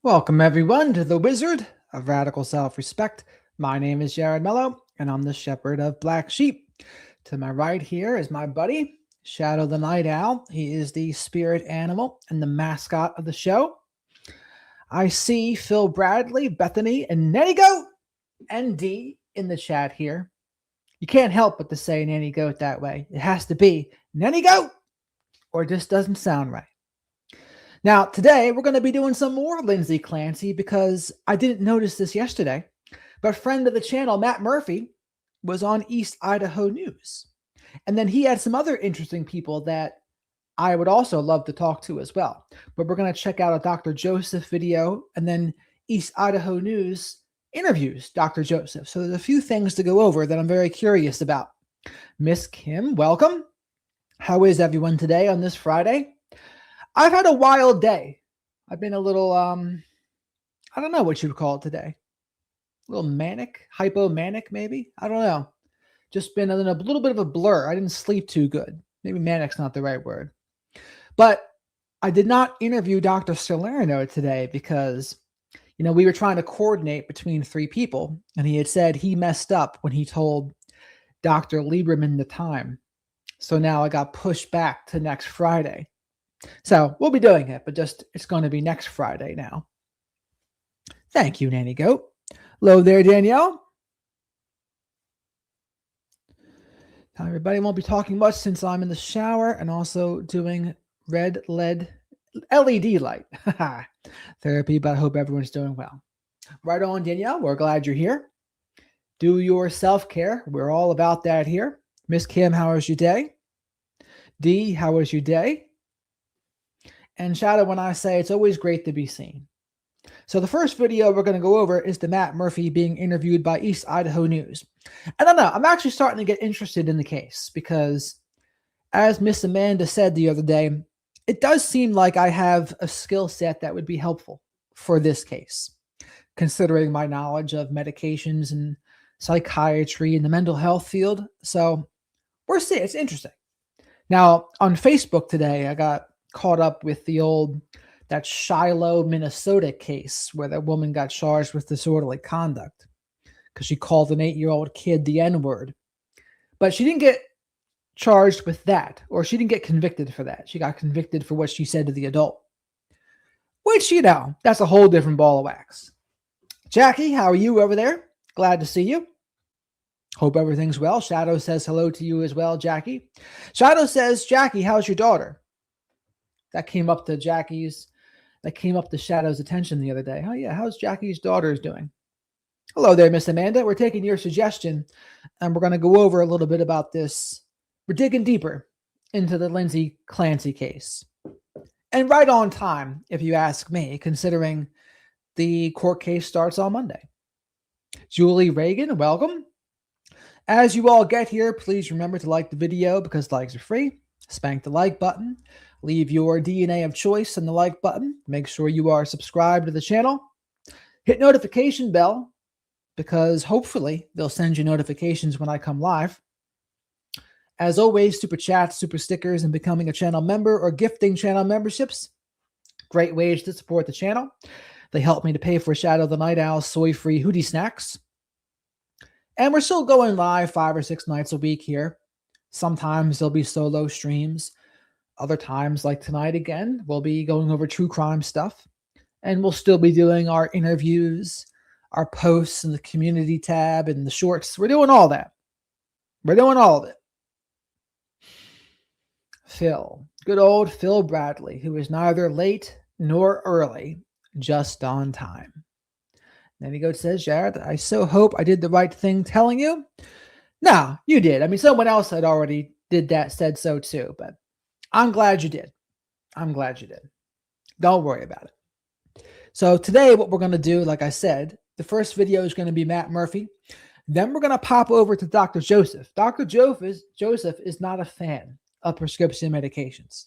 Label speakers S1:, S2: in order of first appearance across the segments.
S1: Welcome, everyone, to the Wizard of Radical Self-Respect. My name is Jared Mello, and I'm the Shepherd of Black Sheep. To my right here is my buddy, Shadow the Night Owl. He is the spirit animal and the mascot of the show. I see Phil Bradley, Bethany, and Nanny Goat and D in the chat here. You can't help but to say Nanny Goat that way. It has to be Nanny Goat, or it just doesn't sound right. Now, today we're going to be doing some more Lindsay Clancy because I didn't notice this yesterday, but friend of the channel, Matt Murphy, was on East Idaho News. And then he had some other interesting people that I would also love to talk to as well. But we're going to check out a Dr. Joseph video, and then East Idaho News interviews Dr. Joseph. So there's a few things to go over that I'm very curious about. Miss Kim, welcome. How is everyone today on this Friday? I've had a wild day. I've been a little, I don't know what you would call it today. A little manic, hypomanic, maybe. I don't know. Just been in a little bit of a blur. I didn't sleep too good. Maybe manic's not the right word. But I did not interview Dr. Salerno today because, we were trying to coordinate between three people, and he had said he messed up when he told Dr. Lieberman the time. So now I got pushed back to next Friday. So we'll be doing it, but it's going to be next Friday now. Thank you, Nanny Goat. Hello there, Danielle. Everybody won't be talking much since I'm in the shower and also doing red LED light therapy, but I hope everyone's doing well. Right on, Danielle. We're glad you're here. Do your self-care. We're all about that here. Miss Kim, how was your day? D, how was your day? And Shadow, when I say it's always great to be seen. So the first video we're going to go over is the Matt Murphy being interviewed by East Idaho News. I don't know. I'm actually starting to get interested in the case because, as Miss Amanda said the other day, it does seem like I have a skill set that would be helpful for this case, considering my knowledge of medications and psychiatry in the mental health field. So we'll see. It's interesting. Now, on Facebook today, I got caught up with that Shiloh, Minnesota case where that woman got charged with disorderly conduct because she called an 8-year-old kid the N-word. But she didn't get charged with that, or she didn't get convicted for that. She got convicted for what she said to the adult, which, that's a whole different ball of wax. Jackie, how are you over there? Glad to see you. Hope everything's well. Shadow says hello to you as well, Jackie. Shadow says, Jackie, how's your daughter? That came up to Shadow's attention the other day. Oh yeah, how's Jackie's daughter's doing? Hello there, Miss Amanda. We're taking your suggestion, and we're going to go over a little bit about this. We're digging deeper into the Lindsay Clancy case. And right on time, if you ask me, considering the court case starts on Monday. Julie Reagan, welcome. As you all get here, please remember to like the video because likes are free. Spank the like button. Leave your DNA of choice in the like button. Make sure you are subscribed to the channel. Hit notification bell because hopefully they'll send you notifications when I come live. As always, super chats, super stickers, and becoming a channel member or gifting channel memberships. Great ways to support the channel. They help me to pay for Shadow the Night Owl soy-free hoodie snacks. And we're still going live 5 or 6 nights a week here. Sometimes there'll be solo streams. Other times, like tonight again, we'll be going over true crime stuff. And we'll still be doing our interviews, our posts in the community tab and the shorts. We're doing all that. We're doing all of it. Phil, good old Phil Bradley, who is neither late nor early, just on time. Then he says, Jared, I so hope I did the right thing telling you. No, you did. I mean, someone else had already said so too, but I'm glad you did. I'm glad you did. Don't worry about it. So today what we're going to do, like I said, the first video is going to be Matt Murphy. Then we're going to pop over to Dr. Joseph. Dr. Joseph is not a fan of prescription medications.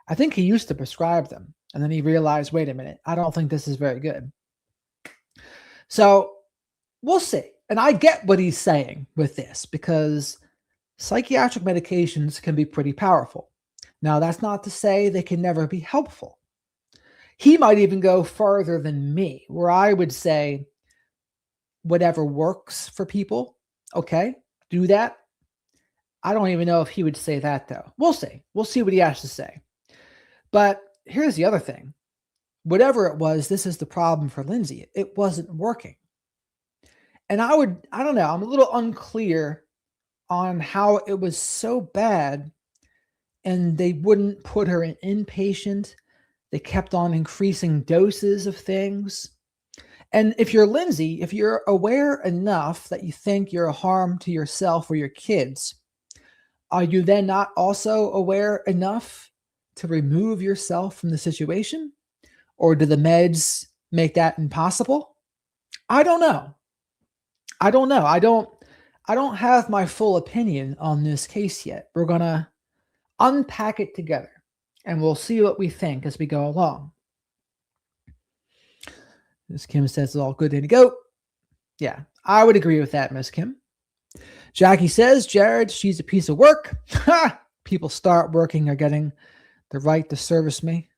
S1: I think he used to prescribe them, and then he realized, wait a minute, I don't think this is very good. So we'll see. And I get what he's saying with this because psychiatric medications can be pretty powerful. Now, that's not to say they can never be helpful. he might even go farther than me, where I would say whatever works for people. Okay, do that. I don't even know if he would say that, though. We'll see. We'll see what he has to say. But here's the other thing. Whatever it was, this is the problem for Lindsay. It wasn't working. And I don't know, I'm a little unclear on how it was so bad and they wouldn't put her in inpatient. They kept on increasing doses of things. And if you're Lindsay, if you're aware enough that you think you're a harm to yourself or your kids, are you then not also aware enough to remove yourself from the situation? Or do the meds make that impossible? I don't know. I don't have my full opinion on this case yet. We're going to unpack it together and we'll see what we think as we go along. Miss Kim says it's all good to go. Yeah, I would agree with that, Miss Kim. Jackie says, Jared, she's a piece of work. People start working are getting the right to service me.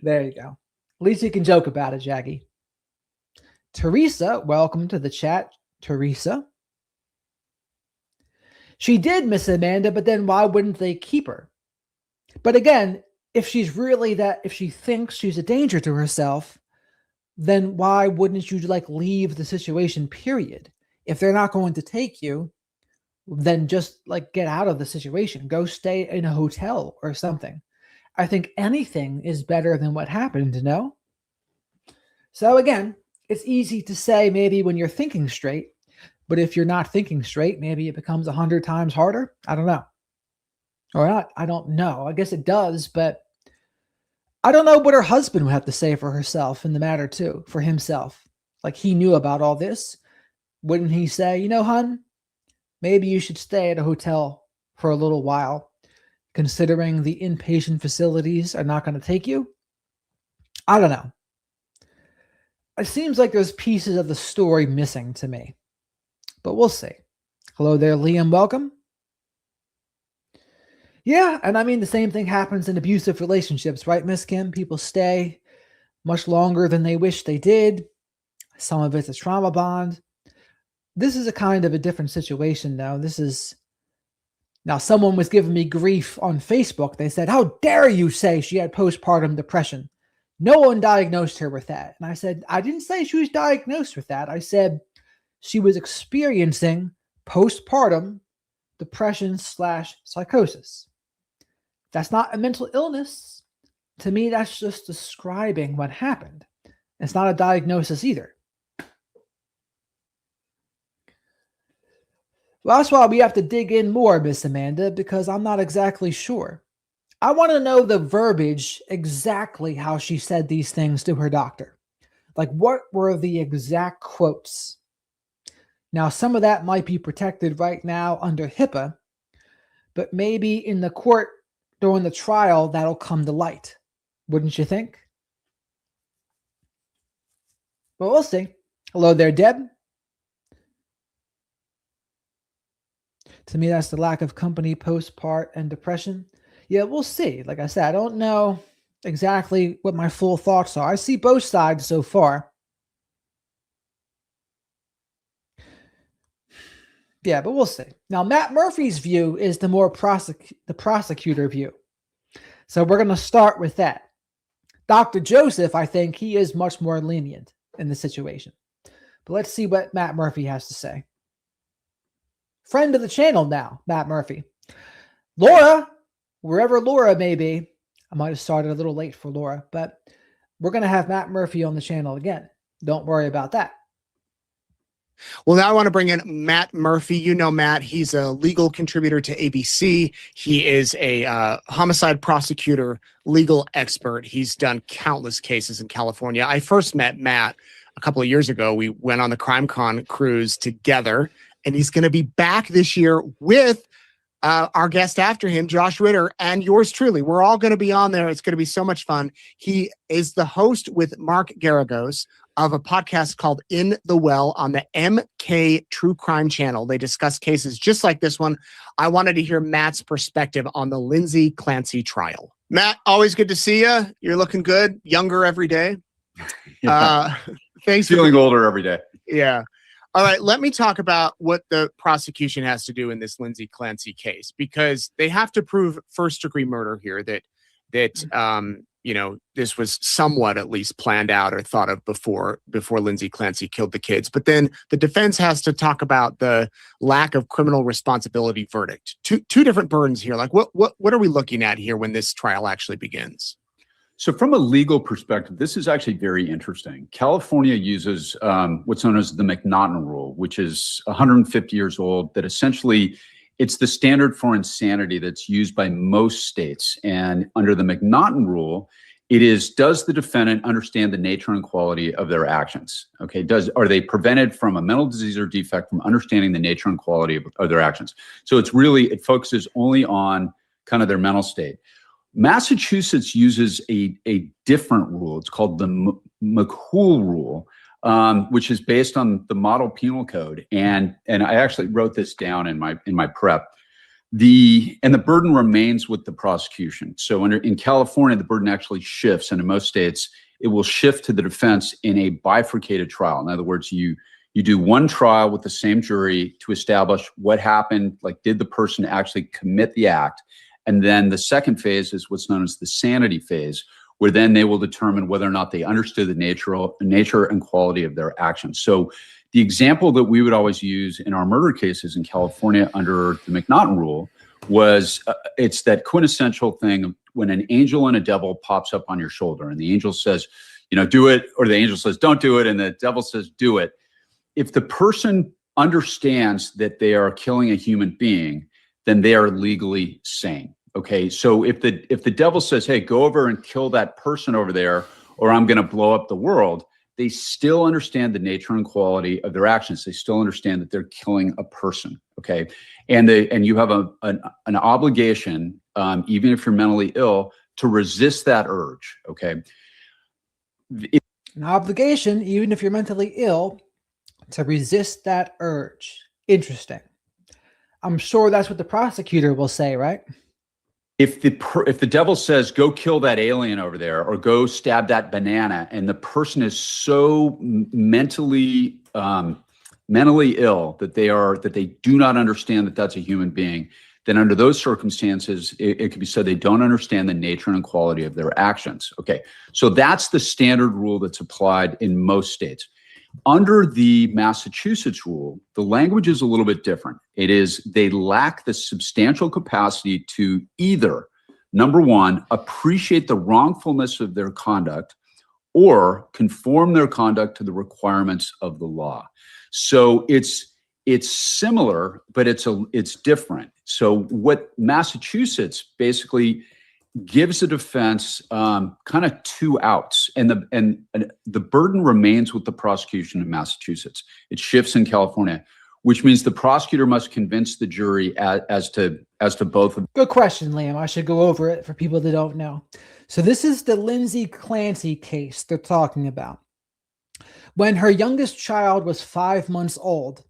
S1: There you go. At least you can joke about it, Jackie. Teresa, welcome to the chat, Teresa. She did, Miss Amanda, but then why wouldn't they keep her? But again, if she thinks she's a danger to herself, then why wouldn't you leave the situation, period? If they're not going to take you, then just get out of the situation. Go stay in a hotel or something. I think anything is better than what happened, no? So again, it's easy to say maybe when you're thinking straight, but if you're not thinking straight, maybe it becomes 100 times harder. I don't know. Or not. I don't know. I guess it does, but I don't know what her husband would have to say for herself in the matter too, for himself. He knew about all this. Wouldn't he say, hun, maybe you should stay at a hotel for a little while, considering the inpatient facilities are not going to take you? I don't know. It seems like there's pieces of the story missing to me, but we'll see. Hello there, Liam. Welcome. Yeah, and I mean, the same thing happens in abusive relationships, right, Miss Kim? People stay much longer than they wish they did. Some of it's a trauma bond. This is a kind of a different situation, though. Now, someone was giving me grief on Facebook. They said, how dare you say she had postpartum depression? No one diagnosed her with that. And I said, I didn't say she was diagnosed with that. I said she was experiencing postpartum depression / psychosis. That's not a mental illness. To me, that's just describing what happened. It's not a diagnosis either. Well, that's why we have to dig in more, Miss Amanda, because I'm not exactly sure. I want to know the verbiage, exactly how she said these things to her doctor. What were the exact quotes? Now, some of that might be protected right now under HIPAA, but maybe in the court during the trial, that'll come to light. Wouldn't you think? Well, we'll see. Hello there, Deb. To me, that's the lack of company, postpartum, and depression. Yeah, we'll see. Like I said, I don't know exactly what my full thoughts are. I see both sides so far. Yeah, but we'll see. Now, Matt Murphy's view is the more the prosecutor view. So we're going to start with that. Dr. Joseph, I think he is much more lenient in the situation. But let's see what Matt Murphy has to say. Friend of the channel now, Matt Murphy. Laura, wherever Laura may be, I might have started a little late for Laura, but we're going to have Matt Murphy on the channel again. Don't worry about that.
S2: Well, now I want to bring in Matt Murphy. You know Matt. He's a legal contributor to ABC. He is a homicide prosecutor, legal expert. He's done countless cases in California. I first met Matt a couple of years ago. We went on the CrimeCon cruise together, and he's going to be back this year with our guest after him, Josh Ritter, and yours truly. We're all going to be on there. It's going to be so much fun. He is the host with Mark Garagos of a podcast called In the Well on the MK True Crime Channel. They discuss cases just like this one. I wanted to hear Matt's perspective on the Lindsay Clancy trial. Matt, always good to see you. You're looking good, younger every day.
S3: Yeah.
S2: Thanks.
S3: Feeling older every day.
S2: Yeah. All right, let me talk about what the prosecution has to do in this Lindsay Clancy case, because they have to prove first-degree murder here, that this was somewhat at least planned out or thought of before Lindsay Clancy killed the kids. But then the defense has to talk about the lack of criminal responsibility verdict. Two different burdens here. Like what are we looking at here when this trial actually begins?
S3: So from a legal perspective, this is actually very interesting. California uses what's known as the McNaughton rule, which is 150 years old, that essentially it's the standard for insanity that's used by most states. And under the McNaughton rule, it is, does the defendant understand the nature and quality of their actions? Okay, are they prevented from a mental disease or defect from understanding the nature and quality of their actions? So it focuses only on kind of their mental state. Massachusetts uses a different rule. It's called the McCool rule, which is based on the model penal code. And I actually wrote this down in my prep. The burden remains with the prosecution. So in California, the burden actually shifts, and in most states, it will shift to the defense in a bifurcated trial. In other words, you do one trial with the same jury to establish what happened, like did the person actually commit the act? And then the second phase is what's known as the sanity phase, where then they will determine whether or not they understood the nature and quality of their actions. So the example that we would always use in our murder cases in California under the McNaughton rule was it's that quintessential thing when an angel and a devil pops up on your shoulder, and the angel says, do it, or the angel says, don't do it, and the devil says, do it. If the person understands that they are killing a human being, then they are legally sane. Okay, so if the devil says, hey, go over and kill that person over there, or I'm going to blow up the world, they still understand the nature and quality of their actions. They still understand that they're killing a person. Okay, and you have an obligation, even if you're mentally ill, to resist that urge. Okay,
S1: an obligation, even if you're mentally ill, to resist that urge. Interesting. I'm sure that's what the prosecutor will say, right?
S3: If the devil says, go kill that alien over there, or go stab that banana, and the person is so mentally ill that they do not understand that that's a human being, then under those circumstances, it could be said they don't understand the nature and quality of their actions. Okay, so that's the standard rule that's applied in most states. Under the Massachusetts rule, the language is a little bit different. It is, they lack the substantial capacity to either, number one, appreciate the wrongfulness of their conduct, or conform their conduct to the requirements of the law. So it's similar, but it's different. So what Massachusetts basically gives the defense kind of two outs, and the burden remains with the prosecution in Massachusetts. It shifts in California, which means the prosecutor must convince the jury as to both of them.
S1: Good question, Liam. I should go over it for people that don't know. So this is the Lindsay Clancy case they're talking about. When her youngest child was 5 months old,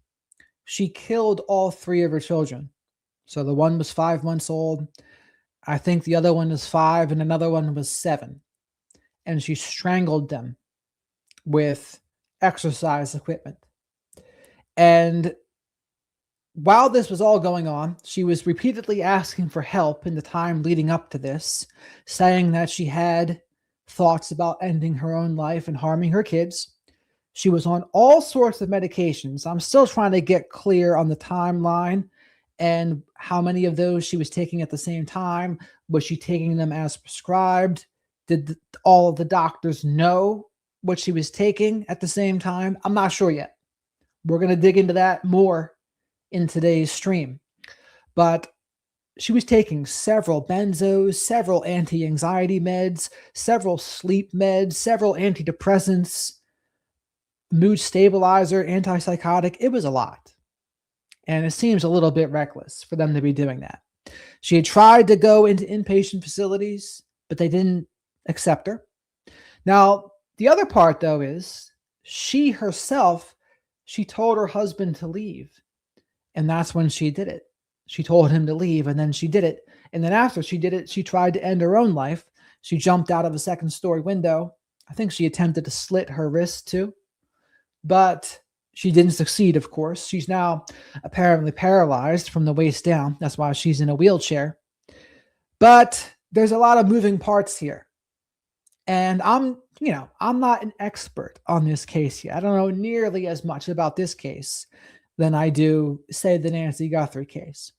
S1: she killed all three of her children. So the one was 5 months old, I think the other one was 5, and another one was 7. And she strangled them with exercise equipment. And while this was all going on, she was repeatedly asking for help in the time leading up to this, saying that she had thoughts about ending her own life and harming her kids. She was on all sorts of medications. I'm still trying to get clear on the timeline and how many of those she was taking at the same time. Was she taking them as prescribed? Did all of the doctors know what she was taking at the same time? I'm not sure yet. We're going to dig into that more in today's stream. But she was taking several benzos, several anti-anxiety meds, several sleep meds, several antidepressants, mood stabilizer, antipsychotic. It was a lot. And it seems a little bit reckless for them to be doing that. She had tried to go into inpatient facilities, but they didn't accept her. Now, the other part, though, is she herself, she told her husband to leave. And that's when she did it. She told him to leave, and then she did it. And then after she did it, she tried to end her own life. She jumped out of a second-story window. I think she attempted to slit her wrist too, but she didn't succeed, of course. She's now apparently paralyzed from the waist down. That's why she's in a wheelchair. But there's a lot of moving parts here. And I'm not an expert on this case yet. I don't know nearly as much about this case than I do, say, the Nancy Guthrie case.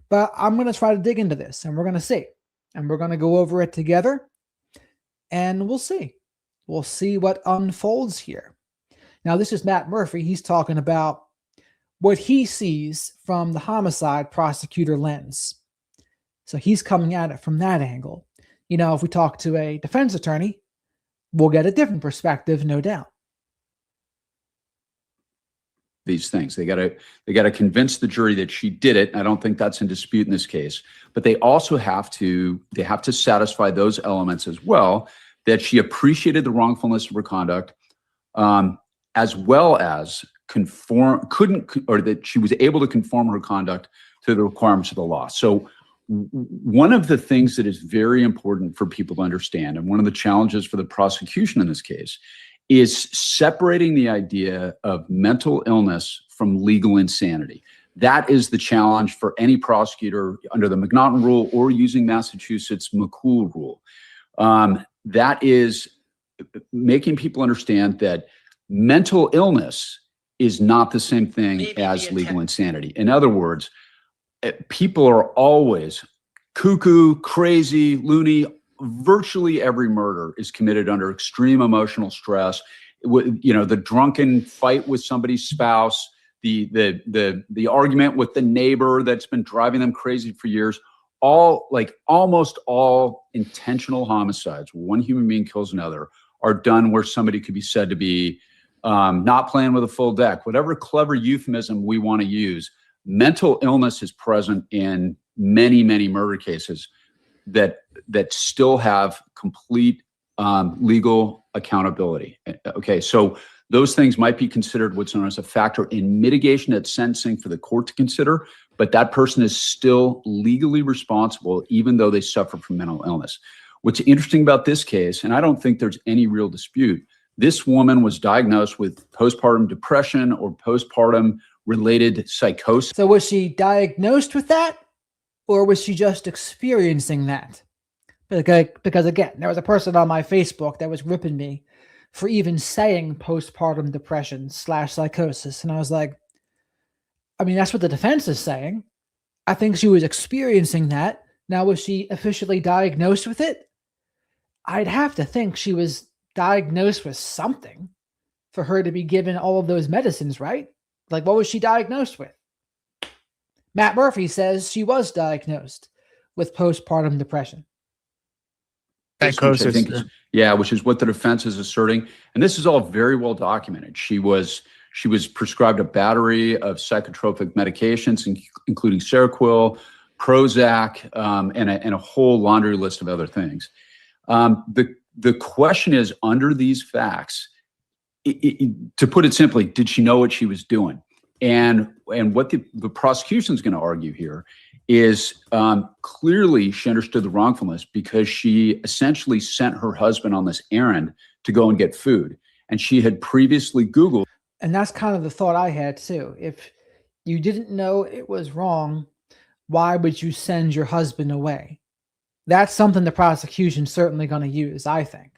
S1: But I'm going to try to dig into this, and we're going to see. And we're going to go over it together, and we'll see. We'll see what unfolds here. Now, this is Matt Murphy. He's talking about what he sees from the homicide prosecutor lens. So he's coming at it from that angle. If we talk to a defense attorney, we'll get a different perspective, no doubt.
S3: These things. They got to convince the jury that she did it. I don't think that's in dispute in this case. But they also have to satisfy those elements as well, that she appreciated the wrongfulness of her conduct, as well as that she was able to conform her conduct to the requirements of the law. So one of the things that is very important for people to understand, and one of the challenges for the prosecution in this case, is separating the idea of mental illness from legal insanity. That is the challenge for any prosecutor under the McNaughton rule or using Massachusetts McCool rule. That is making people understand that mental illness is not the same thing as legal insanity. In other words, people are always cuckoo, crazy, loony. Virtually every murder is committed under extreme emotional stress. The drunken fight with somebody's spouse, the argument with the neighbor that's been driving them crazy for years. Almost all intentional homicides, where one human being kills another, are done where somebody could be said to be not playing with a full deck. Whatever clever euphemism we want to use, mental illness is present in many, many murder cases that still have complete legal accountability. Okay, so those things might be considered what's known as a factor in mitigation at sentencing for the court to consider, but that person is still legally responsible even though they suffer from mental illness. What's interesting about this case, and I don't think there's any real dispute, this woman was diagnosed with postpartum depression or postpartum related psychosis.
S1: So was she diagnosed with that? Or was she just experiencing that? Because again, there was a person on my Facebook that was ripping me for even saying postpartum depression / psychosis. And I was like, that's what the defense is saying. I think she was experiencing that. Now, was she officially diagnosed with it? I'd have to think she was diagnosed with something for her to be given all of those medicines, right? What was she diagnosed with? Matt Murphy says she was diagnosed with postpartum depression.
S2: Psychosis.
S3: Which is what the defense is asserting. And this is all very well documented. She was prescribed a battery of psychotropic medications, including Seroquel, Prozac, and a whole laundry list of other things. The question is, under these facts, to put it simply, did she know what she was doing? And what the prosecution is going to argue here is clearly she understood the wrongfulness because she essentially sent her husband on this errand to go and get food. And she had previously Googled.
S1: And that's kind of the thought I had too. If you didn't know it was wrong, why would you send your husband away? That's something the prosecution's certainly going to use, I think.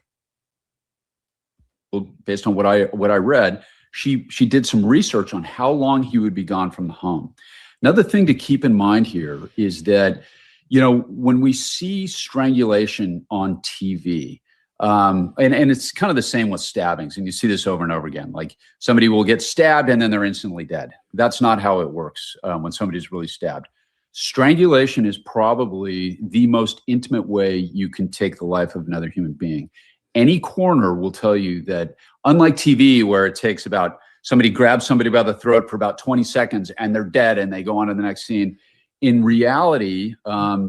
S3: Based on what I read, she did some research on how long he would be gone from the home. Another thing to keep in mind here is that, when we see strangulation on TV, and it's kind of the same with stabbings, and you see this over and over again, like somebody will get stabbed and then they're instantly dead. That's not how it works when somebody's really stabbed. Strangulation is probably the most intimate way you can take the life of another human being. Any coroner will tell you that, unlike TV, where it takes somebody grabs somebody by the throat for about 20 seconds and they're dead and they go on to the next scene, in reality,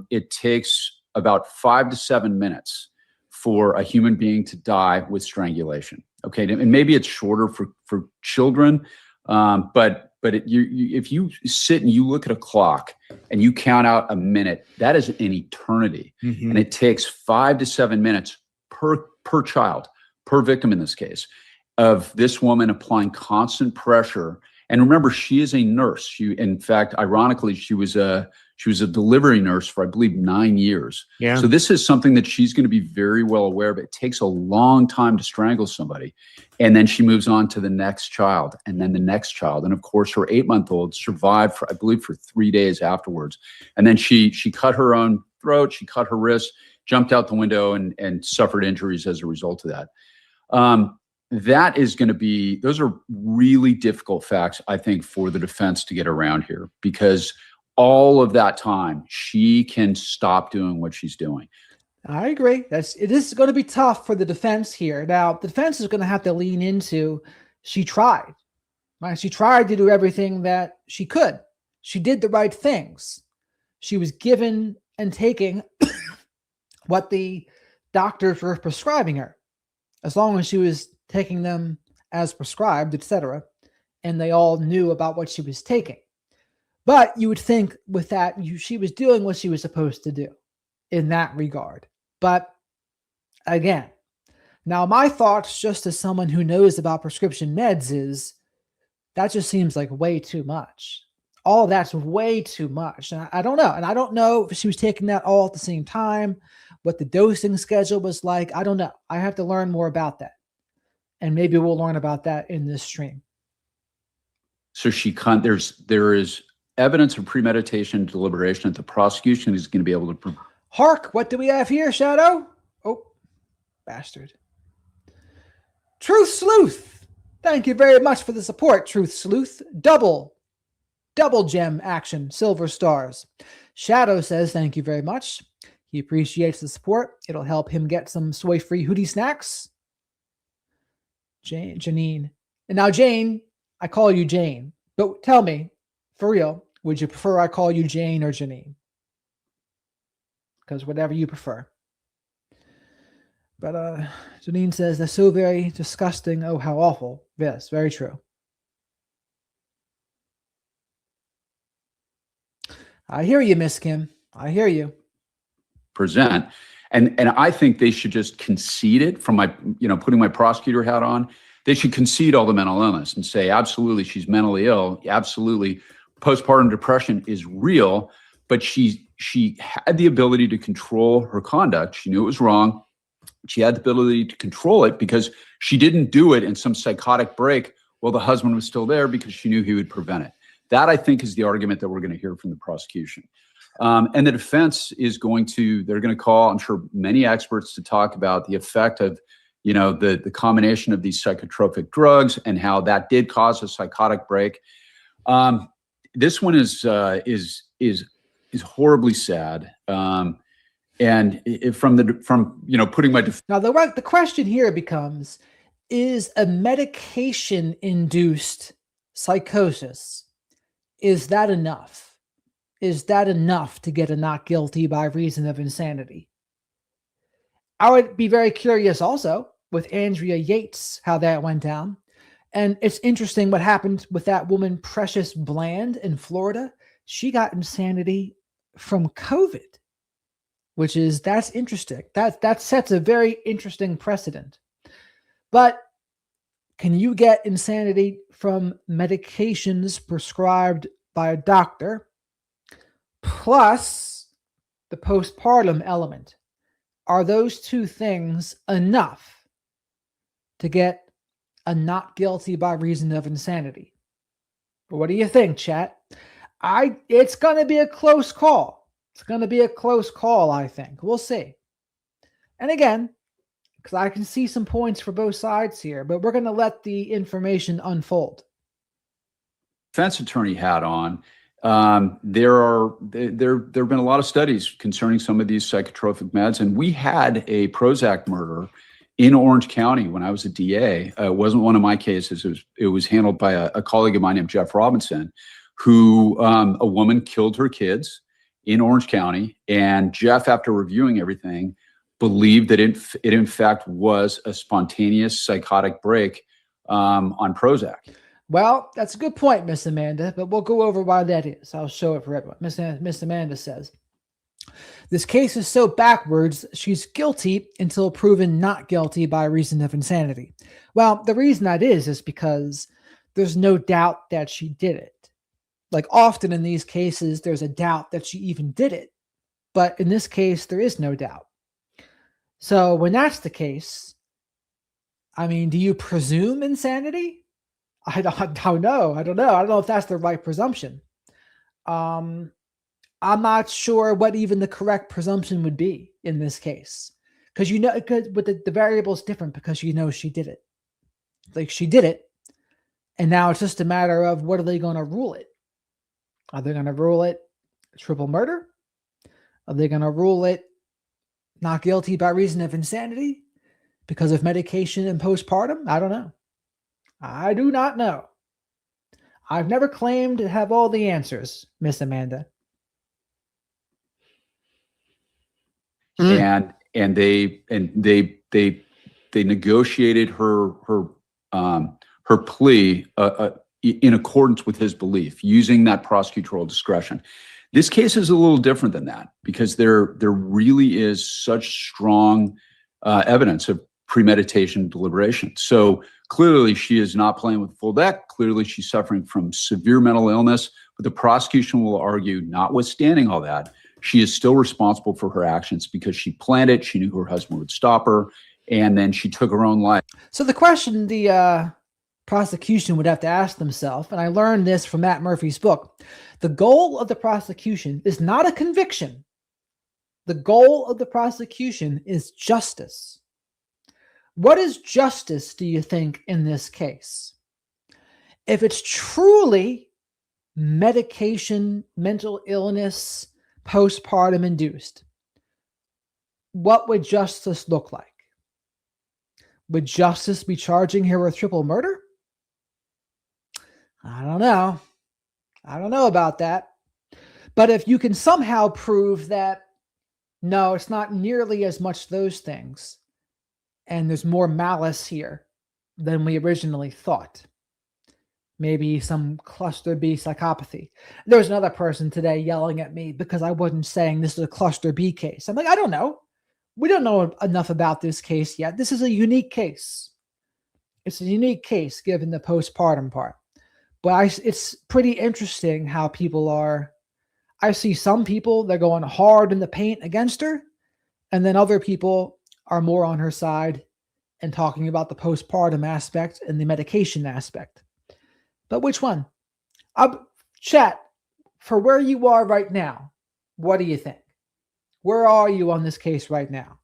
S3: it takes about 5 to 7 minutes for a human being to die with strangulation. Okay, and maybe it's shorter for children, if you sit and you look at a clock and you count out a minute, that is an eternity, and it takes 5 to 7 minutes per child, per victim in this case, of this woman applying constant pressure. And remember, she is a nurse. She, in fact, ironically, she was a delivery nurse for, I believe, 9 years.
S2: Yeah.
S3: So this is something that she's going to be very well aware of. It takes a long time to strangle somebody. And then she moves on to the next child, and then the next child. And of course, her 8-month-old survived for, I believe, for 3 days afterwards. And then she cut her own throat, she cut her wrist, jumped out the window, and suffered injuries as a result of that. That is going to be, those are really difficult facts, I think, for the defense to get around here, because all of that time, she can stop doing what she's doing.
S1: I agree. It is going to be tough for the defense here. Now, the defense is going to have to lean into, she tried, right? She tried to do everything that she could. She did the right things. She was given and taking what the doctors were prescribing her, as long as she was taking them as prescribed, etc. And they all knew about what she was taking. But you would think with that, she was doing what she was supposed to do in that regard. But again, now my thoughts, just as someone who knows about prescription meds, is that just seems like way too much. All that's way too much. And I don't know. And I don't know if she was taking that all at the same time, what the dosing schedule was like. I don't know. I have to learn more about that. And maybe we'll learn about that in this stream.
S3: So there is evidence of premeditation and deliberation that the prosecution is going to be able to.
S1: Hark, what do we have here, Shadow? Oh, bastard. Truth Sleuth. Thank you very much for the support, Truth Sleuth. Double gem action, silver stars. Shadow says thank you very much. He appreciates the support. It'll help him get some soy-free Hootie snacks. Janine. And now, Jane, I call you Jane. But tell me, for real, would you prefer I call you Jane or Janine? Because whatever you prefer. But Janine says, that's so very disgusting. Oh, how awful. Yes, very true. I hear you, Miss Kim. I hear you.
S3: Present. And I think they should just concede it from my, putting my prosecutor hat on. They should concede all the mental illness and say, absolutely, she's mentally ill. Absolutely. Postpartum depression is real, but she had the ability to control her conduct. She knew it was wrong. She had the ability to control it because she didn't do it in some psychotic break while the husband was still there, because she knew he would prevent it. That, I think, is the argument that we're going to hear from the prosecution. And the defense is they're going to call, I'm sure, many experts to talk about the effect of, the combination of these psychotropic drugs and how that did cause a psychotic break. This one is horribly sad. And putting my
S1: now the question here becomes: is a medication-induced psychosis, is that enough? Is that enough to get a not guilty by reason of insanity? I would be very curious also with Andrea Yates, how that went down. And it's interesting what happened with that woman, Precious Bland, in Florida. She got insanity from COVID, that's interesting. That sets a very interesting precedent. But can you get insanity from medications prescribed by a doctor, plus the postpartum element? Are those two things enough to get a not guilty by reason of insanity? What do you think, chat? It's going to be a close call. It's going to be a close call, I think. We'll see. And again, because I can see some points for both sides here, but we're going to let the information unfold.
S3: Defense attorney hat on. There have been a lot of studies concerning some of these psychotropic meds, and we had a Prozac murder in Orange County when I was a DA. It wasn't one of my cases. It was handled by a colleague of mine named Jeff Robinson, who a woman killed her kids in Orange County. And Jeff, after reviewing everything, believed that it in fact was a spontaneous psychotic break on Prozac.
S1: Well, that's a good point, Miss Amanda, but we'll go over why that is. I'll show it for everyone. Miss Amanda says, this case is so backwards, she's guilty until proven not guilty by reason of insanity. Well, the reason that is because there's no doubt that she did it. Like often in these cases, there's a doubt that she even did it. But in this case, there is no doubt. So when that's the case, I mean, do you presume insanity? I don't know. I don't know if that's the right presumption. I'm not sure what even the correct presumption would be in this case. Because but the variable is different because she did it. Like she did it. And now it's just a matter of what are they going to rule it? Are they going to rule it triple murder? Are they going to rule it not guilty by reason of insanity because of medication and postpartum? I don't know. I do not know. I've never claimed to have all the answers, Miss Amanda.
S3: And they negotiated her plea in accordance with his belief, using that prosecutorial discretion. This case is a little different than that because there really is such strong evidence of premeditation and deliberation. So clearly she is not playing with full deck. Clearly she's suffering from severe mental illness, but the prosecution will argue, notwithstanding all that, she is still responsible for her actions because she planned it. She knew her husband would stop her, and then she took her own life.
S1: So the question the prosecution would have to ask themselves, and I learned this from Matt Murphy's book, the goal of the prosecution is not a conviction. The goal of the prosecution is justice. What is justice, do you think, in this case? If it's truly medication, mental illness, postpartum induced, what would justice look like? Would justice be charging her with triple murder? I don't know. I don't know about that. But if you can somehow prove that, no, it's not nearly as much those things, and there's more malice here than we originally thought. Maybe some cluster B psychopathy. There was another person today yelling at me because I wasn't saying this is a cluster B case. I'm like, I don't know. We don't know enough about this case yet. This is a unique case. It's a unique case given the postpartum part. But it's pretty interesting how people are. I see some people, they're going hard in the paint against her. And then other people are more on her side and talking about the postpartum aspect and the medication aspect. But which one? Chat, for where you are right now, what do you think? Where are you on this case right now?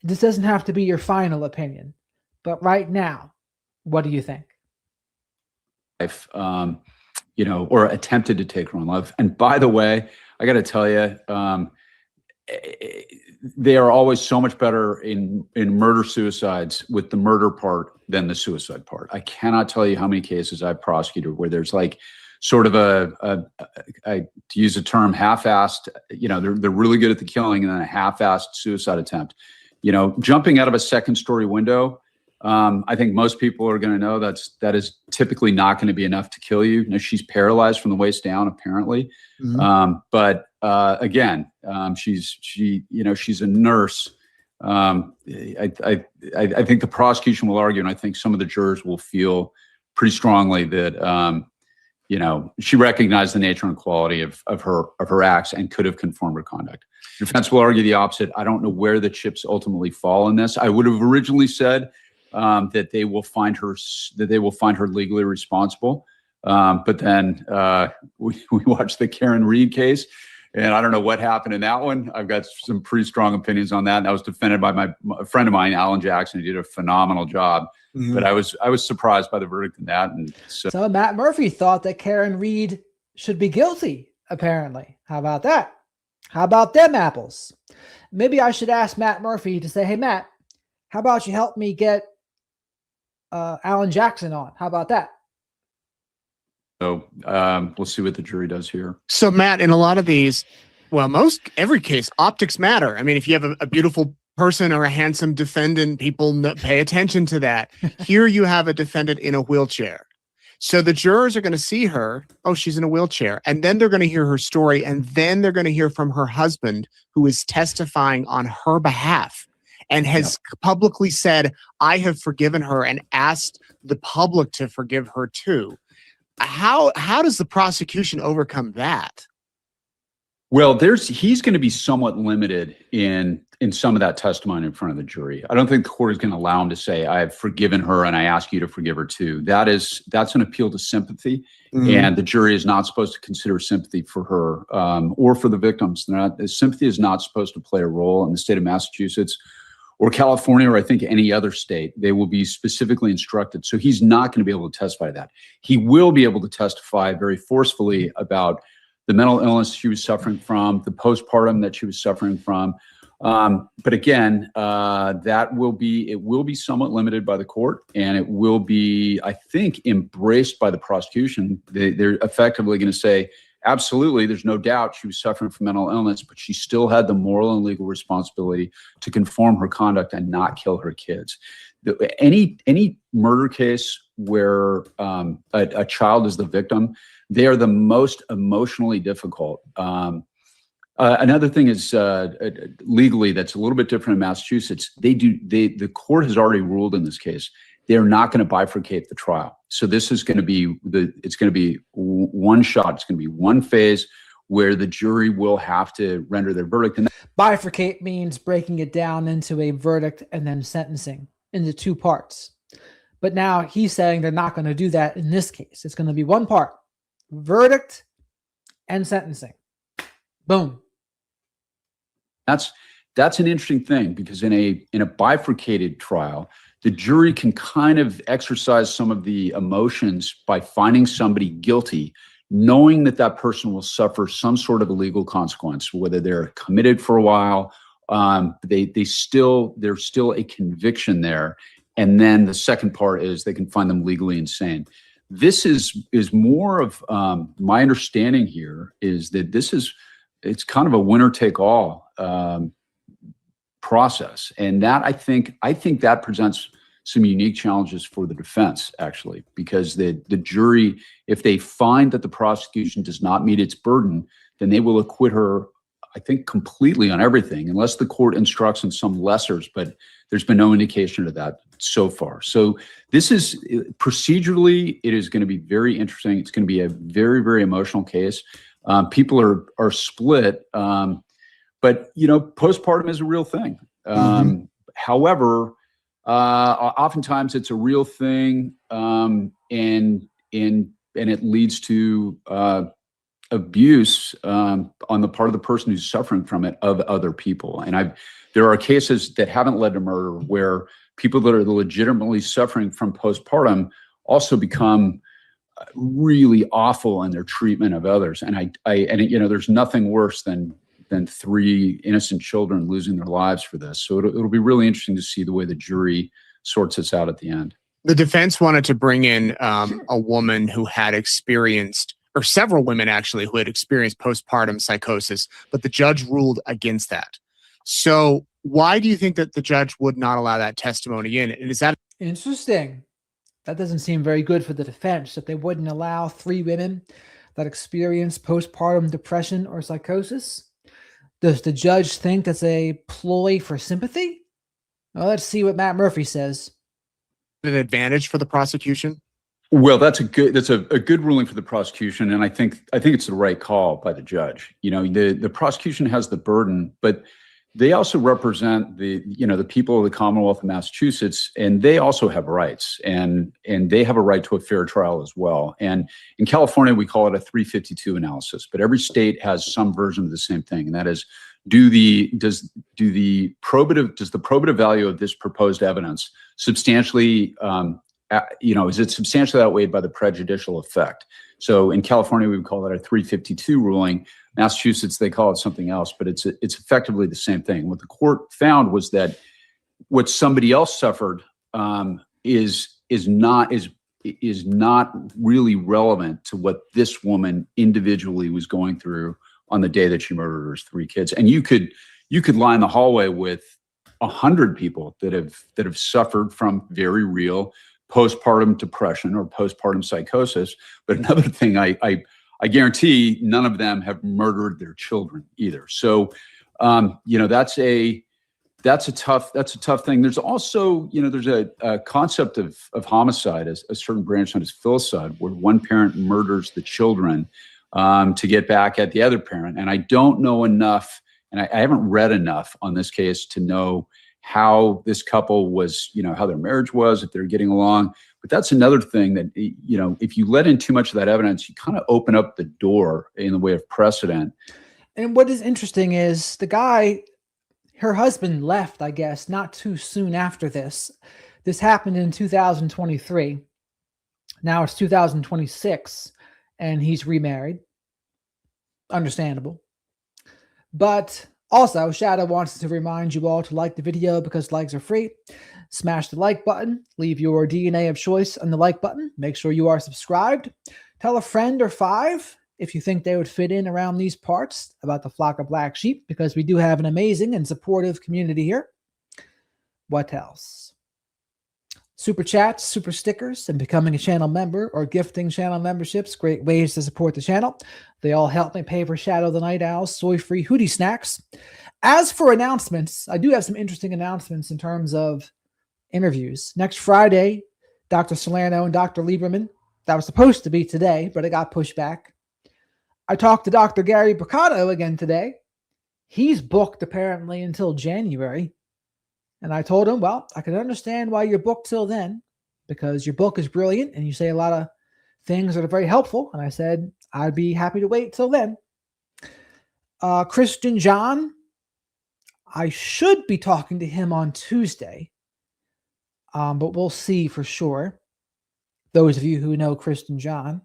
S1: This doesn't have to be your final opinion, but right now, what do you think?
S3: Or attempted to take her own life. And by the way, I got to tell you, they are always so much better in murder suicides with the murder part than the suicide part. I cannot tell you how many cases I've prosecuted where there's like sort of to use a term, half-assed, they're really good at the killing and then a half-assed suicide attempt. Jumping out of a second-story window, I think most people are going to know that is typically not going to be enough to kill you. Now, she's paralyzed from the waist down, apparently. Mm-hmm. But again, she's a nurse. I think the prosecution will argue, and I think some of the jurors will feel pretty strongly that she recognized the nature and quality of her acts and could have conformed her conduct. The defense will argue the opposite. I don't know where the chips ultimately fall in this. I would have originally said that they will find her legally responsible. But then we watched the Karen Reed case, and I don't know what happened in that one. I've got some pretty strong opinions on that. And that was defended by a friend of mine, Alan Jackson, who did a phenomenal job. Mm-hmm. But I was surprised by the verdict in that. And
S1: so Matt Murphy thought that Karen Reed should be guilty, apparently. How about that? How about them apples? Maybe I should ask Matt Murphy to say, hey, Matt, how about you help me get Alan Jackson on? How about that?
S3: So we'll see what the jury does here.
S2: So Matt, in a lot of these, well, every case, optics matter. I mean, if you have a beautiful person or a handsome defendant, people pay attention to that. Here you have a defendant in a wheelchair. So the jurors are going to see her. Oh, she's in a wheelchair. And then they're going to hear her story. And then they're going to hear from her husband, who is testifying on her behalf and has publicly said, I have forgiven her, and asked the public to forgive her too. How does the prosecution overcome that?
S3: Well, he's going to be somewhat limited in some of that testimony in front of the jury. I don't think the court is going to allow him to say, I have forgiven her and I ask you to forgive her too. That's an appeal to sympathy. And the jury is not supposed to consider sympathy for her or for the victims. Sympathy is not supposed to play a role in the state of Massachusetts or California, or I think any other state. They will be specifically instructed. So he's not going to be able to testify to that. He will be able to testify very forcefully about the mental illness she was suffering from, the postpartum that she was suffering from. But again, it will be somewhat limited by the court, and it will be, I think, embraced by the prosecution. They're effectively going to say, absolutely, there's no doubt she was suffering from mental illness, but she still had the moral and legal responsibility to conform her conduct and not kill her kids. Any murder case where a child is the victim, they are the most emotionally difficult. Another thing is legally that's a little bit different in Massachusetts. The court has already ruled in this case they're not going to bifurcate the trial. So this is going to be one shot. It's going to be one phase where the jury will have to render their verdict. And
S1: bifurcate means breaking it down into a verdict and then sentencing into two parts. But now he's saying they're not going to do that in this case. It's going to be one part, verdict and sentencing. Boom.
S3: That's an interesting thing, because in a bifurcated trial, the jury can kind of exercise some of the emotions by finding somebody guilty, knowing that that person will suffer some sort of a legal consequence, whether they're committed for a while, there's still a conviction there. And then the second part is they can find them legally insane. This is more of my understanding here is that it's kind of a winner take all process. And that I think that presents some unique challenges for the defense, actually, because the jury, if they find that the prosecution does not meet its burden, then they will acquit her, I think, completely on everything, unless the court instructs on some lessers, but there's been no indication of that so far. So this is procedurally, it is going to be very interesting. It's going to be a very, very emotional case. People are split, but postpartum is a real thing. However, oftentimes it's a real thing, and it leads to abuse on the part of the person who's suffering from it of other people. And there are cases that haven't led to murder where people that are legitimately suffering from postpartum also become really awful in their treatment of others. And there's nothing worse than 3 innocent children losing their lives for this. So it'll be really interesting to see the way the jury sorts this out at the end.
S2: The defense wanted to bring in a woman who had experienced, or several women actually, who had experienced postpartum psychosis, but the judge ruled against that. So why do you think that the judge would not allow that testimony in? And is that
S1: interesting? That doesn't seem very good for the defense, that they wouldn't allow 3 women that experience postpartum depression or psychosis. Does the judge think that's a ploy for sympathy? Well, let's see what Matt Murphy says.
S2: An advantage for the prosecution?
S3: Well, that's a good ruling for the prosecution, and I think it's the right call by the judge. The prosecution has the burden, but they also represent the people of the Commonwealth of Massachusetts, and they also have rights, and they have a right to a fair trial as well. And in California, we call it a 352 analysis, but every state has some version of the same thing, and that is, does the probative value of this proposed evidence substantially is it substantially outweighed by the prejudicial effect? So in California, we would call that a 352 ruling. Massachusetts, they call it something else, but it's effectively the same thing. What the court found was that what somebody else suffered is is not really relevant to what this woman individually was going through on the day that she murdered her 3 kids. And you could line the hallway with 100 people that have suffered from very real postpartum depression or postpartum psychosis. But another thing, I guarantee none of them have murdered their children either. So, that's a tough thing. There's also, there's a concept of homicide, as a certain branch known as filicide, where one parent murders the children to get back at the other parent. And I don't know enough, and I haven't read enough on this case to know how this couple was, how their marriage was, if they're getting along. But that's another thing that, if you let in too much of that evidence, you kind of open up the door in the way of precedent.
S1: And what is interesting is the guy, her husband, left, I guess, not too soon after this. This happened in 2023. Now it's 2026, and he's remarried. Understandable. But also, Shadow wants to remind you all to like the video because likes are free. Smash the like button. Leave your DNA of choice on the like button. Make sure you are subscribed. Tell a friend or 5 if you think they would fit in around these parts about the flock of black sheep, because we do have an amazing and supportive community here. What else? Super chats, super stickers, and becoming a channel member or gifting channel memberships. Great ways to support the channel. They all help me pay for Shadow the Night Owl's soy-free hoodie snacks. As for announcements, I do have some interesting announcements in terms of interviews. Next Friday, Dr. Salerno and Dr. Lieberman. That was supposed to be today, but it got pushed back. I talked to Dr. Gary Bricado again today. He's booked apparently until January. And I told him, well, I can understand why you're booked till then, because your book is brilliant and you say a lot of things that are very helpful. And I said, I'd be happy to wait till then. Christian John, I should be talking to him on Tuesday, but we'll see for sure. Those of you who know Christian John.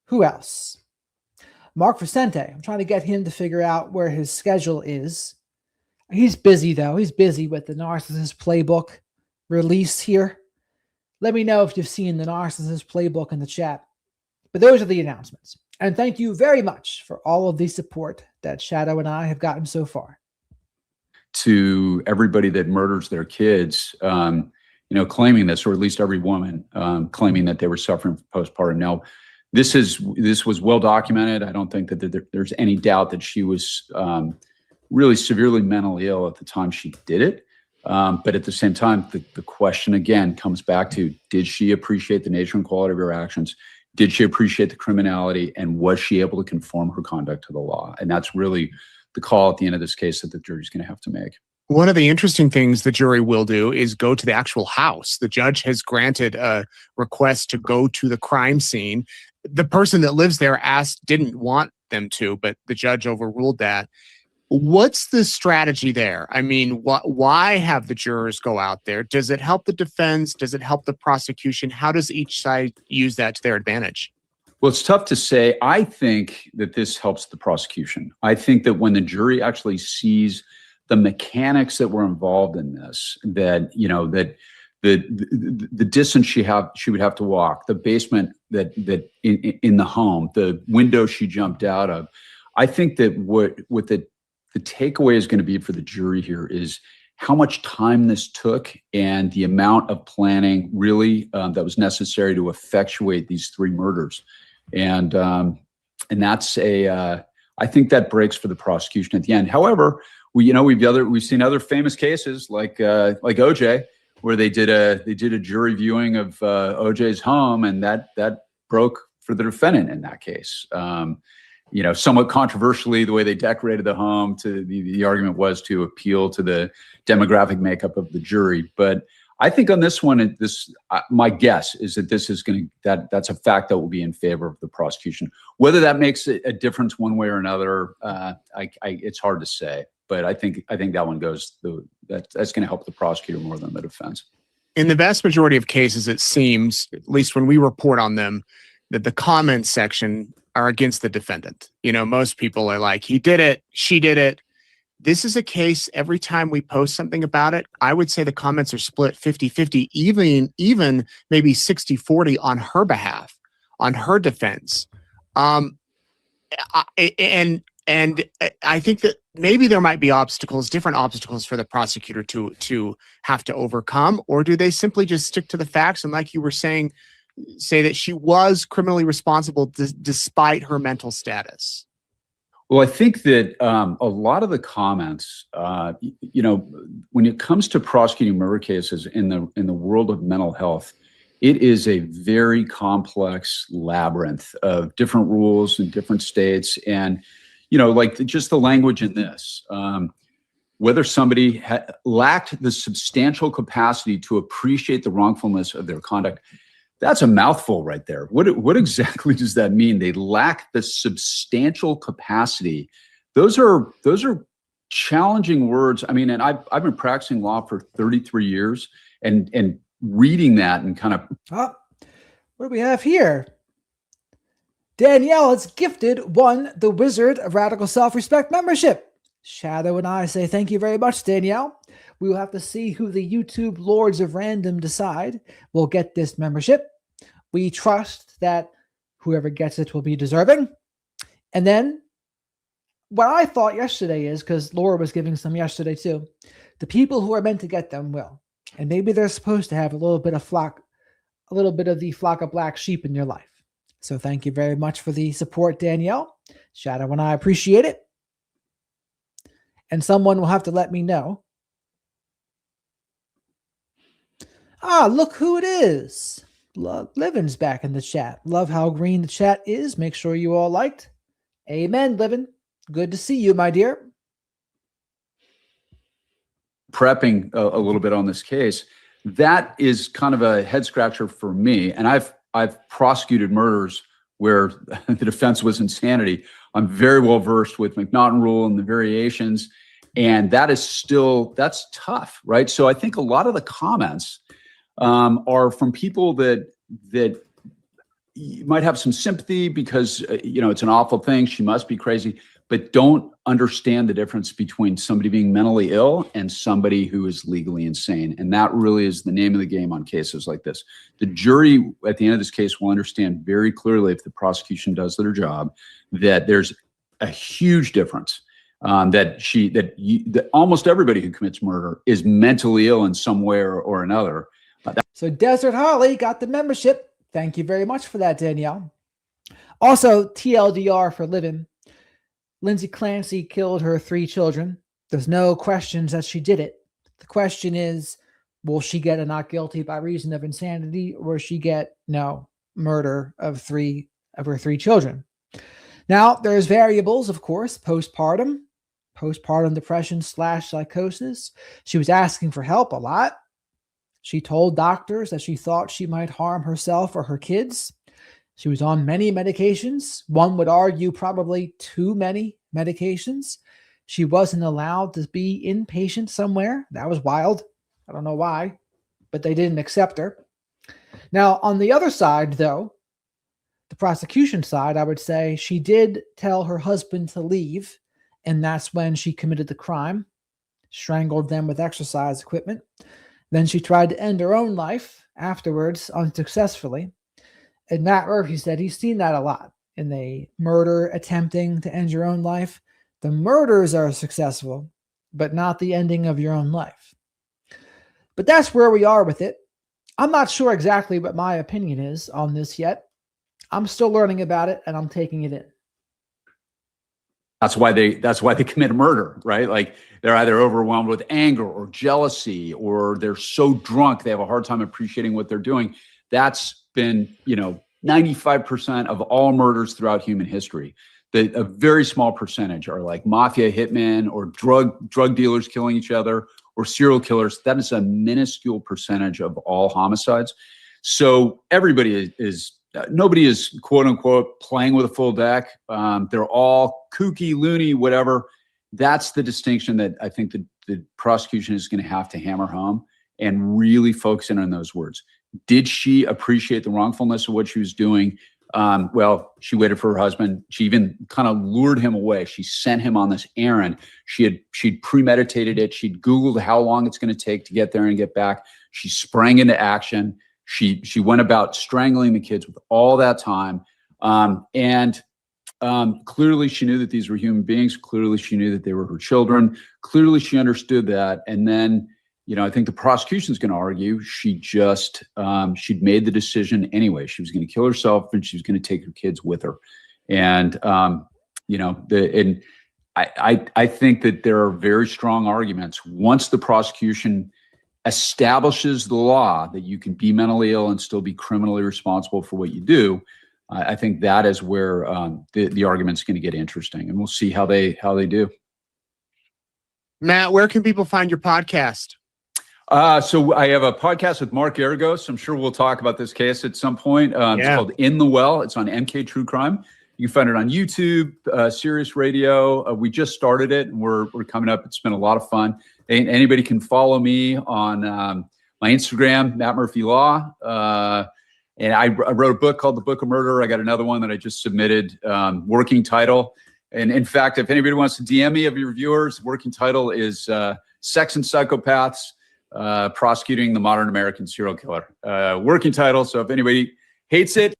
S1: Who else? Mark Vicente. I'm trying to get him to figure out where his schedule is. He's busy, though. He's busy with the Narcissist Playbook release here. Let me know if you've seen the Narcissist Playbook in the chat. But those are the announcements. And thank you very much for all of the support that Shadow and I have gotten so far.
S3: To everybody that murders their kids, claiming this, or at least every woman claiming that they were suffering from postpartum. Now, this was well documented. I don't think that there's any doubt that she was really severely mentally ill at the time she did it. But at the same time, the question again comes back to, did she appreciate the nature and quality of her actions? Did she appreciate the criminality? And was she able to conform her conduct to the law? And that's really the call at the end of this case that the jury's going to have to make.
S2: One of the interesting things the jury will do is go to the actual house. The judge has granted a request to go to the crime scene. The person that lives there didn't want them to, but the judge overruled that. What's the strategy there? I mean, why have the jurors go out there? Does it help the defense? Does it help the prosecution? How does each side use that to their advantage?
S3: Well, it's tough to say. I think that this helps the prosecution. I think that when the jury actually sees the mechanics that were involved in this, that the distance she would have to walk, the basement that in the home, the window she jumped out of. I think that what the takeaway is going to be for the jury here is how much time this took and the amount of planning really that was necessary to effectuate these 3 murders. And that's I think that breaks for the prosecution at the end. However, we've seen other famous cases like OJ, where they did a jury viewing of OJ's home, and that broke for the defendant in that case. Somewhat controversially, the way they decorated the home, the argument was to appeal to the demographic makeup of the jury. But I think on this one, my guess is that that's a fact that will be in favor of the prosecution. Whether that makes a difference one way or another, it's hard to say. But I think that one goes. That's going to help the prosecutor more than the defense.
S2: In the vast majority of cases, it seems, at least when we report on them, that the comment section are against the defendant. Most people are like, he did it, she did it. this is a case, every time we post something about it, I would say the comments are split 50-50, even maybe 60-40 on her behalf, on her defense. And I think that maybe there might be different obstacles for the prosecutor to have to overcome, or do they simply just stick to the facts and, like you were saying, say that she was criminally responsible despite her mental status?
S3: Well, I think that a lot of the comments, when it comes to prosecuting murder cases in the world of mental health, it is a very complex labyrinth of different rules in different states, and like just the language in this. Whether somebody lacked the substantial capacity to appreciate the wrongfulness of their conduct. That's a mouthful right there. What exactly does that mean? They lack the substantial capacity. Those are challenging words. I mean, and I've been practicing law for 33 years, and reading that and kind of.
S1: What do we have here? Danielle has won the Wizard of Radical Self-Respect membership. Shadow and I say thank you very much, Danielle. We will have to see who the YouTube Lords of Random decide will get this membership. We trust that whoever gets it will be deserving. And then what I thought yesterday is, because Laura was giving some yesterday too, the people who are meant to get them will. And maybe they're supposed to have a little bit of the flock of black sheep in your life. So thank you very much for the support, Danielle. Shadow and I appreciate it. And someone will have to let me know. Look who it is. Livin's back in the chat. Love how green the chat is. Make sure you all liked. Amen, Livin. Good to see you, my dear.
S3: Prepping a little bit on this case, that is kind of a head scratcher for me. And I've prosecuted murders where the defense was insanity. I'm very well versed with McNaughton rule and the variations, and that's tough, right? So I think a lot of the comments are from people that you might have some sympathy because it's an awful thing. She must be crazy, but don't understand the difference between somebody being mentally ill and somebody who is legally insane. And that really is the name of the game on cases like this. The jury at the end of this case will understand very clearly, if the prosecution does their job, that there's a huge difference. That almost everybody who commits murder is mentally ill in some way or another.
S1: So Desert Holly got the membership. Thank you very much for that, Danielle. Also, TLDR for Livin. Lindsay Clancy killed her 3 children. There's no questions that she did it. The question is, will she get a not guilty by reason of insanity, or will she get murder of her 3 children? Now, there's variables, of course, postpartum depression / psychosis. She was asking for help a lot. She told doctors that she thought she might harm herself or her kids. She was on many medications. One would argue probably too many medications. She wasn't allowed to be inpatient somewhere. That was wild. I don't know why, but they didn't accept her. Now, on the other side, though, the prosecution side, I would say she did tell her husband to leave, and that's when she committed the crime, strangled them with exercise equipment. Then she tried to end her own life afterwards, unsuccessfully. And Matt Murphy said he's seen that a lot in the murder attempting to end your own life. The murders are successful, but not the ending of your own life. But that's where we are with it. I'm not sure exactly what my opinion is on this yet. I'm still learning about it, and I'm taking it in.
S3: That's why they commit a murder, right? Like they're either overwhelmed with anger or jealousy, or they're so drunk they have a hard time appreciating what they're doing. That's been, 95% of all murders throughout human history. A very small percentage are like mafia hitmen or drug dealers killing each other or serial killers. That is a minuscule percentage of all homicides. So everybody nobody is quote unquote playing with a full deck. They're all kooky, loony, whatever. That's the distinction that I think the prosecution is going to have to hammer home and really focus in on those words. Did she appreciate the wrongfulness of what she was doing? Well, she waited for her husband. She even kind of lured him away. She sent him on this errand. She'd premeditated it. She'd Googled how long it's going to take to get there and get back. She sprang into action. She went about strangling the kids with all that time. Clearly she knew that these were human beings. Clearly she knew that they were her children. Clearly she understood that. And then, I think the prosecution's going to argue she'd made the decision anyway. She was going to kill herself and she was going to take her kids with her. And, I think that there are very strong arguments once the prosecution establishes the law that you can be mentally ill and still be criminally responsible for what you do. I think that is where the argument's going to get interesting, and we'll see how they do.
S2: Matt, where can people find your podcast?
S3: So I have a podcast with Mark Aragos. I'm sure we'll talk about this case at some point. It's called In the Well. It's on MK True Crime. You can find it on YouTube, Sirius Radio. We just started it, and we're coming up. It's been a lot of fun. Anybody can follow me on my Instagram, Matt Murphy Law. And I wrote a book called The Book of Murder. I got another one that I just submitted, working title. And in fact, if anybody wants to DM me of your viewers, working title is Sex and Psychopaths, Prosecuting the Modern American Serial Killer. Working title. So if anybody hates it.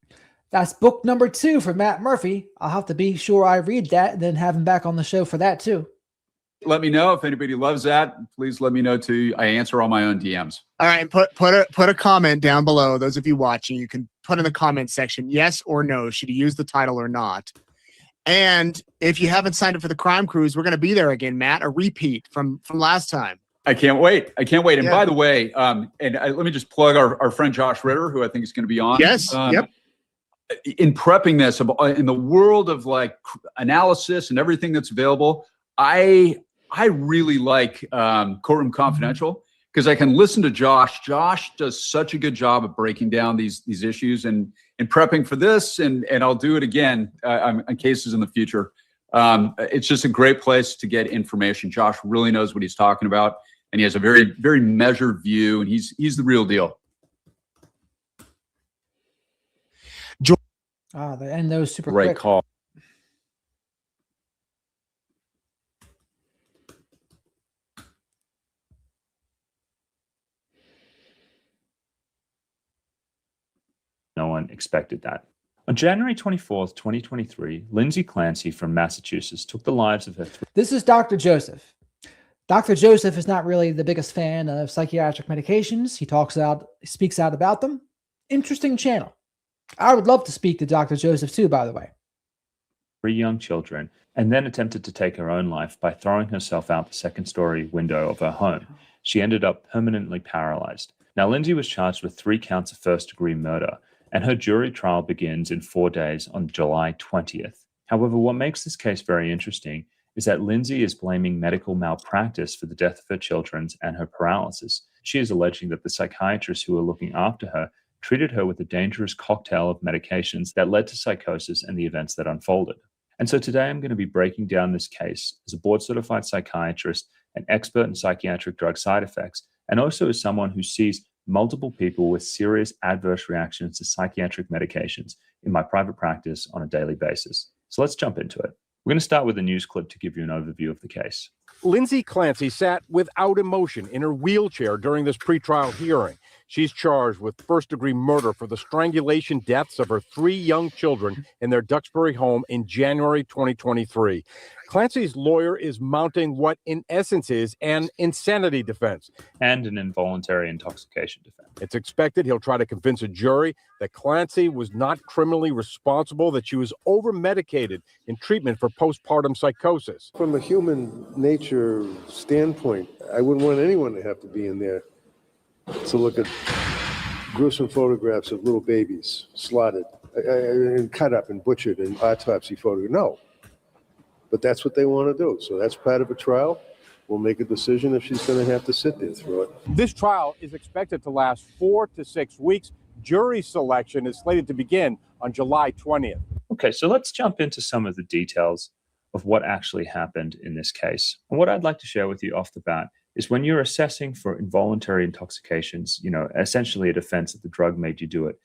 S1: That's book number 2 for Matt Murphy. I'll have to be sure I read that and then have him back on the show for that too.
S3: Let me know if anybody loves that. Please let me know too. I answer all my own DMs.
S2: All right, put a comment down below. Those of you watching, you can put in the comment section yes or no. Should you use the title or not? And if you haven't signed up for the Crime Cruise, we're going to be there again, Matt. A repeat from last time.
S3: I can't wait. And by the way, let me just plug our friend Josh Ritter, who I think is going to be on.
S2: Yes. Yep.
S3: In prepping this, in the world of like analysis and everything that's available, I really like Courtroom Confidential because I can listen to Josh. Josh does such a good job of breaking down these issues and prepping for this, and I'll do it again on cases in the future. It's just a great place to get information. Josh really knows what he's talking about, and he has a very, very measured view, and he's the real deal.
S1: They end those super
S3: Great
S1: quick.
S3: call.
S4: No one expected that. On January 24th, 2023, Lindsay Clancy from Massachusetts took the lives of her
S1: This is Dr. Joseph. Dr. Joseph is not really the biggest fan of psychiatric medications. He speaks out about them. Interesting channel. I would love to speak to Dr. Joseph too, by the way.
S4: 3 young children, and then attempted to take her own life by throwing herself out the second-story window of her home. She ended up permanently paralyzed. Now, Lindsay was charged with 3 counts of first-degree murder, and her jury trial begins in 4 days on July 20th. However, what makes this case very interesting is that Lindsay is blaming medical malpractice for the death of her children and her paralysis. She is alleging that the psychiatrists who were looking after her treated her with a dangerous cocktail of medications that led to psychosis and the events that unfolded. And so today I'm going to be breaking down this case as a board-certified psychiatrist, an expert in psychiatric drug side effects, and also as someone who sees multiple people with serious adverse reactions to psychiatric medications in my private practice on a daily basis. So let's jump into it. We're going to start with a news clip to give you an overview of the case.
S5: Lindsay Clancy sat without emotion in her wheelchair during this pretrial hearing. She's charged with first-degree murder for the strangulation deaths of her 3 young children in their Duxbury home in January 2023. Clancy's lawyer is mounting what in essence is an insanity defense.
S4: And an involuntary intoxication defense.
S5: It's expected he'll try to convince a jury that Clancy was not criminally responsible, that she was over-medicated in treatment for postpartum psychosis.
S6: From a human nature standpoint, I wouldn't want anyone to have to be in there to look at gruesome photographs of little babies slaughtered and cut up and butchered and autopsy photo. No. But that's what they want to do. So that's part of a trial. We'll make a decision if she's going to have to sit there through it.
S5: This trial is expected to last 4 to 6 weeks. Jury selection is slated to begin on July 20th.
S4: Okay, so let's jump into some of the details of what actually happened in this case. And what I'd like to share with you off the bat is when you're assessing for involuntary intoxications, essentially a defense that the drug made you do it,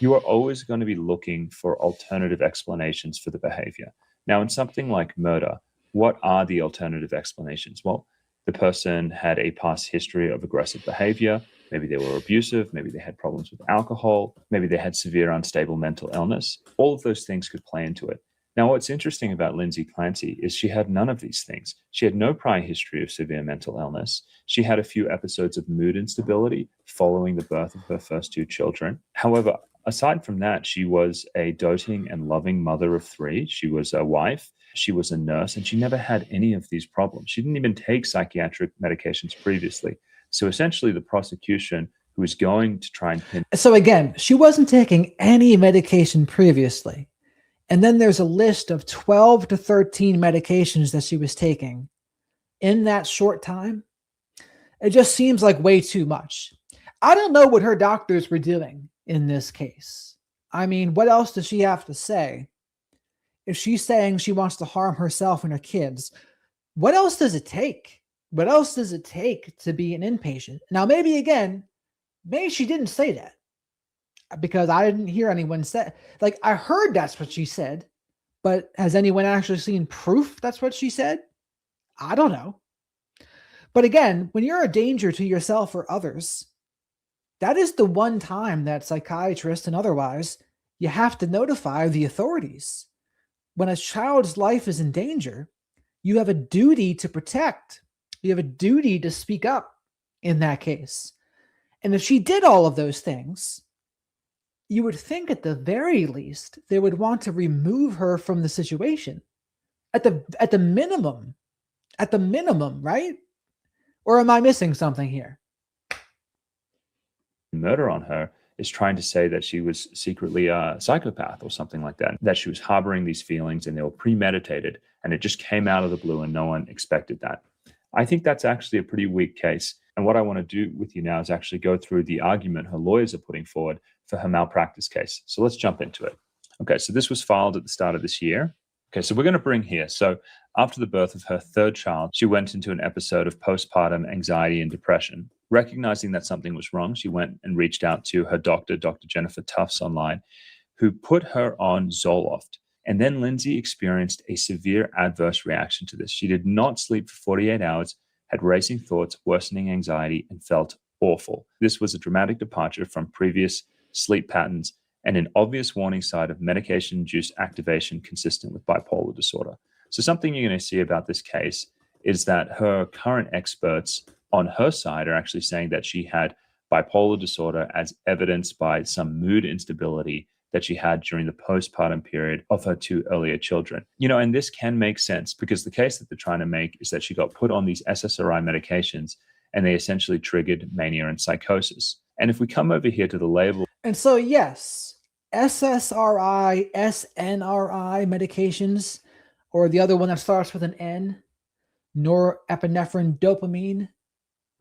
S4: you are always going to be looking for alternative explanations for the behavior. Now, in something like murder, what are the alternative explanations? Well, the person had a past history of aggressive behavior. Maybe they were abusive. Maybe they had problems with alcohol. Maybe they had severe unstable mental illness. All of those things could play into it. Now, what's interesting about Lindsay Clancy is she had none of these things. She had no prior history of severe mental illness. She had a few episodes of mood instability following the birth of her first two children. However, aside from that, she was a doting and loving mother of three. She was a wife. She was a nurse, and she never had any of these problems. She didn't even take psychiatric medications previously. So essentially, the prosecution, who was going to try and pin.
S1: So again, she wasn't taking any medication previously. And then there's a list of 12 to 13 medications that she was taking in that short time. It just seems like way too much. I don't know what her doctors were doing in this case. I mean, what else does she have to say? If she's saying she wants to harm herself and her kids, what else does it take? What else does it take to be an inpatient? Now, maybe she didn't say that, because I didn't hear anyone say, like, I heard that's what she said, but has anyone actually seen proof that's what she said? I don't know. But again, when you're a danger to yourself or others, that is the one time that psychiatrists and otherwise, you have to notify the authorities. When a child's life is in danger, you have a duty to protect. You have a duty to speak up in that case. And if she did all of those things, you would think at the very least they would want to remove her from the situation. At the minimum, right? Or am I missing something here?
S4: Murder on her is trying to say that she was secretly a psychopath or something like that she was harboring these feelings and they were premeditated, and it just came out of the blue and no one expected that. I think that's actually a pretty weak case. And what I want to do with you now is actually go through the argument her lawyers are putting forward for her malpractice case. So let's jump into it. Okay, so this was filed at the start of this year. Okay, so we're going to bring here. So after the birth of her third child, she went into an episode of postpartum anxiety and depression. Recognizing that something was wrong, she went and reached out to her doctor, Dr. Jennifer Tufts online, who put her on Zoloft. And then Lindsay experienced a severe adverse reaction to this. She did not sleep for 48 hours, had racing thoughts, worsening anxiety, and felt awful. This was a dramatic departure from previous sleep patterns and an obvious warning sign of medication-induced activation consistent with bipolar disorder. So something you're going to see about this case is that her current experts on her side are actually saying that she had bipolar disorder as evidenced by some mood instability that she had during the postpartum period of her two earlier children. And this can make sense because the case that they're trying to make is that she got put on these SSRI medications and they essentially triggered mania and psychosis. And if we come over here to the label.
S1: And so, yes, SSRI, SNRI medications, or the other one that starts with an N, norepinephrine dopamine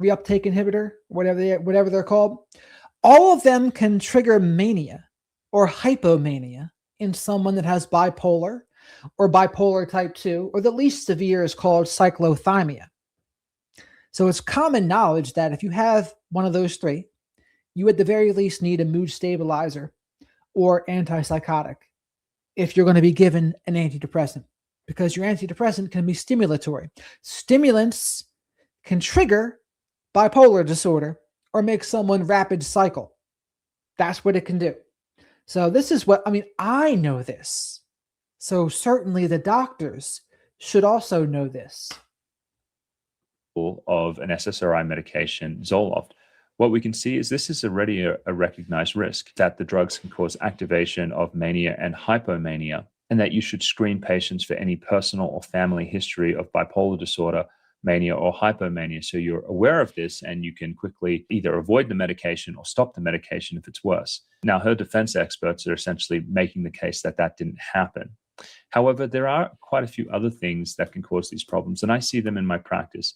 S1: reuptake inhibitor, whatever they're called, all of them can trigger mania or hypomania in someone that has bipolar or bipolar type 2, or the least severe is called cyclothymia. So it's common knowledge that if you have one of those three, you at the very least need a mood stabilizer or antipsychotic if you're going to be given an antidepressant, because your antidepressant can be stimulatory. Stimulants can trigger bipolar disorder or make someone rapid cycle. That's what it can do. So this is what, I know this. So certainly the doctors should also know this.
S4: Of an SSRI medication, Zoloft, what we can see is this is already a recognized risk, that the drugs can cause activation of mania and hypomania, and that you should screen patients for any personal or family history of bipolar disorder, mania, or hypomania. So you're aware of this and you can quickly either avoid the medication or stop the medication if it's worse. Now, her defense experts are essentially making the case that that didn't happen. However, there are quite a few other things that can cause these problems, and I see them in my practice.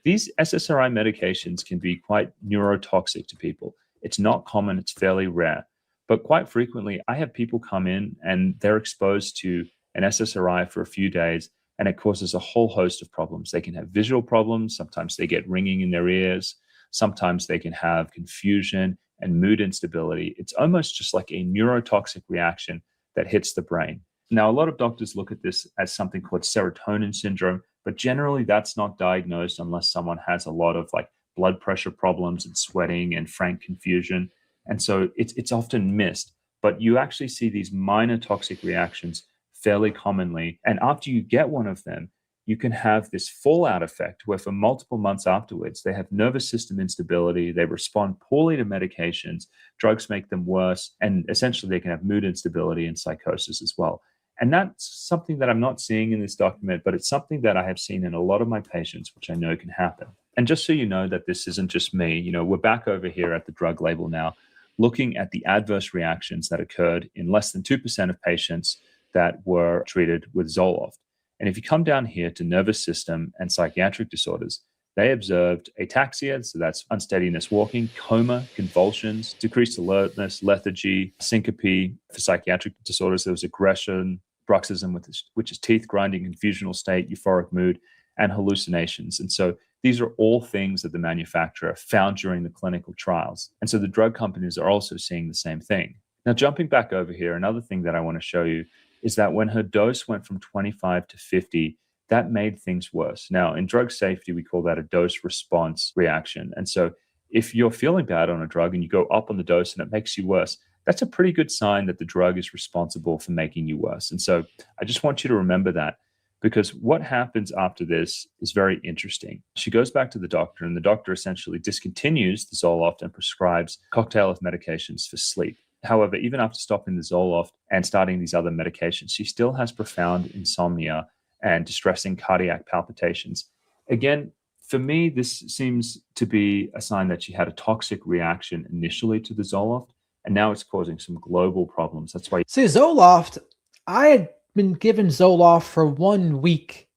S4: These SSRI medications can be quite neurotoxic to people. It's not common, it's fairly rare. But quite frequently, I have people come in and they're exposed to an SSRI for a few days, and it causes a whole host of problems. They can have visual problems. Sometimes they get ringing in their ears. Sometimes they can have confusion, and mood instability. It's almost just like a neurotoxic reaction that hits the brain. Now, a lot of doctors look at this as something called serotonin syndrome, but generally that's not diagnosed unless someone has a lot of like blood pressure problems and sweating and frank confusion. And so it's often missed, but you actually see these minor toxic reactions fairly commonly. And after you get one of them, you can have this fallout effect where for multiple months afterwards, they have nervous system instability, they respond poorly to medications, drugs make them worse, and essentially they can have mood instability and psychosis as well. And that's something that I'm not seeing in this document, but it's something that I have seen in a lot of my patients, which I know can happen. And just so you know that this isn't just me, we're back over here at the drug label now, looking at the adverse reactions that occurred in less than 2% of patients that were treated with Zoloft. And if you come down here to nervous system and psychiatric disorders, they observed ataxia, so that's unsteadiness walking, coma, convulsions, decreased alertness, lethargy, syncope. For psychiatric disorders, there was aggression, bruxism, which is teeth grinding, confusional state, euphoric mood, and hallucinations. And so these are all things that the manufacturer found during the clinical trials. And so the drug companies are also seeing the same thing. Now, jumping back over here, another thing that I want to show you is that when her dose went from 25 to 50, that made things worse. Now, in drug safety, we call that a dose response reaction. And so if you're feeling bad on a drug and you go up on the dose and it makes you worse, that's a pretty good sign that the drug is responsible for making you worse. And so I just want you to remember that, because what happens after this is very interesting. She goes back to the doctor, and the doctor essentially discontinues the Zoloft and prescribes a cocktail of medications for sleep. However, even after stopping the Zoloft and starting these other medications, she still has profound insomnia and distressing cardiac palpitations. Again, for me, this seems to be a sign that she had a toxic reaction initially to the Zoloft, and now it's causing some global problems. That's why.
S1: See, Zoloft, I had been given Zoloft for 1 week,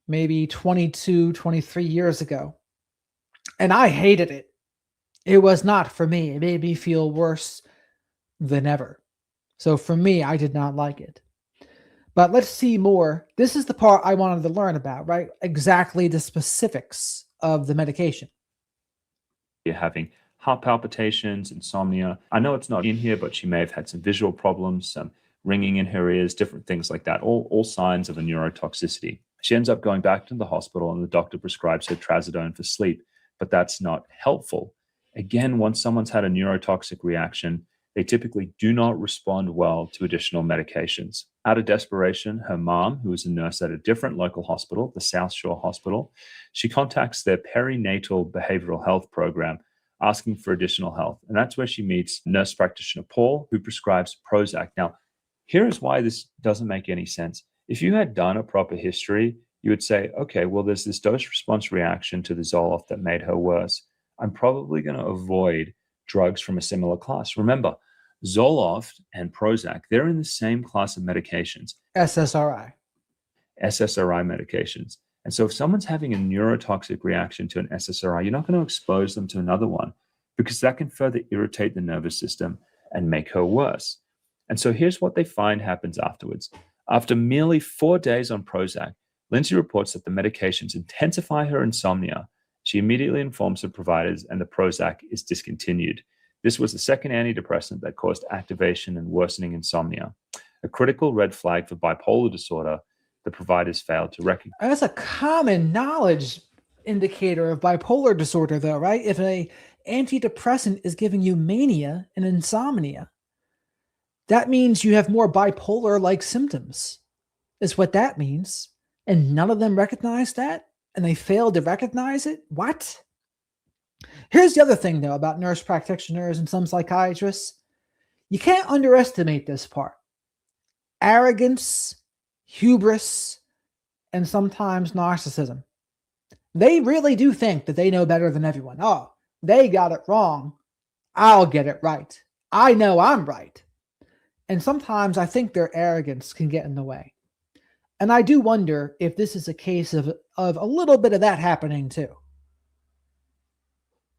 S1: maybe 22, 23 years ago, and I hated it. It was not for me. It made me feel worse than ever. So for me, I did not like it. But let's see more. This is the part I wanted to learn about, right? Exactly the specifics of the medication.
S4: You're having heart palpitations, insomnia. I know it's not in here, but she may have had some visual problems, some ringing in her ears, different things like that, all signs of a neurotoxicity. She ends up going back to the hospital, and the doctor prescribes her trazodone for sleep, but that's not helpful. Again, once someone's had a neurotoxic reaction, they typically do not respond well to additional medications. Out of desperation, her mom, who is a nurse at a different local hospital, the South Shore Hospital, she contacts their perinatal behavioral health program, asking for additional help. And that's where she meets nurse practitioner Paul, who prescribes Prozac. Now, here is why this doesn't make any sense. If you had done a proper history, you would say, okay, well, there's this dose response reaction to the Zoloft that made her worse. I'm probably going to avoid drugs from a similar class. Remember, Zoloft and Prozac, they're in the same class of medications.
S1: SSRI
S4: medications. And so if someone's having a neurotoxic reaction to an SSRI, you're not going to expose them to another one, because that can further irritate the nervous system and make her worse. And so here's what they find happens afterwards. After merely 4 days on Prozac, Lindsay reports that the medications intensify her insomnia. She immediately informs her providers, and the Prozac is discontinued. This was the second antidepressant that caused activation and worsening insomnia, a critical red flag for bipolar disorder the providers failed to recognize.
S1: That's a common knowledge indicator of bipolar disorder, though, right? If an antidepressant is giving you mania and insomnia, that means you have more bipolar-like symptoms, is what that means. And none of them recognize that, and they failed to recognize it? What? Here's the other thing, though, about nurse practitioners and some psychiatrists. You can't underestimate this part. Arrogance, hubris, and sometimes narcissism. They really do think that they know better than everyone. Oh, they got it wrong. I'll get it right. I know I'm right. And sometimes I think their arrogance can get in the way. And I do wonder if this is a case of a little bit of that happening too.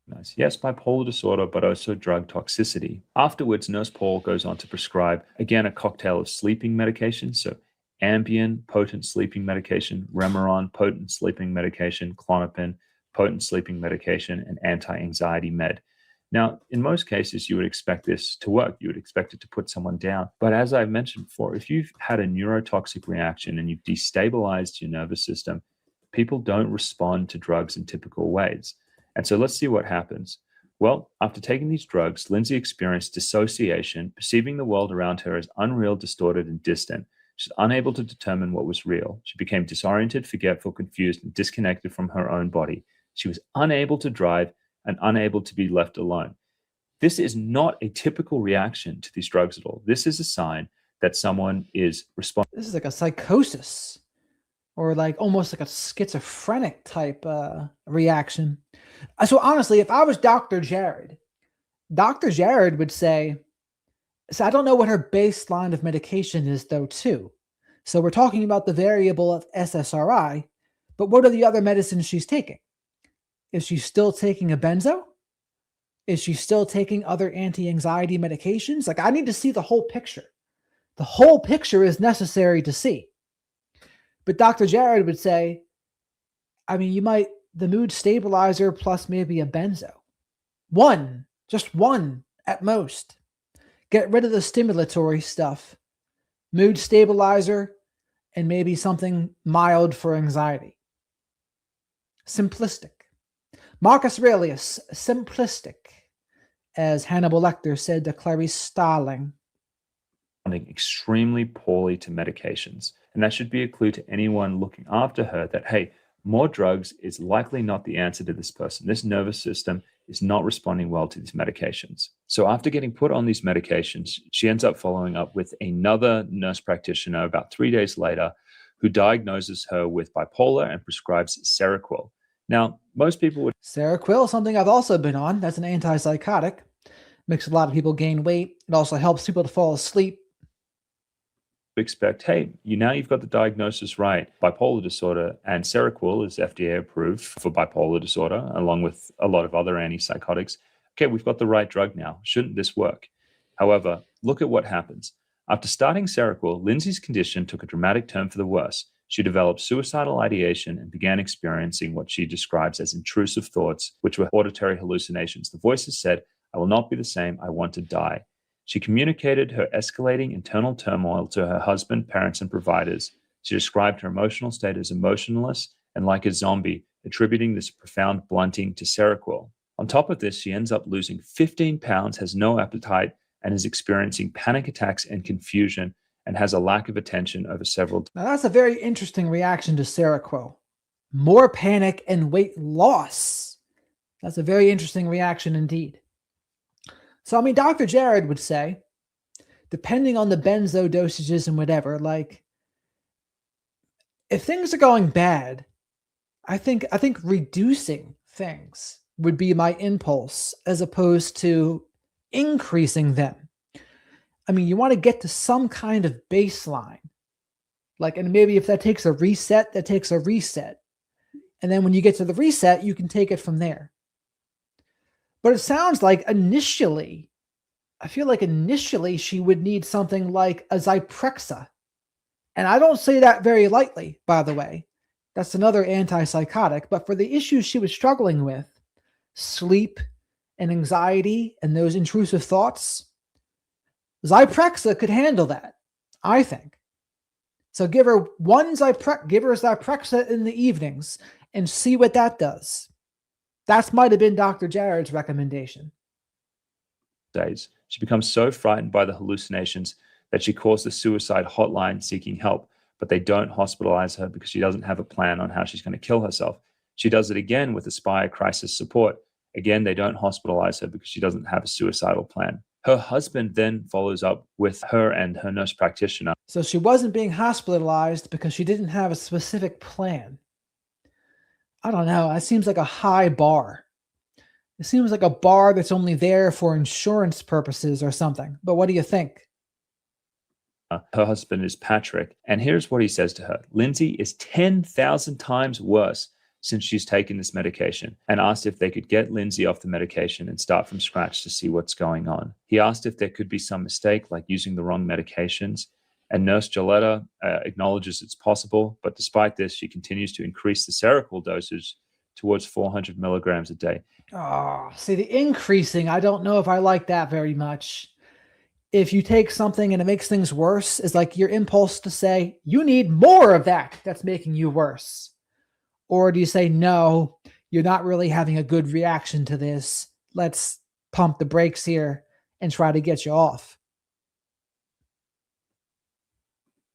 S4: Nice. Yes, bipolar disorder, but also drug toxicity. Afterwards, Nurse Paul goes on to prescribe, again, a cocktail of sleeping medications. So Ambien, potent sleeping medication, Remeron, potent sleeping medication, Klonopin, potent sleeping medication, and anti-anxiety med. Now, in most cases, you would expect this to work. You would expect it to put someone down. But as I mentioned before, if you've had a neurotoxic reaction and you've destabilized your nervous system, people don't respond to drugs in typical ways. And so let's see what happens. Well, after taking these drugs, Lindsay experienced dissociation, perceiving the world around her as unreal, distorted, and distant. She's unable to determine what was real. She became disoriented, forgetful, confused, and disconnected from her own body. She was unable to drive and unable to be left alone. This is not a typical reaction to these drugs at all. This is a sign that someone is responding.
S1: This is like a psychosis, or like almost like a schizophrenic type reaction. So honestly, if I was Dr. Jared would say, so I don't know what her baseline of medication is though too. So we're talking about the variable of SSRI, but what are the other medicines she's taking? Is she still taking a benzo? Is she still taking other anti-anxiety medications? Like, I need to see the whole picture. The whole picture is necessary to see. But Dr. Jared would say, I mean, you might, the mood stabilizer plus maybe a benzo. Just one at most. Get rid of the stimulatory stuff. Mood stabilizer and maybe something mild for anxiety. Simplistic. Marcus Aurelius, simplistic, as Hannibal Lecter said to Clarice Starling.
S4: Extremely poorly to medications. And that should be a clue to anyone looking after her that, hey, more drugs is likely not the answer to this person. This nervous system is not responding well to these medications. So after getting put on these medications, she ends up following up with another nurse practitioner about 3 days later who diagnoses her with bipolar and prescribes Seroquel. Now, most people would...
S1: Seroquel, something I've also been on. That's an antipsychotic. Makes a lot of people gain weight. It also helps people to fall asleep.
S4: Expect, hey, you've got the diagnosis right. Bipolar disorder, and Seroquel is FDA approved for bipolar disorder, along with a lot of other antipsychotics. Okay, we've got the right drug now. Shouldn't this work? However, look at what happens. After starting Seroquel, Lindsay's condition took a dramatic turn for the worse. She developed suicidal ideation and began experiencing what she describes as intrusive thoughts, which were auditory hallucinations. The voices said, I will not be the same. I want to die. She communicated her escalating internal turmoil to her husband, parents, and providers. She described her emotional state as emotionless and like a zombie, attributing this profound blunting to Seroquel. On top of this, she ends up losing 15 pounds, has no appetite, and is experiencing panic attacks and confusion, and has a lack of attention over several.
S1: Now that's a very interesting reaction to Seroquel. More panic and weight loss. That's a very interesting reaction indeed. So, I mean, Dr. Jared would say, depending on the benzo dosages and whatever, like, if things are going bad, I think reducing things would be my impulse as opposed to increasing them. I mean, you want to get to some kind of baseline. Like, and maybe if that takes a reset, that takes a reset. And then when you get to the reset, you can take it from there. But it sounds like initially she would need something like a Zyprexa. And I don't say that very lightly, by the way. That's another antipsychotic. But for the issues she was struggling with, sleep and anxiety and those intrusive thoughts, Zyprexa could handle that, I think. So give her Zyprexa in the evenings and see what that does. That might have been Dr. Jared's recommendation.
S4: Days. She becomes so frightened by the hallucinations that she calls the suicide hotline seeking help, but they don't hospitalize her because she doesn't have a plan on how she's going to kill herself. She does it again with Aspire Crisis Support. Again, they don't hospitalize her because she doesn't have a suicidal plan. Her husband then follows up with her and her nurse practitioner.
S1: So she wasn't being hospitalized because she didn't have a specific plan. I don't know. It seems like a high bar. It seems like a bar that's only there for insurance purposes or something. But what do you think?
S4: Her husband is Patrick. And here's what he says to her. Lindsay is 10,000 times worse since she's taken this medication, and asked if they could get Lindsay off the medication and start from scratch to see what's going on. He asked if there could be some mistake, like using the wrong medications. And Nurse Joletta acknowledges it's possible, but despite this, she continues to increase the Seroquel dosage towards 400 milligrams a day.
S1: Oh, see, the increasing, I don't know if I like that very much. If you take something and it makes things worse, it's like your impulse to say, you need more of that. That's making you worse. Or do you say, no, you're not really having a good reaction to this. Let's pump the brakes here and try to get you off.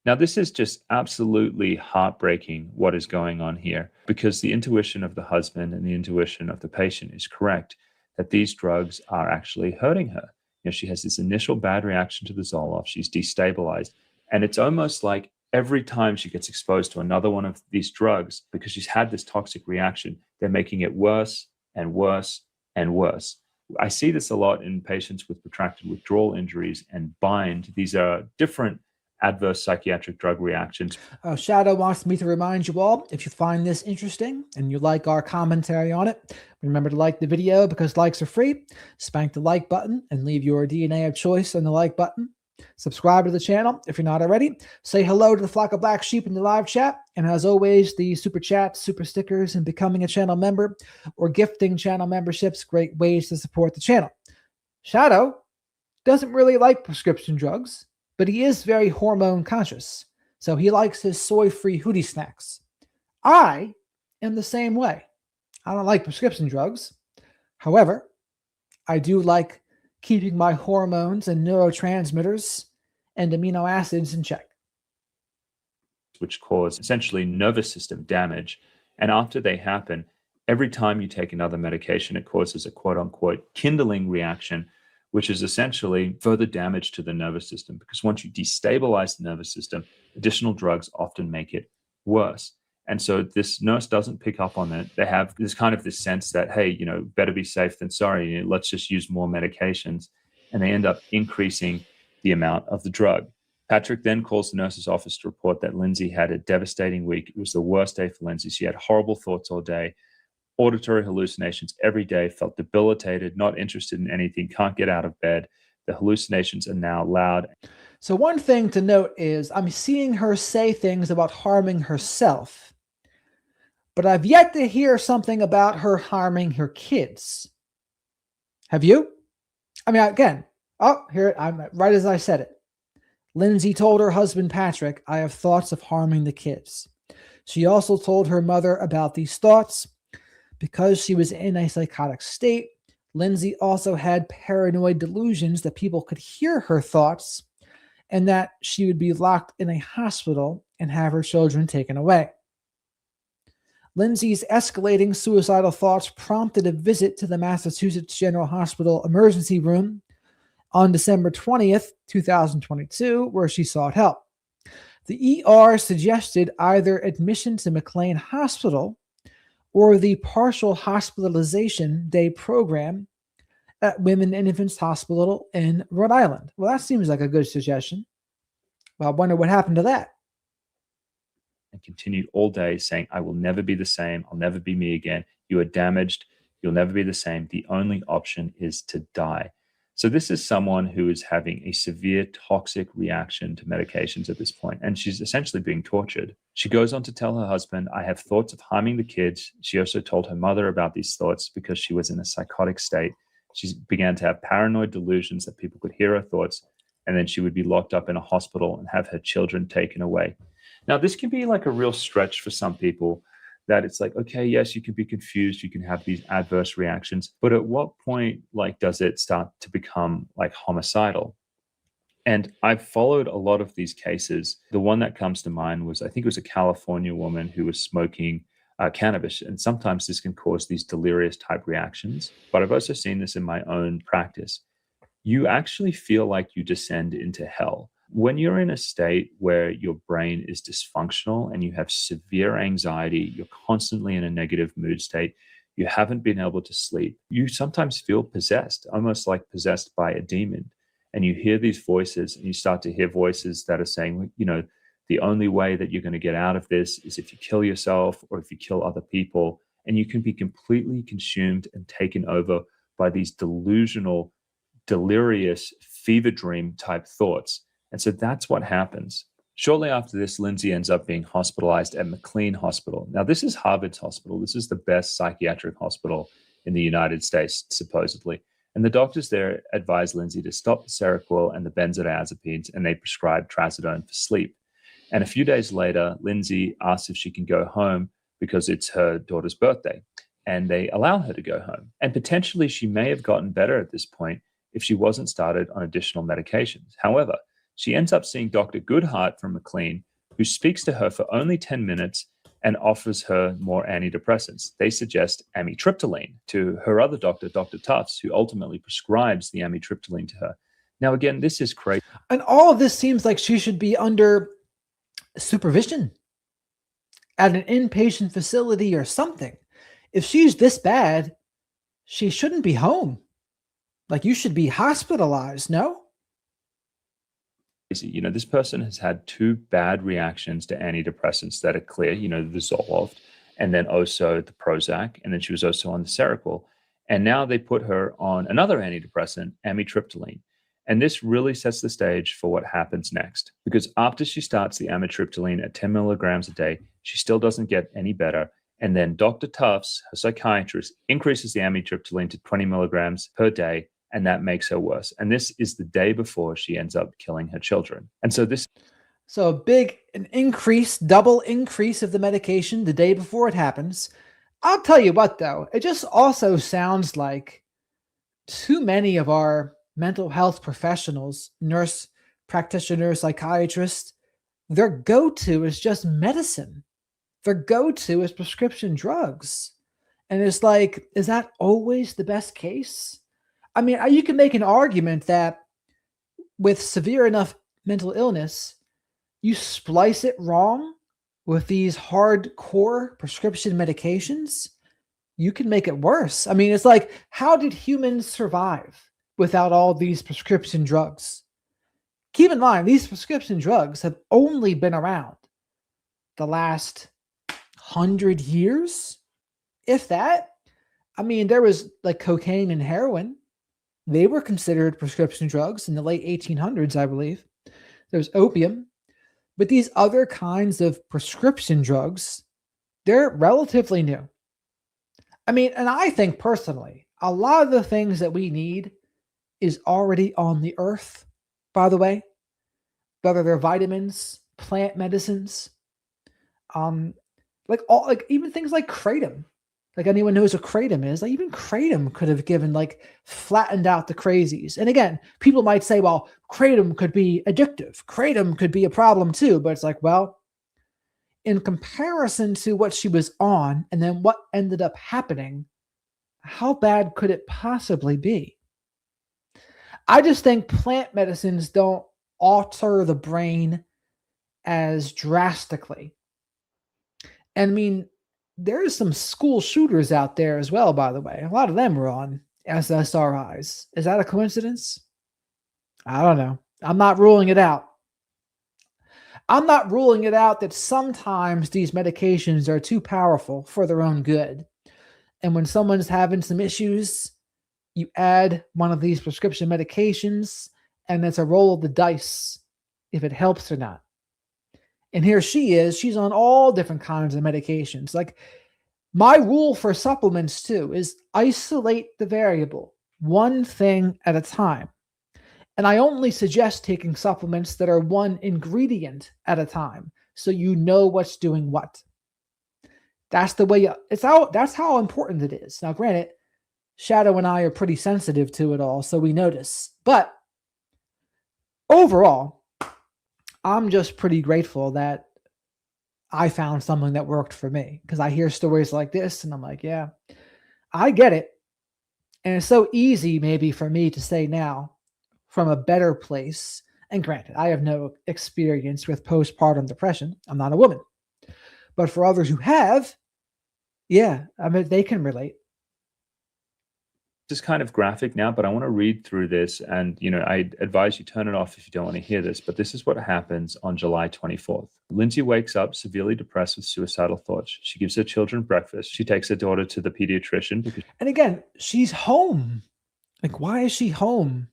S4: Now, this is just absolutely heartbreaking what is going on here, because the intuition of the husband and the intuition of the patient is correct that these drugs are actually hurting her. You know, she has this initial bad reaction to the Zoloft. She's destabilized. And it's almost like every time she gets exposed to another one of these drugs, because she's had this toxic reaction, they're making it worse and worse and worse. I see this a lot in patients with protracted withdrawal injuries and bind. These are different adverse psychiatric drug reactions.
S1: Shadow wants me to remind you all, if you find this interesting and you like our commentary on it, remember to like the video because likes are free. Spank the like button and leave your DNA of choice on the like button. Subscribe to the channel if you're not already. Say hello to the flock of black sheep in the live chat. And as always, the super chats, super stickers, and becoming a channel member or gifting channel memberships, great ways to support the channel. Shadow doesn't really like prescription drugs, but he is very hormone conscious. So he likes his soy-free hootie snacks. I am the same way. I don't like prescription drugs. However, I do like keeping my hormones and neurotransmitters and amino acids in check,
S4: which cause essentially nervous system damage. And after they happen, every time you take another medication, it causes a quote unquote kindling reaction, which is essentially further damage to the nervous system. Because once you destabilize the nervous system, additional drugs often make it worse. And so this nurse doesn't pick up on it. They have this kind of this sense that, hey, you know, better be safe than sorry. You know, let's just use more medications. And they end up increasing the amount of the drug. Patrick then calls the nurse's office to report that Lindsay had a devastating week. It was the worst day for Lindsay. She had horrible thoughts all day, auditory hallucinations every day, felt debilitated, not interested in anything, can't get out of bed. The hallucinations are now loud.
S1: So one thing to note is I'm seeing her say things about harming herself, but I've yet to hear something about her harming her kids. Have you? I mean, again, here I'm right as I said it. Lindsay told her husband, Patrick, I have thoughts of harming the kids. She also told her mother about these thoughts. Because she was in a psychotic state, Lindsay also had paranoid delusions that people could hear her thoughts and that she would be locked in a hospital and have her children taken away. Lindsay's escalating suicidal thoughts prompted a visit to the Massachusetts General Hospital emergency room on December 20th, 2022, where she sought help. The ER suggested either admission to McLean Hospital or the partial hospitalization day program at Women and Infants Hospital in Rhode Island. Well, that seems like a good suggestion. Well, I wonder what happened to that.
S4: And continued all day saying, I will never be the same. I'll never be me again. You are damaged. You'll never be the same. The only option is to die. So this is someone who is having a severe toxic reaction to medications at this point, and she's essentially being tortured. She goes on to tell her husband, I have thoughts of harming the kids. She also told her mother about these thoughts because she was in a psychotic state. She began to have paranoid delusions that people could hear her thoughts, and then she would be locked up in a hospital and have her children taken away. Now, this can be like a real stretch for some people, that it's like, okay, yes, you can be confused, you can have these adverse reactions, but at what point, like, does it start to become like homicidal? And I've followed a lot of these cases. The one that comes to mind was, I think it was a California woman who was smoking cannabis, and sometimes this can cause these delirious type reactions. But I've also seen this in my own practice. You actually feel like you descend into hell. When you're in a state where your brain is dysfunctional and you have severe anxiety, you're constantly in a negative mood state, you haven't been able to sleep, you sometimes feel possessed, almost like possessed by a demon. And you hear these voices, and you start to hear voices that are saying, you know, the only way that you're going to get out of this is if you kill yourself or if you kill other people. And you can be completely consumed and taken over by these delusional, delirious, fever dream type thoughts. And so that's what happens. Shortly after this, Lindsay ends up being hospitalized at McLean Hospital. Now, this is Harvard's hospital. This is the best psychiatric hospital in the United States, supposedly. And the doctors there advised Lindsay to stop the Seroquel and the benzodiazepines, and they prescribed trazodone for sleep. And a few days later, Lindsay asks if she can go home because it's her daughter's birthday, and they allow her to go home. And potentially she may have gotten better at this point if she wasn't started on additional medications. However, she ends up seeing Dr. Goodhart from McLean, who speaks to her for only 10 minutes and offers her more antidepressants. They suggest amitriptyline to her other doctor, Dr. Tufts, who ultimately prescribes the amitriptyline to her. Now, again, this is crazy.
S1: And all of this seems like she should be under supervision at an inpatient facility or something. If she's this bad, she shouldn't be home. Like, you should be hospitalized, no?
S4: You know, this person has had 2 bad reactions to antidepressants that are clear, you know, the Zoloft, and then also the Prozac, and then she was also on the Seroquel. And now they put her on another antidepressant, amitriptyline. And this really sets the stage for what happens next. Because after she starts the amitriptyline at 10 milligrams a day, she still doesn't get any better. And then Dr. Tufts, her psychiatrist, increases the amitriptyline to 20 milligrams per day, and that makes her worse. And this is the day before she ends up killing her children. And so
S1: an increase, double increase of the medication the day before it happens. I'll tell you what, though, it just also sounds like too many of our mental health professionals, nurse practitioners, psychiatrists, their go-to is just medicine. Their go-to is prescription drugs. And it's like, is that always the best case? I mean, you can make an argument that with severe enough mental illness, you splice it wrong with these hardcore prescription medications, you can make it worse. I mean, it's like, how did humans survive without all these prescription drugs? Keep in mind, these prescription drugs have only been around the last 100 years, if that. I mean, there was like cocaine and heroin. They were considered prescription drugs in the late 1800s, I believe. There's opium. But these other kinds of prescription drugs, they're relatively new. I mean, and I think personally, a lot of the things that we need is already on the earth, by the way, whether they're vitamins, plant medicines, even things like kratom. Like, anyone knows what kratom is. Like, even kratom could have flattened out the crazies. And again, people might say, well, kratom could be addictive. Kratom could be a problem too. But it's like, well, in comparison to what she was on and then what ended up happening, how bad could it possibly be? I just think plant medicines don't alter the brain as drastically. And I mean, there's some school shooters out there as well, by the way. A lot of them were on SSRIs. Is that a coincidence? I don't know. I'm not ruling it out. I'm not ruling it out that sometimes these medications are too powerful for their own good. And when someone's having some issues, you add one of these prescription medications, and it's a roll of the dice if it helps or not. And here she's on all different kinds of medications. Like, my rule for supplements too is isolate the variable, one thing at a time. And I only suggest taking supplements that are one ingredient at a time, so you know what's doing what. That's the way that's how important it is. Now, granted, Shadow and I are pretty sensitive to it all, so we notice. But overall, I'm just pretty grateful that I found something that worked for me, because I hear stories like this and I'm like, yeah, I get it. And it's so easy maybe for me to say now from a better place. And granted, I have no experience with postpartum depression. I'm not a woman. But for others who have, yeah, I mean, they can relate.
S4: This is kind of graphic now, but I want to read through this, and I advise you turn it off if you don't want to hear this. But this is what happens on July 24th. Lindsay wakes up severely depressed with suicidal thoughts. She gives her children breakfast. She takes her daughter to the pediatrician. And
S1: again, she's home. Like, why is she home?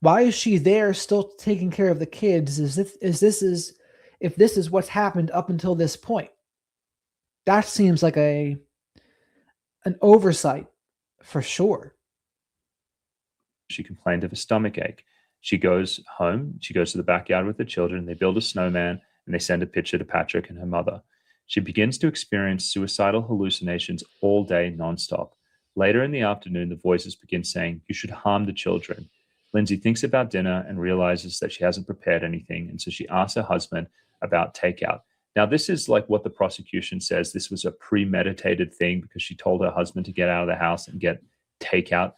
S1: Why is she there still taking care of the kids? If this is what's happened up until this point? That seems like an oversight For sure.
S4: She complained of a stomach ache. She goes home. She goes to the backyard with the children. They build a snowman and they send a picture to Patrick and her mother. She begins to experience suicidal hallucinations all day nonstop. Later in the afternoon, the voices begin saying, "You should harm the children." Lindsay thinks about dinner and realizes that she hasn't prepared anything. And so she asks her husband about takeout. Now, this is like what the prosecution says. This was a premeditated thing because she told her husband to get out of the house and get takeout.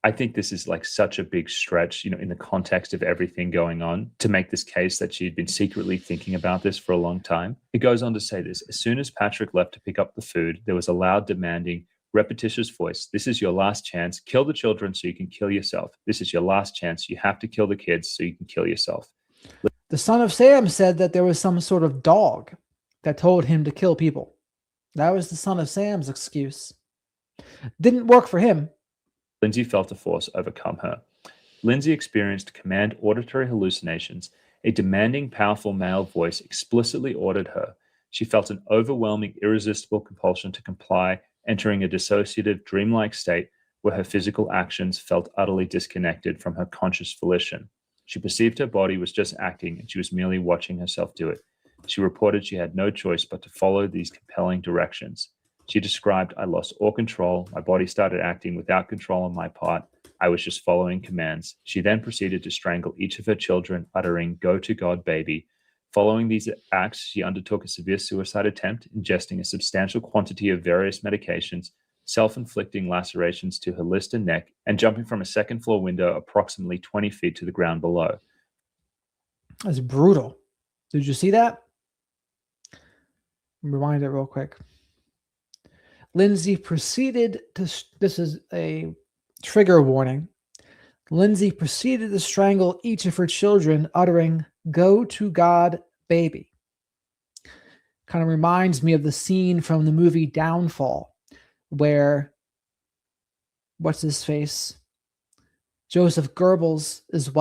S4: I think this is like such a big stretch, in the context of everything going on, to make this case that she'd been secretly thinking about this for a long time. It goes on to say this: as soon as Patrick left to pick up the food, there was a loud, demanding, repetitious voice. "This is your last chance. Kill the children so you can kill yourself. This is your last chance. You have to kill the kids so you can kill yourself."
S1: The son of Sam said that there was some sort of dog that told him to kill people. That was the son of Sam's excuse. Didn't work for him.
S4: Lindsay felt a force overcome her. Lindsay experienced command auditory hallucinations. A demanding, powerful male voice explicitly ordered her. She felt an overwhelming, irresistible compulsion to comply, entering a dissociative, dreamlike state where her physical actions felt utterly disconnected from her conscious volition. She perceived her body was just acting and she was merely watching herself do it. She reported she had no choice but to follow these compelling directions. She described, "I lost all control. My body started acting without control on my part. I was just following commands." She then proceeded to strangle each of her children, uttering, "Go to God, baby." Following these acts, she undertook a severe suicide attempt, ingesting a substantial quantity of various medications, self-inflicting lacerations to her wrist and neck, and jumping from a second-floor window approximately 20 feet to the ground below.
S1: That's brutal. Did you see that? Rewind it real quick. Lindsay proceeded to, this is a trigger warning. Lindsay proceeded to strangle each of her children, uttering, "Go to God, baby." Kind of reminds me of the scene from the movie Downfall, where, what's his face? Joseph Goebbels'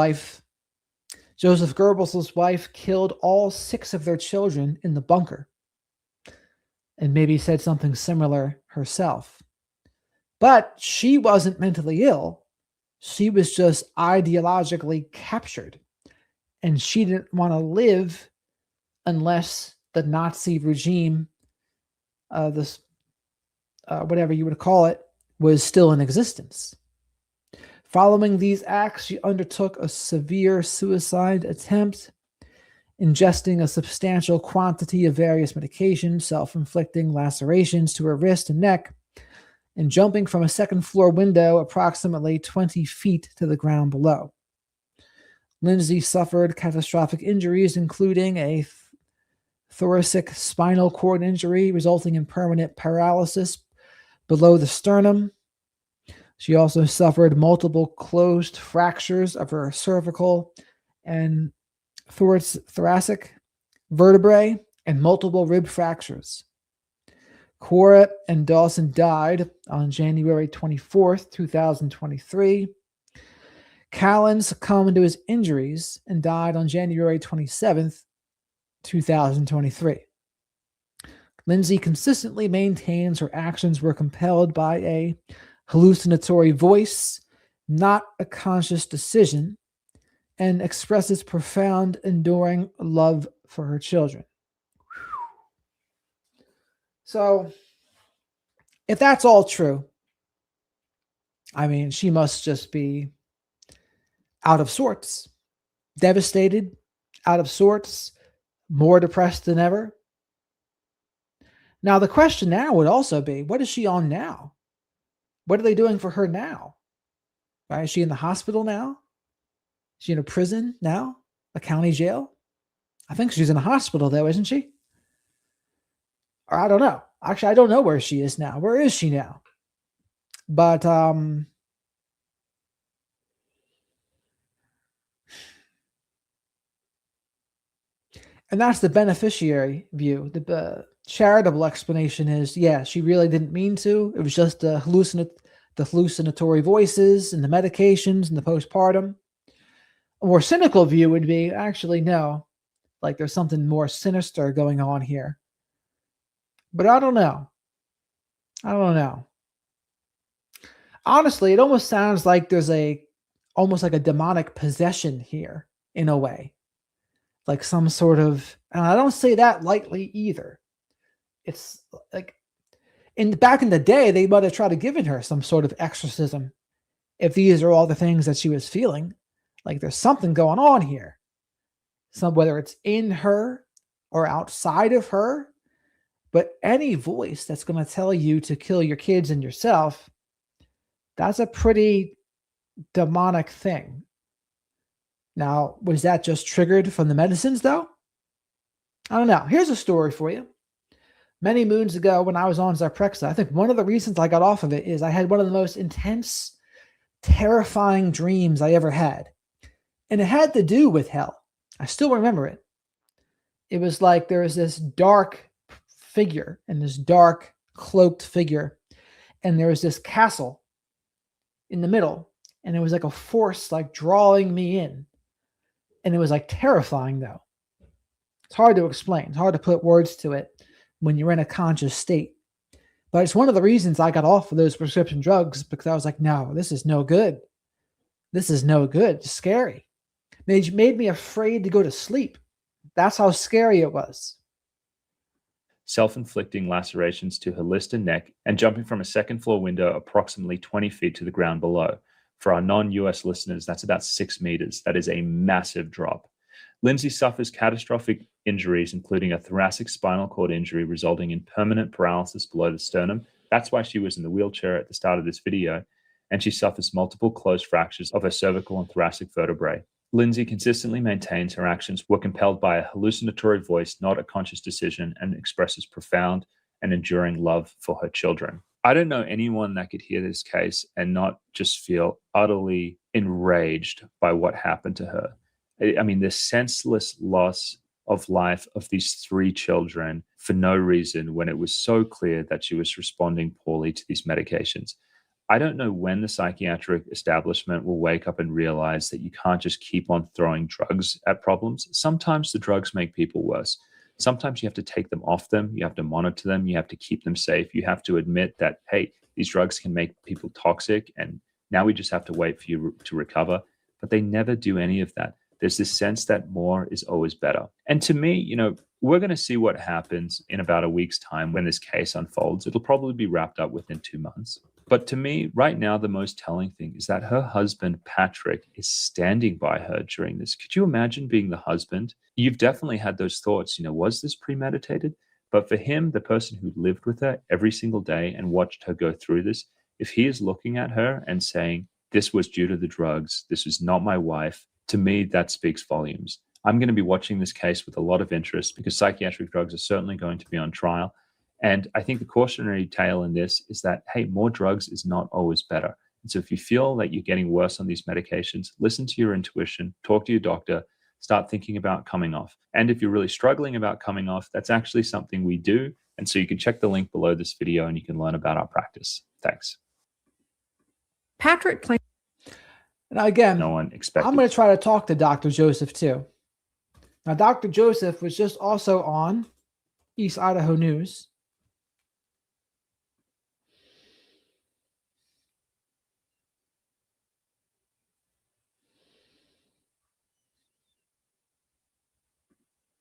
S1: wife killed all 6 of their children in the bunker. And maybe said something similar herself. But she wasn't mentally ill. She was just ideologically captured. And she didn't want to live unless the Nazi regime, whatever you would call it, was still in existence. Following these acts, she undertook a severe suicide attempt, ingesting a substantial quantity of various medications, self-inflicting lacerations to her wrist and neck, and jumping from a second-floor window approximately 20 feet to the ground below. Lindsay suffered catastrophic injuries, including a thoracic spinal cord injury resulting in permanent paralysis below the sternum. She also suffered multiple closed fractures of her cervical and thoracic vertebrae and multiple rib fractures. Cora and Dawson died on January 24th, 2023. Callan succumbed to his injuries and died on January 27th, 2023. Lindsay consistently maintains her actions were compelled by a hallucinatory voice, not a conscious decision, and expresses profound, enduring love for her children. So, if that's all true, I mean, she must just be out of sorts, devastated, out of sorts, more depressed than ever. Now, the question now would also be, what is she on now? What are they doing for her now? Right? Is she in the hospital now? Is she in a prison now? A county jail? I think she's in a hospital, though, isn't she? Or I don't know. Actually, I don't know where she is now. Where is she now? But and that's the beneficiary view. The charitable explanation is, yeah, she really didn't mean to. It was just the hallucinatory voices and the medications and the postpartum. A more cynical view would be, actually, no, like there's something more sinister going on here. But I don't know. Honestly, it almost sounds like there's almost like a demonic possession here in a way, like some sort of, and I don't say that lightly either. It's like back in the day, they might have tried to given her some sort of exorcism if these are all the things that she was feeling. Like there's something going on here. Whether it's in her or outside of her, but any voice that's going to tell you to kill your kids and yourself, that's a pretty demonic thing. Now, was that just triggered from the medicines, though? I don't know. Here's a story for you. Many moons ago, when I was on Zyprexa, I think one of the reasons I got off of it is I had one of the most intense, terrifying dreams I ever had. And it had to do with hell. I still remember it. It was like there was this dark figure and this dark cloaked figure, and there was this castle in the middle, and it was like a force like drawing me in. And it was like terrifying, though. It's hard to explain. It's hard to put words to it when you're in a conscious state. But it's one of the reasons I got off of those prescription drugs, because I was like, no, this is no good. This is no good. It's scary. It made me afraid to go to sleep. That's how scary it was.
S4: Self-inflicting lacerations to her list and neck, and jumping from a second-floor window approximately 20 feet to the ground below. For our non-US listeners, that's about 6 meters. That is a massive drop. Lindsay suffers catastrophic injuries, including a thoracic spinal cord injury resulting in permanent paralysis below the sternum. That's why she was in the wheelchair at the start of this video. And she suffers multiple closed fractures of her cervical and thoracic vertebrae. Lindsay consistently maintains her actions were compelled by a hallucinatory voice, not a conscious decision, and expresses profound and enduring love for her children. I don't know anyone that could hear this case and not just feel utterly enraged by what happened to her. I mean, the senseless loss of life of these 3 children for no reason, when it was so clear that she was responding poorly to these medications. I don't know when the psychiatric establishment will wake up and realize that you can't just keep on throwing drugs at problems. Sometimes the drugs make people worse. Sometimes you have to take them off them. You have to monitor them. You have to keep them safe. You have to admit that, hey, these drugs can make people toxic, and now we just have to wait for you to recover. But they never do any of that. There's this sense that more is always better. And to me, we're going to see what happens in about a week's time when this case unfolds. It'll probably be wrapped up within 2 months. But to me, right now, the most telling thing is that her husband, Patrick, is standing by her during this. Could you imagine being the husband? You've definitely had those thoughts, was this premeditated? But for him, the person who lived with her every single day and watched her go through this, if he is looking at her and saying, this was due to the drugs, this was not my wife, to me, that speaks volumes. I'm going to be watching this case with a lot of interest because psychiatric drugs are certainly going to be on trial. And I think the cautionary tale in this is that, hey, more drugs is not always better. And so if you feel that you're getting worse on these medications, listen to your intuition, talk to your doctor, start thinking about coming off. And if you're really struggling about coming off, that's actually something we do. And so you can check the link below this video and you can learn about our practice. Thanks.
S7: Patrick Clancy.
S1: Now again,
S4: no one expected.
S1: I'm going to try to talk to Dr. Joseph too. Now, Dr. Joseph was just also on East Idaho News.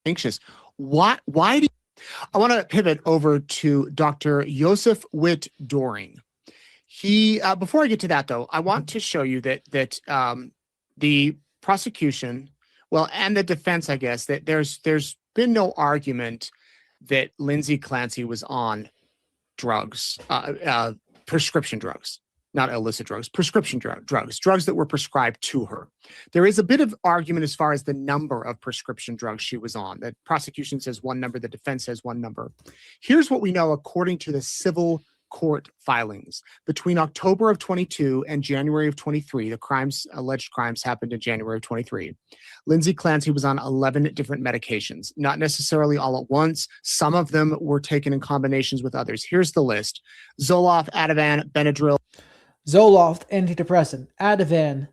S2: Anxious. Why do I want to pivot over to Dr. Joseph Witt Doring. He, before I get to that though, I want to show you that the prosecution, and the defense, I guess, that there's been no argument that Lindsay Clancy was on drugs, prescription drugs, not illicit drugs, prescription drugs that were prescribed to her. There is a bit of argument as far as the number of prescription drugs she was on. The prosecution says one number, the defense says one number. Here's what we know according to the civil court filings. Between October of 22 and January of 23, the alleged crimes happened in January of 23. Lindsay Clancy was on 11 different medications, not necessarily all at once. Some of them were taken in combinations with others. Here's the list: Zoloft, Ativan, Benadryl.
S1: Zoloft, antidepressant. Ativan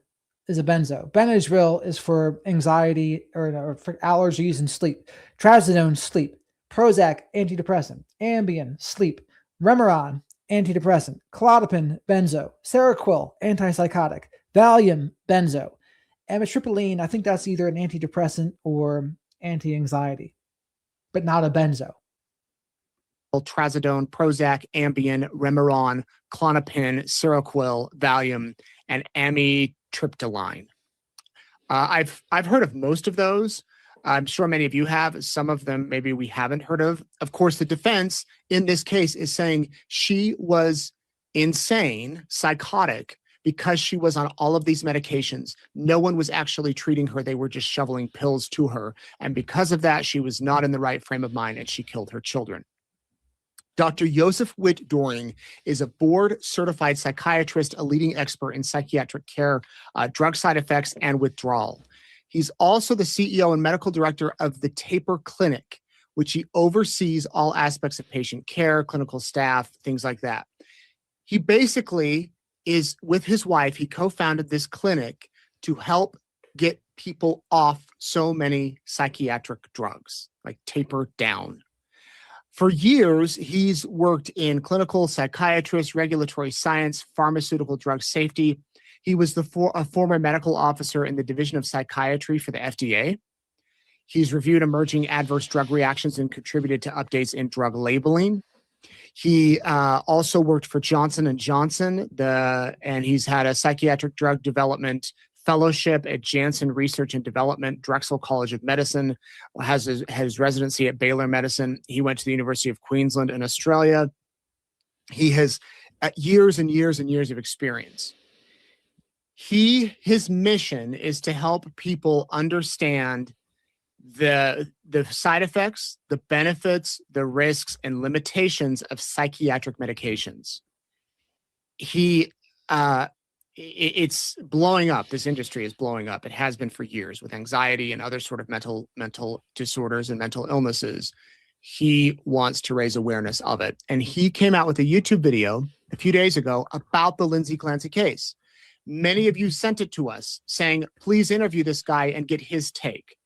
S1: is a benzo. Benadryl is for anxiety or for allergies and sleep. Trazodone, sleep. Prozac, antidepressant. Ambien, sleep. Remeron, antidepressant, clozapine, benzo, Seroquel, antipsychotic, Valium, benzo, amitriptyline. I think that's either an antidepressant or anti-anxiety, but not a benzo.
S2: Trazodone, Prozac, Ambien, Remeron, Klonopin, Seroquel, Valium, and amitriptyline. I've heard of most of those. I'm sure many of you have. Some of them maybe we haven't heard of. Of course, the defense in this case is saying she was insane, psychotic, because she was on all of these medications. No one was actually treating her. They were just shoveling pills to her. And because of that, she was not in the right frame of mind and she killed her children. Dr. Joseph Witt-Doerring is a board-certified psychiatrist, a leading expert in psychiatric care, drug side effects, and withdrawal. He's also the CEO and medical director of the Taper Clinic, which he oversees all aspects of patient care, clinical staff, things like that. He basically is, with his wife, he co-founded this clinic to help get people off so many psychiatric drugs, like taper down. For years, he's worked in clinical psychiatrist, regulatory science, pharmaceutical drug safety. He was a former medical officer in the Division of Psychiatry for the FDA. He's reviewed emerging adverse drug reactions and contributed to updates in drug labeling. He also worked for Johnson & Johnson, and he's had a psychiatric drug development fellowship at Janssen Research and Development, Drexel College of Medicine, has his residency at Baylor Medicine. He went to the University of Queensland in Australia. He has years and years and years of experience. His mission is to help people understand the side effects, the benefits, the risks, and limitations of psychiatric medications. It's blowing up. This industry is blowing up. It has been for years with anxiety and other sort of mental disorders and mental illnesses. He wants to raise awareness of it. And he came out with a YouTube video a few days ago about the Lindsay Clancy case. Many of you sent it to us saying, please interview this guy and get his take.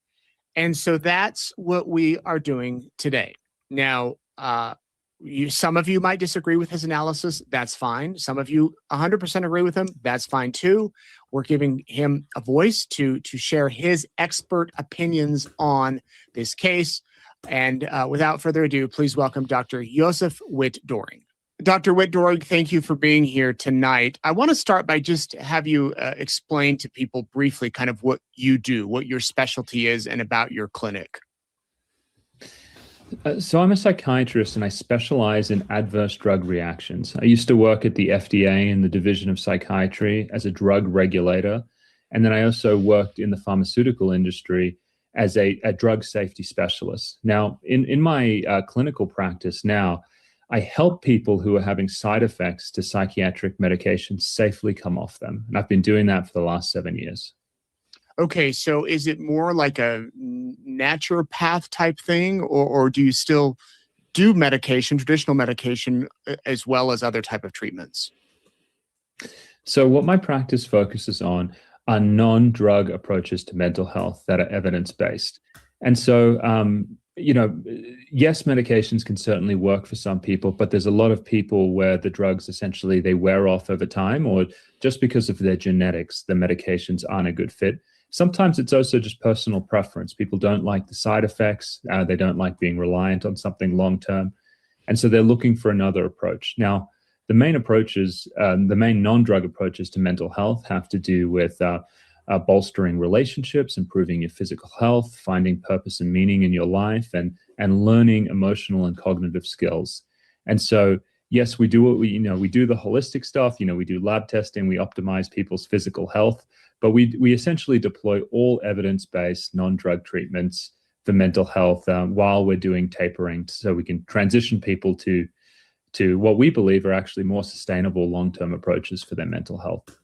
S2: And so that's what we are doing today. Now, some of you might disagree with his analysis. That's fine. Some of you 100% agree with him. That's fine too. We're giving him a voice to share his expert opinions on this case. And without further ado, please welcome Dr. Joseph Witt-Doerring. Dr. Witt-Doerring, thank you for being here tonight. I want to start by just have you explain to people briefly kind of what you do, what your specialty is, and about your clinic.
S4: So I'm a psychiatrist and I specialize in adverse drug reactions. I used to work at the FDA in the Division of Psychiatry as a drug regulator. And then I also worked in the pharmaceutical industry as a drug safety specialist. Now, in my clinical practice now, I help people who are having side effects to psychiatric medications safely come off them. And I've been doing that for the last 7 years.
S2: Okay, so is it more like a naturopath type thing, or do you still do medication, traditional medication, as well as other type of treatments?
S4: So what my practice focuses on are non-drug approaches to mental health that are evidence-based. And so, yes, medications can certainly work for some people, but there's a lot of people where the drugs essentially, they wear off over time, or just because of their genetics, the medications aren't a good fit. Sometimes it's also just personal preference. People don't like the side effects. They don't like being reliant on something long-term. And so they're looking for another approach. Now, the main approaches, the main non-drug approaches to mental health have to do with bolstering relationships, improving your physical health, finding purpose and meaning in your life, and learning emotional and cognitive skills. And so, yes, we do what we do the holistic stuff. We do lab testing, we optimize people's physical health, but we essentially deploy all evidence-based non-drug treatments for mental health while we're doing tapering, so we can transition people to what we believe are actually more sustainable long-term approaches for their mental health.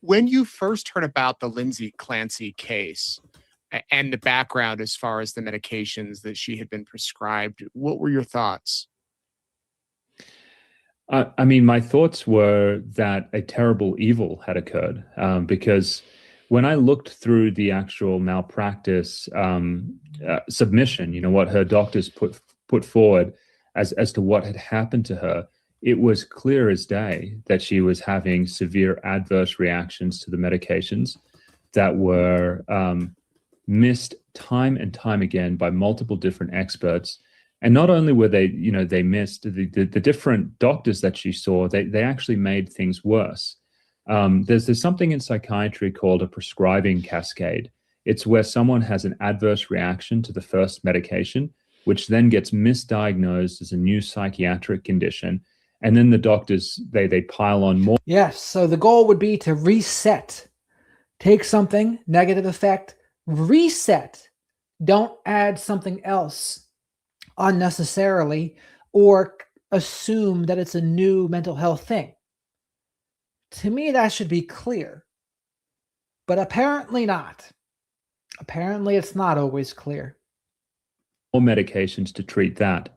S2: When you first heard about the Lindsay Clancy case and the background as far as the medications that she had been prescribed, what were your thoughts?
S4: My thoughts were that a terrible evil had occurred because when I looked through the actual malpractice submission, what her doctors put forward as to what had happened to her, it was clear as day that she was having severe adverse reactions to the medications that were missed time and time again by multiple different experts. And not only were they, they missed the different doctors that she saw, they actually made things worse. There's something in psychiatry called a prescribing cascade. It's where someone has an adverse reaction to the first medication, which then gets misdiagnosed as a new psychiatric condition. And then the doctors, they pile on more.
S1: Yes. So the goal would be to reset. Take something, negative effect, reset. Don't add something else unnecessarily or assume that it's a new mental health thing. To me, that should be clear. But apparently not. Apparently, it's not always clear.
S4: More medications to treat that.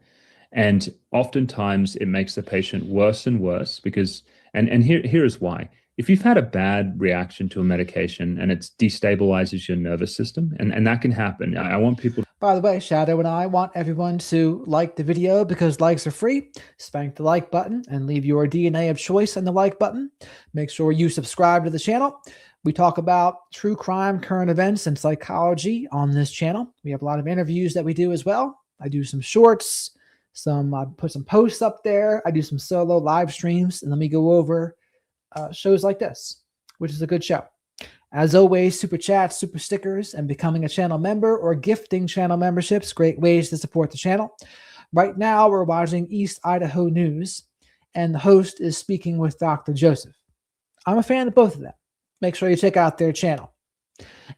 S4: And oftentimes it makes the patient worse and worse because, and here is why. If you've had a bad reaction to a medication and it destabilizes your nervous system, and that can happen. I want people.
S1: By the way, Shadow and I want everyone to like the video because likes are free. Spank the like button and leave your DNA of choice on the like button. Make sure you subscribe to the channel. We talk about true crime, current events, and psychology on this channel. We have a lot of interviews that we do as well. I do some shorts, I put some posts up there. I do some solo live streams, and then we go over shows like this, which is a good show. As always, super chats, super stickers, and becoming a channel member or gifting channel memberships, great ways to support the channel. Right now, we're watching East Idaho News, and the host is speaking with Dr. Joseph. I'm a fan of both of them. Make sure you check out their channel.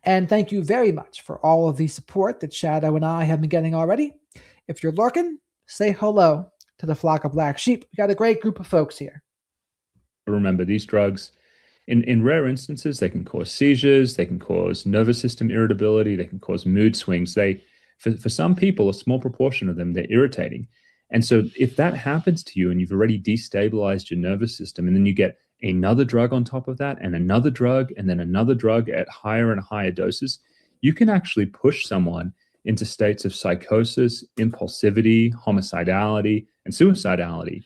S1: And thank you very much for all of the support that Shadow and I have been getting already. If you're lurking, say hello to the flock of black sheep. We got a great group of folks here.
S4: Remember, these drugs, in rare instances, they can cause seizures, they can cause nervous system irritability, they can cause mood swings. For some people, a small proportion of them, they're irritating. And so if that happens to you and you've already destabilized your nervous system, and then you get another drug on top of that, and another drug, and then another drug at higher and higher doses, you can actually push someone into states of psychosis, impulsivity, homicidality, and suicidality.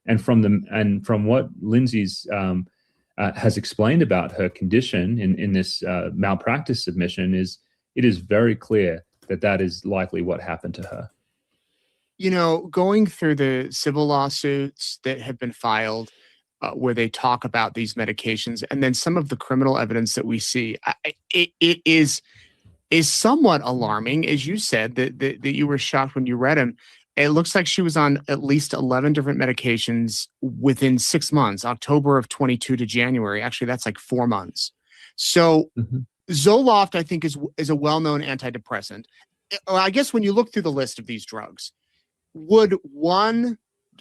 S4: And from what Lindsay's has explained about her condition in this malpractice submission, it is very clear that is likely what happened to her.
S2: Going through the civil lawsuits that have been filed, where they talk about these medications, and then some of the criminal evidence that we see, it is somewhat alarming. As you said, that you were shocked when you read them. It looks like she was on at least 11 different medications within 6 months, October of 22 to January. Actually, that's like 4 months. So Zoloft, I think, is a well-known antidepressant. I guess when you look through the list of these drugs, would one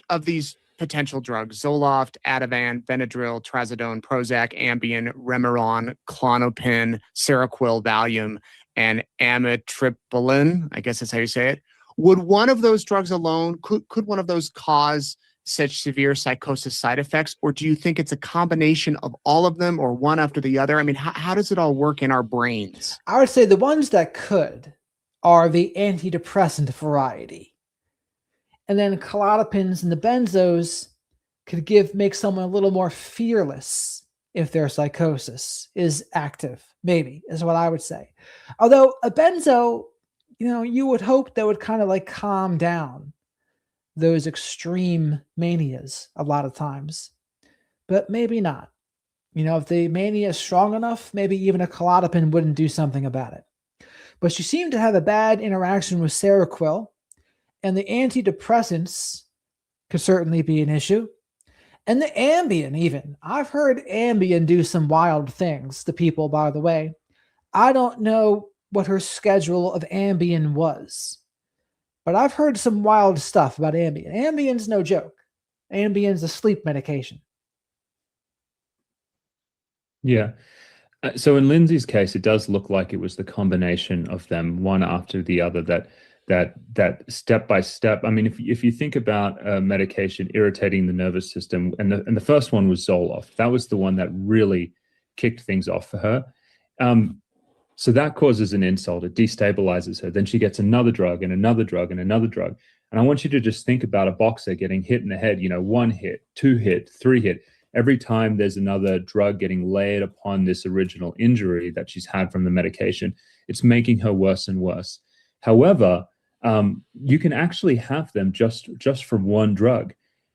S2: of these potential drugs, Zoloft, Ativan, Benadryl, Trazodone, Prozac, Ambien, Remeron, Klonopin, Seroquel, Valium, and amitriptyline, I guess that's how you say it, would one of those drugs alone, could one of those cause such severe psychosis side effects? Or do you think it's a combination of all of them or one after the other? I mean, how does it all work in our brains?
S1: I would say the ones that could are the antidepressant variety. And then clonopins and the benzos could make someone a little more fearless if their psychosis is active, maybe, is what I would say. Although a benzo, you would hope that would kind of like calm down those extreme manias a lot of times, but maybe not. If the mania is strong enough, maybe even a Klonopin wouldn't do something about it. But she seemed to have a bad interaction with Seroquel, and the antidepressants could certainly be an issue. And the Ambien even. I've heard Ambien do some wild things to people, by the way. I don't know what her schedule of Ambien was, but I've heard some wild stuff about Ambien. Ambien's no joke. Ambien's a sleep medication.
S4: Yeah. So in Lindsay's case, it does look like it was the combination of them, one after the other, that step by step. I mean, if you think about medication irritating the nervous system, and the first one was Zoloft. That was the one that really kicked things off for her. So that causes an insult. It destabilizes her. Then she gets another drug and another drug and another drug. And I want you to just think about a boxer getting hit in the head, 1 hit, 2 hit, 3 hit. Every time there's another drug getting layered upon this original injury that she's had from the medication, it's making her worse and worse. However, you can actually have them just from one drug.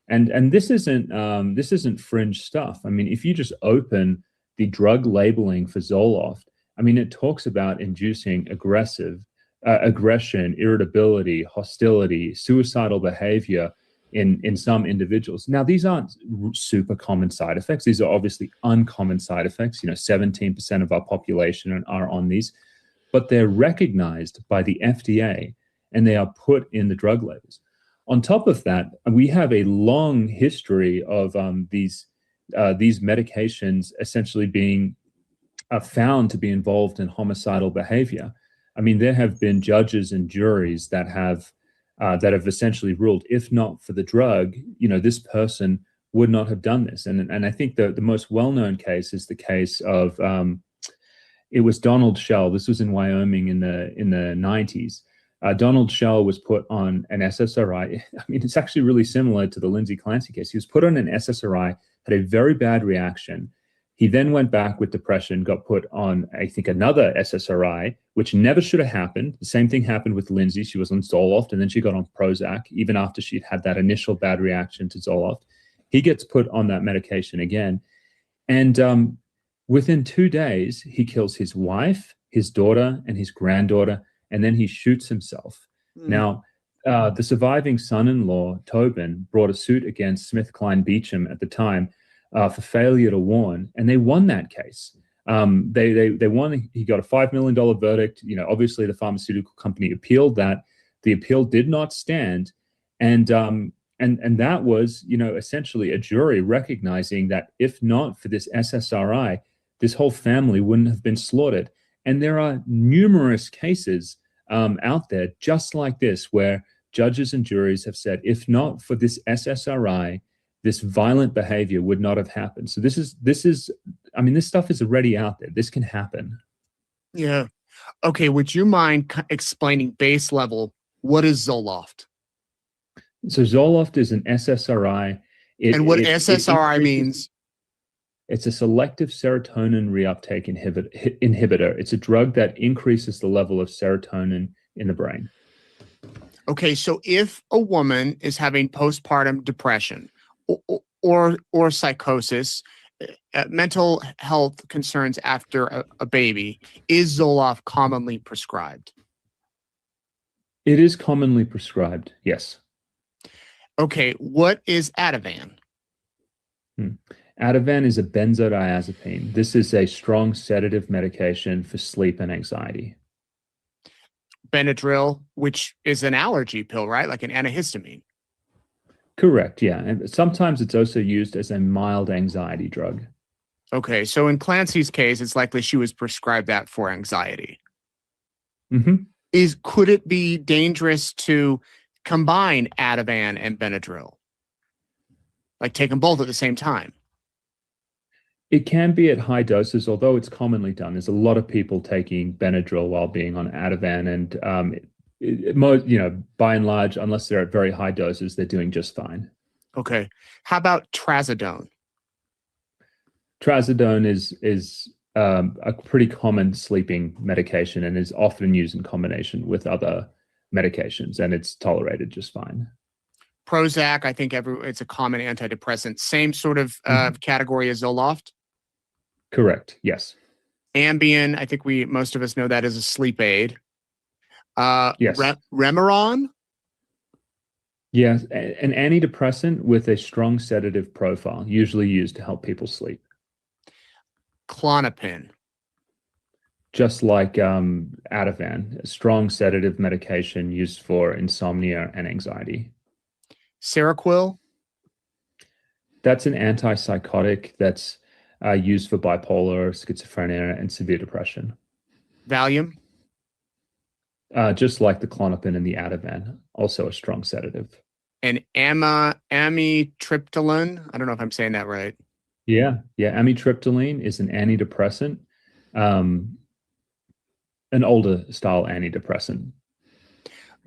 S4: And this isn't fringe stuff. I mean, if you just open the drug labeling for Zoloft, I mean, it talks about inducing aggression, irritability, hostility, suicidal behavior in some individuals. Now, these aren't super common side effects. These are obviously uncommon side effects. 17% of our population are on these, but they're recognized by the FDA and they are put in the drug labels. On top of that, we have a long history of these medications essentially being found to be involved in homicidal behavior. I mean, there have been judges and juries that have essentially ruled, if not for the drug, this person would not have done this. And I think the most well-known case is the case of it was Donald Shell. This was in Wyoming in the 90s. Donald Shell was put on an SSRI. I mean, it's actually really similar to the Lindsay Clancy case. He was put on an SSRI, had a very bad reaction. He then went back with depression, got put on, I think, another SSRI, which never should have happened. The same thing happened with Lindsay. She was on Zoloft, and then she got on Prozac, even after she'd had that initial bad reaction to Zoloft. He gets put on that medication again. And within 2 days, he kills his wife, his daughter, and his granddaughter, and then he shoots himself. Now, the surviving son-in-law, Tobin, brought a suit against SmithKline Beecham at the time for failure to warn, and they won that case. They won. He got a $5 million verdict. Obviously the pharmaceutical company appealed that. The appeal did not stand, and that was essentially a jury recognizing that if not for this SSRI, this whole family wouldn't have been slaughtered. And there are numerous cases out there just like this, where judges and juries have said, if not for this SSRI, this violent behavior would not have happened. So this stuff is already out there. This can happen.
S2: Yeah. Okay. Would you mind explaining base level? What is Zoloft?
S4: So Zoloft is an SSRI.
S2: And what SSRI means?
S4: It's a selective serotonin reuptake inhibitor. It's a drug that increases the level of serotonin in the brain.
S2: Okay. So if a woman is having postpartum depression, or psychosis, mental health concerns after a baby, is Zoloft commonly prescribed?
S4: It is commonly prescribed, yes.
S2: Okay, what is Ativan?
S4: Ativan is a benzodiazepine. This is a strong sedative medication for sleep and anxiety.
S2: Benadryl, which is an allergy pill, right? Like an antihistamine.
S4: Correct, yeah. And sometimes it's also used as a mild anxiety drug.
S2: Okay, so in Clancy's case, it's likely she was prescribed that for anxiety.
S4: Mm-hmm.
S2: Could it be dangerous to combine Ativan and Benadryl? Like take them both at the same time?
S4: It can be at high doses, although it's commonly done. There's a lot of people taking Benadryl while being on Ativan, and by and large, unless they're at very high doses, they're doing just fine.
S2: Okay. How about trazodone?
S4: Trazodone is a pretty common sleeping medication and is often used in combination with other medications, and it's tolerated just fine.
S2: Prozac, I think it's a common antidepressant. Same sort of category as Zoloft?
S4: Correct, yes.
S2: Ambien, I think most of us know that as a sleep aid.
S4: Yes.
S2: Remeron?
S4: Yes, an antidepressant with a strong sedative profile, usually used to help people sleep.
S2: Klonopin.
S4: Just like Ativan, a strong sedative medication used for insomnia and anxiety.
S2: Seroquel?
S4: That's an antipsychotic that's used for bipolar, schizophrenia, and severe depression.
S2: Valium?
S4: Just like the Klonopin and the Ativan, also a strong sedative.
S2: And amitriptyline? I don't know if I'm saying that right.
S4: Yeah. Amitriptyline is an antidepressant, an older style antidepressant.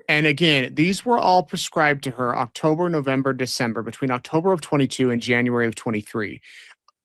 S2: And again, these were all prescribed to her October, November, December, between October of 22 and January of 23.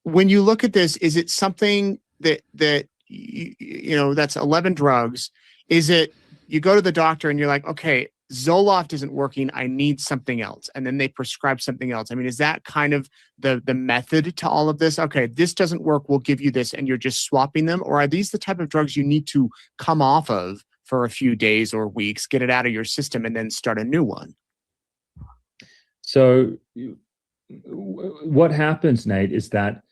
S2: When you look at this, is it something that that's 11 drugs? Is it you go to the doctor and you're like, okay, Zoloft isn't working, I need something else, and then they prescribe something else? I mean, is that kind of the method to all of this? Okay, this doesn't work, we'll give you this, and you're just swapping them? Or are these the type of drugs you need to come off of for a few days or weeks, get it out of your system, and then start a new one?
S4: So what happens, Nate, is that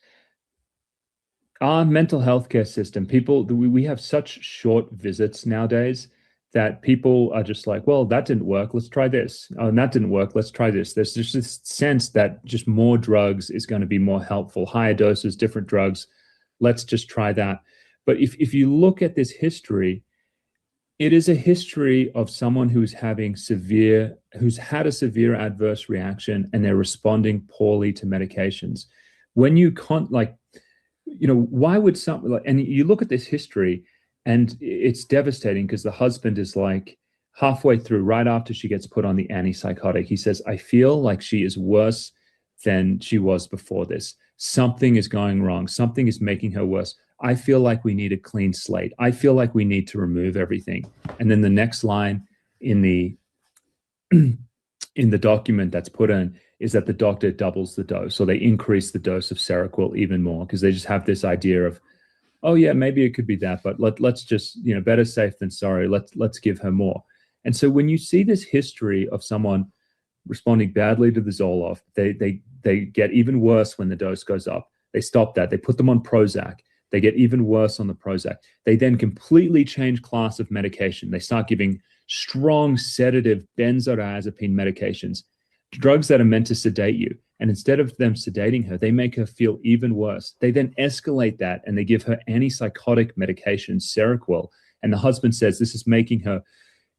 S4: our mental health care system, we have such short visits nowadays that people are just like, well, that didn't work, let's try this. Oh, and that didn't work, let's try this. There's just this sense that just more drugs is going to be more helpful, higher doses, different drugs, let's just try that. But if you look at this history, it is a history of someone who's had a severe adverse reaction and they're responding poorly to medications. When you why would and you look at this history and it's devastating because the husband is like halfway through, right after she gets put on the antipsychotic, he says, I feel like she is worse than she was before this. Something is going wrong. Something is making her worse. I feel like we need a clean slate. I feel like we need to remove everything. And then the next line in the document that's put in is that the doctor doubles the dose, or they increase the dose of Seroquel even more, because they just have this idea of, oh yeah, maybe it could be that, but let's just, better safe than sorry. Let's give her more. And so when you see this history of someone responding badly to the Zoloft, they get even worse when the dose goes up. They stop that. They put them on Prozac. They get even worse on the Prozac. They then completely change class of medication. They start giving strong sedative benzodiazepine medications, drugs that are meant to sedate you. And instead of them sedating her, they make her feel even worse. They then escalate that and they give her antipsychotic medication, Seroquel. And the husband says, this is making her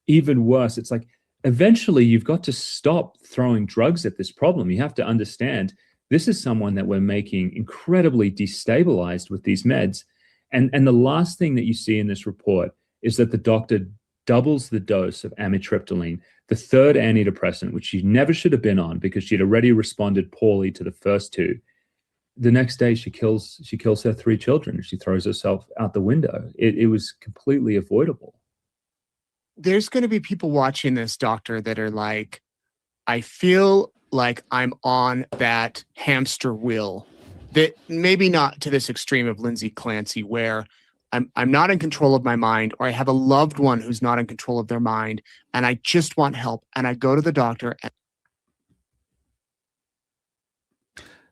S4: even worse. It's like, eventually you've got to stop throwing drugs at this problem. You have to understand this is someone that we're making incredibly destabilized with these meds. And the last thing that you see in this report is that the doctor doubles the dose of amitriptyline, the third antidepressant, which she never should have been on because she'd already responded poorly to the first two. The next day, she kills her 3 children. She throws herself out the window. It was completely avoidable.
S2: There's going to be people watching this, doctor, that are like, I feel like I'm on that hamster wheel, that maybe not to this extreme of Lindsay Clancy, where I'm not in control of my mind, or I have a loved one who's not in control of their mind, and I just want help, and I go to the doctor.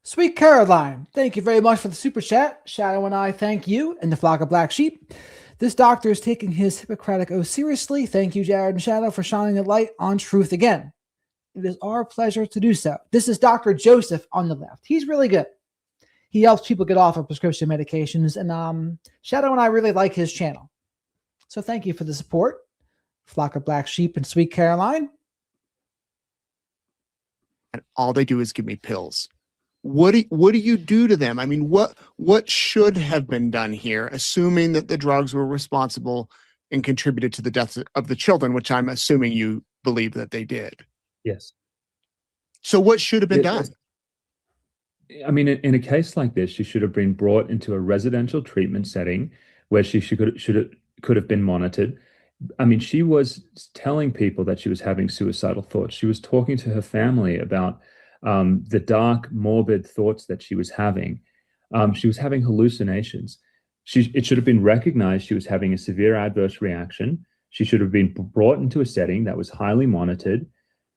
S1: Sweet Caroline, thank you very much for the super chat. Shadow and I thank you and the flock of black sheep. This doctor is taking his Hippocratic oath seriously. Thank you, Jared and Shadow, for shining a light on truth again. It is our pleasure to do so. This is Dr. Joseph on the left. He's really good. He helps people get off of prescription medications, and Shadow and I really like his channel. So thank you for the support, flock of black sheep and Sweet Caroline.
S2: And all they do is give me pills. What do you do to them? I mean, what should have been done here, assuming that the drugs were responsible and contributed to the deaths of the children, which I'm assuming you believe that they did?
S4: Yes.
S2: So what should have been done?
S4: I mean, in a case like this, she should have been brought into a residential treatment setting where she could have been monitored. I mean, she was telling people that she was having suicidal thoughts. She was talking to her family about the dark, morbid thoughts that she was having. She was having hallucinations. It should have been recognized she was having a severe adverse reaction. She should have been brought into a setting that was highly monitored,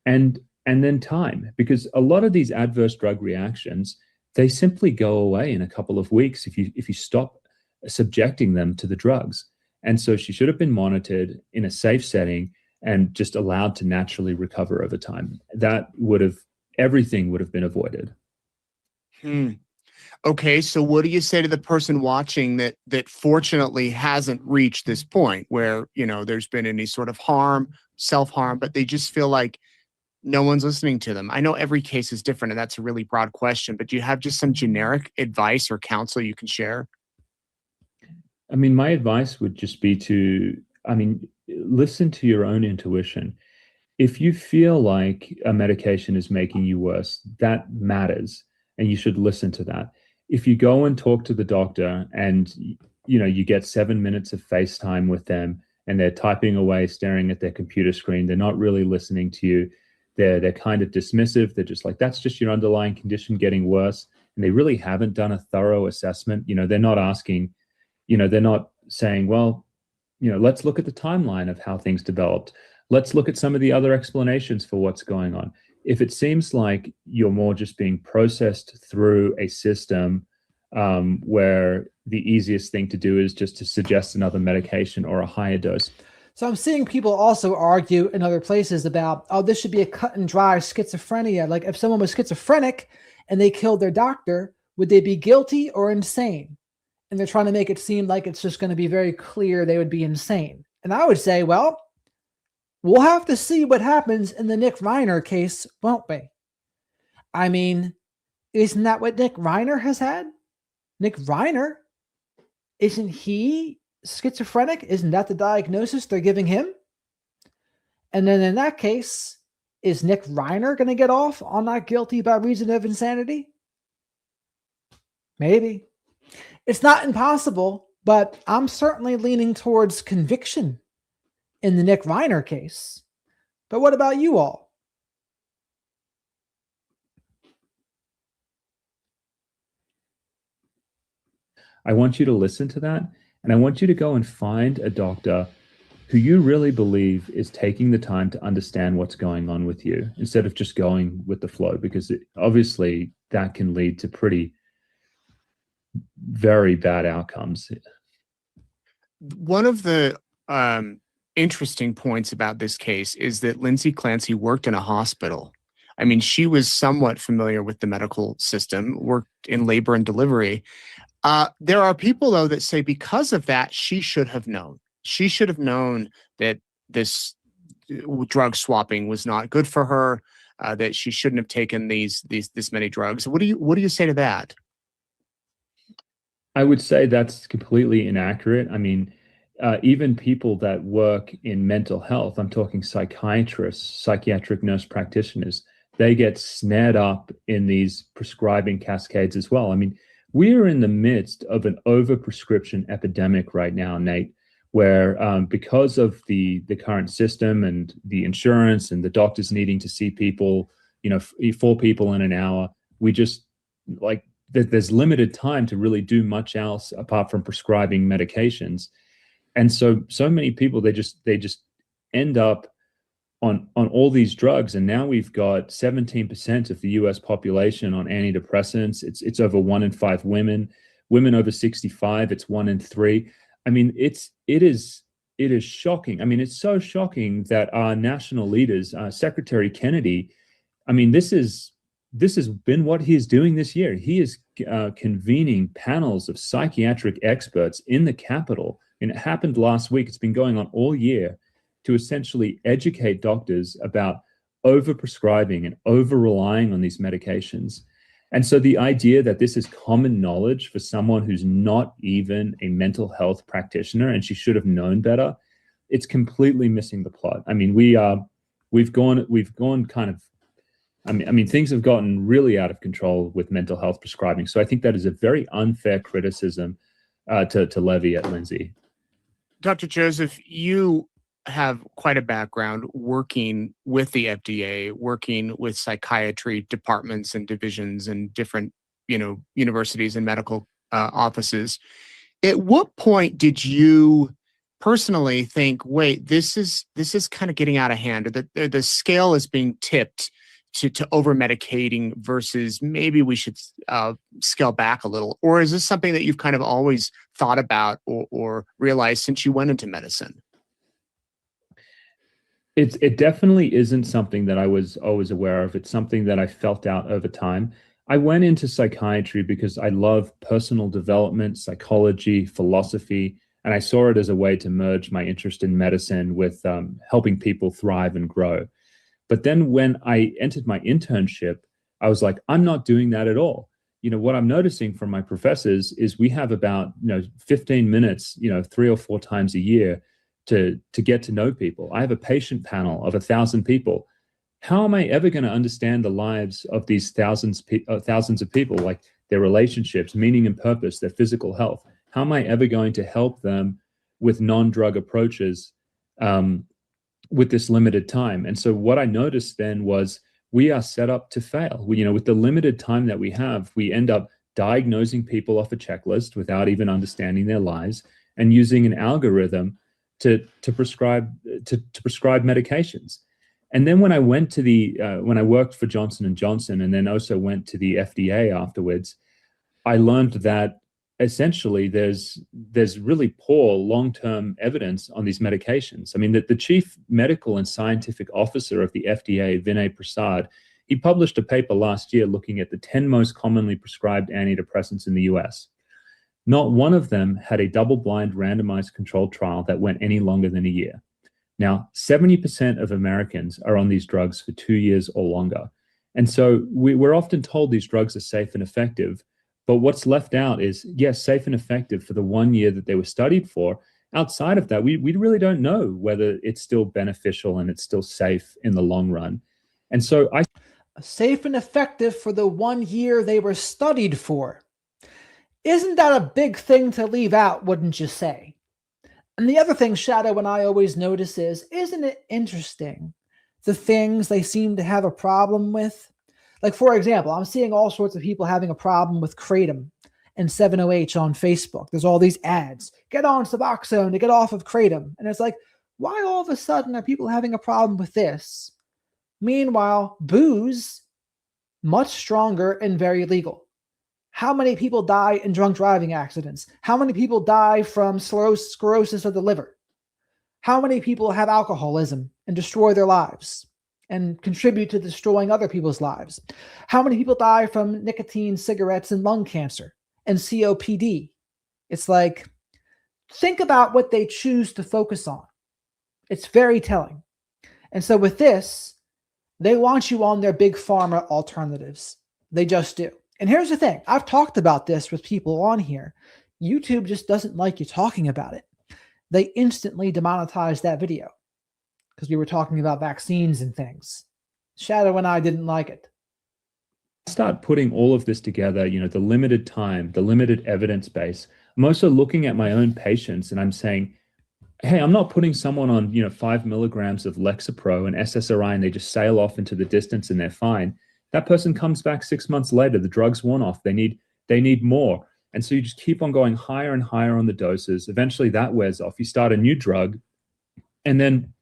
S4: and then time, because a lot of these adverse drug reactions, they simply go away in a couple of weeks if you stop subjecting them to the drugs. And so she should have been monitored in a safe setting and just allowed to naturally recover over time. Everything would have been avoided.
S2: Okay, so what do you say to the person watching that fortunately hasn't reached this point where, there's been any sort of self-harm, but they just feel like no one's listening to them? I know every case is different, and that's a really broad question, but do you have just some generic advice or counsel you can share?
S4: I mean, my advice would just be to listen to your own intuition. if you feel like a medication is making you worse, that matters, and you should listen to that. If you go and talk to the doctor and you get 7 minutes of FaceTime with them and they're typing away, staring at their computer screen, they're not really listening to you. They're kind of dismissive. They're just like, that's just your underlying condition getting worse. And they really haven't done a thorough assessment. They're not asking, they're not saying, well, let's look at the timeline of how things developed. Let's look at some of the other explanations for what's going on. If it seems like you're more just being processed through a system where the easiest thing to do is just to suggest another medication or a higher dose.
S1: So I'm seeing people also argue in other places about, oh, this should be a cut and dry schizophrenia. Like if someone was schizophrenic and they killed their doctor, would they be guilty or insane? And they're trying to make it seem like it's just going to be very clear they would be insane. And I would say, well, we'll have to see what happens in the Nick Reiner case, won't we? I mean, isn't that what Nick Reiner has had? Nick Reiner, isn't he schizophrenic? Isn't that the diagnosis they're giving him? And then in that case, is Nick Reiner going to get off on not guilty by reason of insanity? Maybe. It's not impossible, but I'm certainly leaning towards conviction in the Nick Reiner case. But what about you all?
S4: I want you to listen to that, and I want you to go and find a doctor who you really believe is taking the time to understand what's going on with you instead of just going with the flow, because obviously that can lead to very bad outcomes.
S2: One of the interesting points about this case is that Lindsay Clancy worked in a hospital. I mean, she was somewhat familiar with the medical system, worked in labor and delivery. There are people, though, that say because of that, she should have known. She should have known that this drug swapping was not good for her, that she shouldn't have taken this many drugs. What do you say to that?
S4: I would say that's completely inaccurate. I mean, even people that work in mental health, I'm talking psychiatrists, psychiatric nurse practitioners, they get snared up in these prescribing cascades as well. I mean, we are in the midst of an overprescription epidemic right now, Nate, where because of the current system and the insurance and the doctors needing to see people, 4 people in an hour, we just there's limited time to really do much else apart from prescribing medications. And so many people, they just end up on all these drugs. And now we've got 17% of the US population on antidepressants. It's over 1 in 5 women over 65, it's 1 in 3. I mean, it is shocking. I mean, it's so shocking that our national leaders, Secretary Kennedy, I mean, this has been what he is doing this year. He is convening panels of psychiatric experts in the Capitol, and it happened last week. It's been going on all year to essentially educate doctors about overprescribing and over-relying on these medications. And so the idea that this is common knowledge for someone who's not even a mental health practitioner and she should have known better, it's completely missing the plot. I mean, we've gone kind of, I mean, things have gotten really out of control with mental health prescribing. So I think that is a very unfair criticism to levy at Lindsay.
S2: Dr. Joseph, you have quite a background working with the FDA, working with psychiatry departments and divisions and different, universities and medical offices. At what point did you personally think, wait, this is kind of getting out of hand, or that the scale is being tipped to over medicating versus maybe we should scale back a little? Or is this something that you've kind of always thought about or realized since you went into medicine?
S4: It definitely isn't something that I was always aware of. It's something that I felt out over time. I went into psychiatry because I love personal development, psychology, philosophy, and I saw it as a way to merge my interest in medicine with helping people thrive and grow. But then when I entered my internship, I was like, I'm not doing that at all. What I'm noticing from my professors is we have about 15 minutes, 3 or 4 times a year to get to know people. I have a patient panel of 1,000 people. How am I ever going to understand the lives of these thousands of people, like their relationships, meaning and purpose, their physical health? How am I ever going to help them with non-drug approaches with this limited time? And so what I noticed then was we are set up to fail. With the limited time that we have, we end up diagnosing people off a checklist without even understanding their lives and using an algorithm to prescribe medications. And then when I went to when I worked for Johnson & Johnson and then also went to the FDA afterwards, I learned that essentially there's really poor long-term evidence on these medications. I mean, the chief medical and scientific officer of the FDA, Vinay Prasad, he published a paper last year looking at the 10 most commonly prescribed antidepressants in the US. Not one of them had a double-blind randomized controlled trial that went any longer than a year. Now, 70% of Americans are on these drugs for 2 years or longer. And so we're often told these drugs are safe and effective, but what's left out is, yes, safe and effective for the 1 year that they were studied for. Outside of that, we really don't know whether it's still beneficial and it's still safe in the long run. And so
S1: safe and effective for the 1 year they were studied for. Isn't that a big thing to leave out, wouldn't you say? And the other thing Shadow and I always notice is, isn't it interesting the things they seem to have a problem with? Like, for example, I'm seeing all sorts of people having a problem with Kratom and 7-OH on Facebook. There's all these ads. Get on Suboxone to get off of Kratom. And it's like, why all of a sudden are people having a problem with this? Meanwhile, booze, much stronger and very legal. How many people die in drunk driving accidents? How many people die from sclerosis of the liver? How many people have alcoholism and destroy their lives and contribute to destroying other people's lives? How many people die from nicotine, cigarettes, and lung cancer and COPD? It's like, think about what they choose to focus on. It's very telling. And so with this, they want you on their big pharma alternatives. They just do. And here's the thing. I've talked about this with people on here. YouTube just doesn't like you talking about it. They instantly demonetized that video because we were talking about vaccines and things. Shadow and I didn't like it.
S4: Start putting all of this together, the limited time, the limited evidence base. I'm also looking at my own patients and I'm saying, hey, I'm not putting someone on, 5 milligrams of Lexapro and SSRI and they just sail off into the distance and they're fine. That person comes back 6 months later, the drug's worn off, they need more. And so you just keep on going higher and higher on the doses. Eventually that wears off. You start a new drug, and then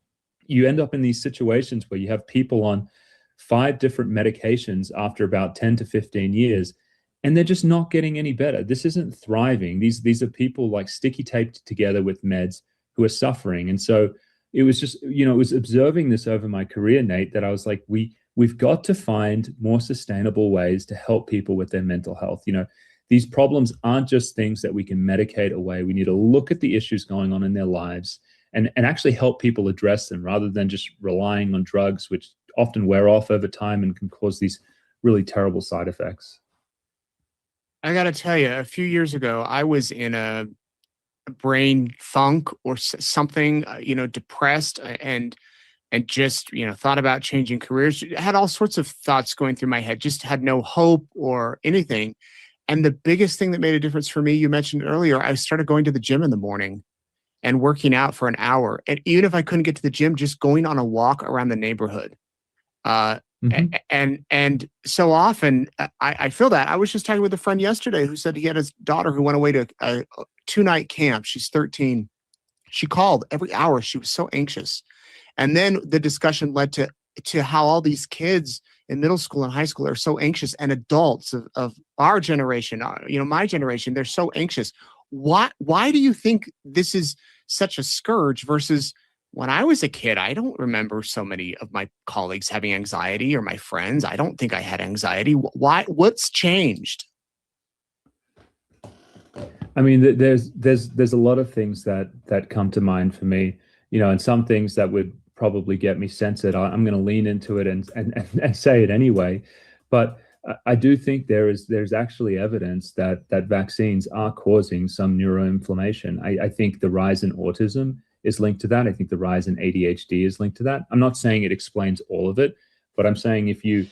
S4: you end up in these situations where you have people on 5 different medications after about 10 to 15 years, and they're just not getting any better. This isn't thriving. These are people like sticky taped together with meds who are suffering. And so it was just, it was observing this over my career, Nate, that I was like, we've got to find more sustainable ways to help people with their mental health. These problems aren't just things that we can medicate away. We need to look at the issues going on in their lives and actually help people address them rather than just relying on drugs, which often wear off over time and can cause these really terrible side effects.
S2: I got to tell you, a few years ago, I was in a brain funk or something, depressed and just, thought about changing careers. I had all sorts of thoughts going through my head, just had no hope or anything. And the biggest thing that made a difference for me, you mentioned earlier, I started going to the gym in the morning and working out for an hour. And even if I couldn't get to the gym, just going on a walk around the neighborhood. And so often I feel that. I was just talking with a friend yesterday who said he had his daughter who went away to a 2-night camp. She's 13. She called every hour. She was so anxious. And then the discussion led to how all these kids in middle school and high school are so anxious, and adults of our generation, my generation, they're so anxious. Why do you think this is such a scourge versus when I was a kid? I don't remember so many of my colleagues having anxiety, or my friends. I don't think I had anxiety. What's changed?
S4: I mean, there's a lot of things that come to mind for me, and some things that would probably get me censored. I'm going to lean into it and say it anyway. But I do think there's actually evidence that vaccines are causing some neuroinflammation. I think the rise in autism is linked to that. I think the rise in ADHD is linked to that. I'm not saying it explains all of it, but I'm saying if you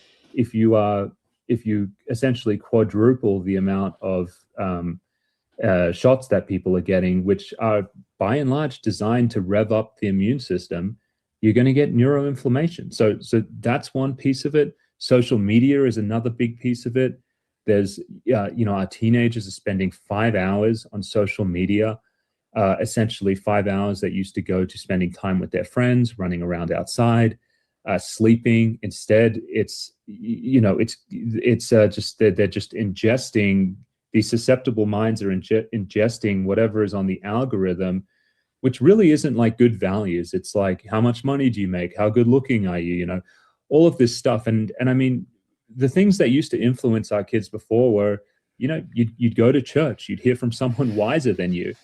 S4: essentially quadruple the amount of shots that people are getting, which are by and large designed to rev up the immune system, you're going to get neuroinflammation. So that's one piece of it. Social media is another big piece of it. There's, our teenagers are spending 5 hours on social media, essentially 5 hours that used to go to spending time with their friends, running around outside, sleeping. Instead, it's just they're just ingesting. These susceptible minds are ingesting whatever is on the algorithm, which really isn't like good values. It's like, how much money do you make? How good looking are you? All of this stuff. And I mean, the things that used to influence our kids before were, you'd go to church, you'd hear from someone wiser than you.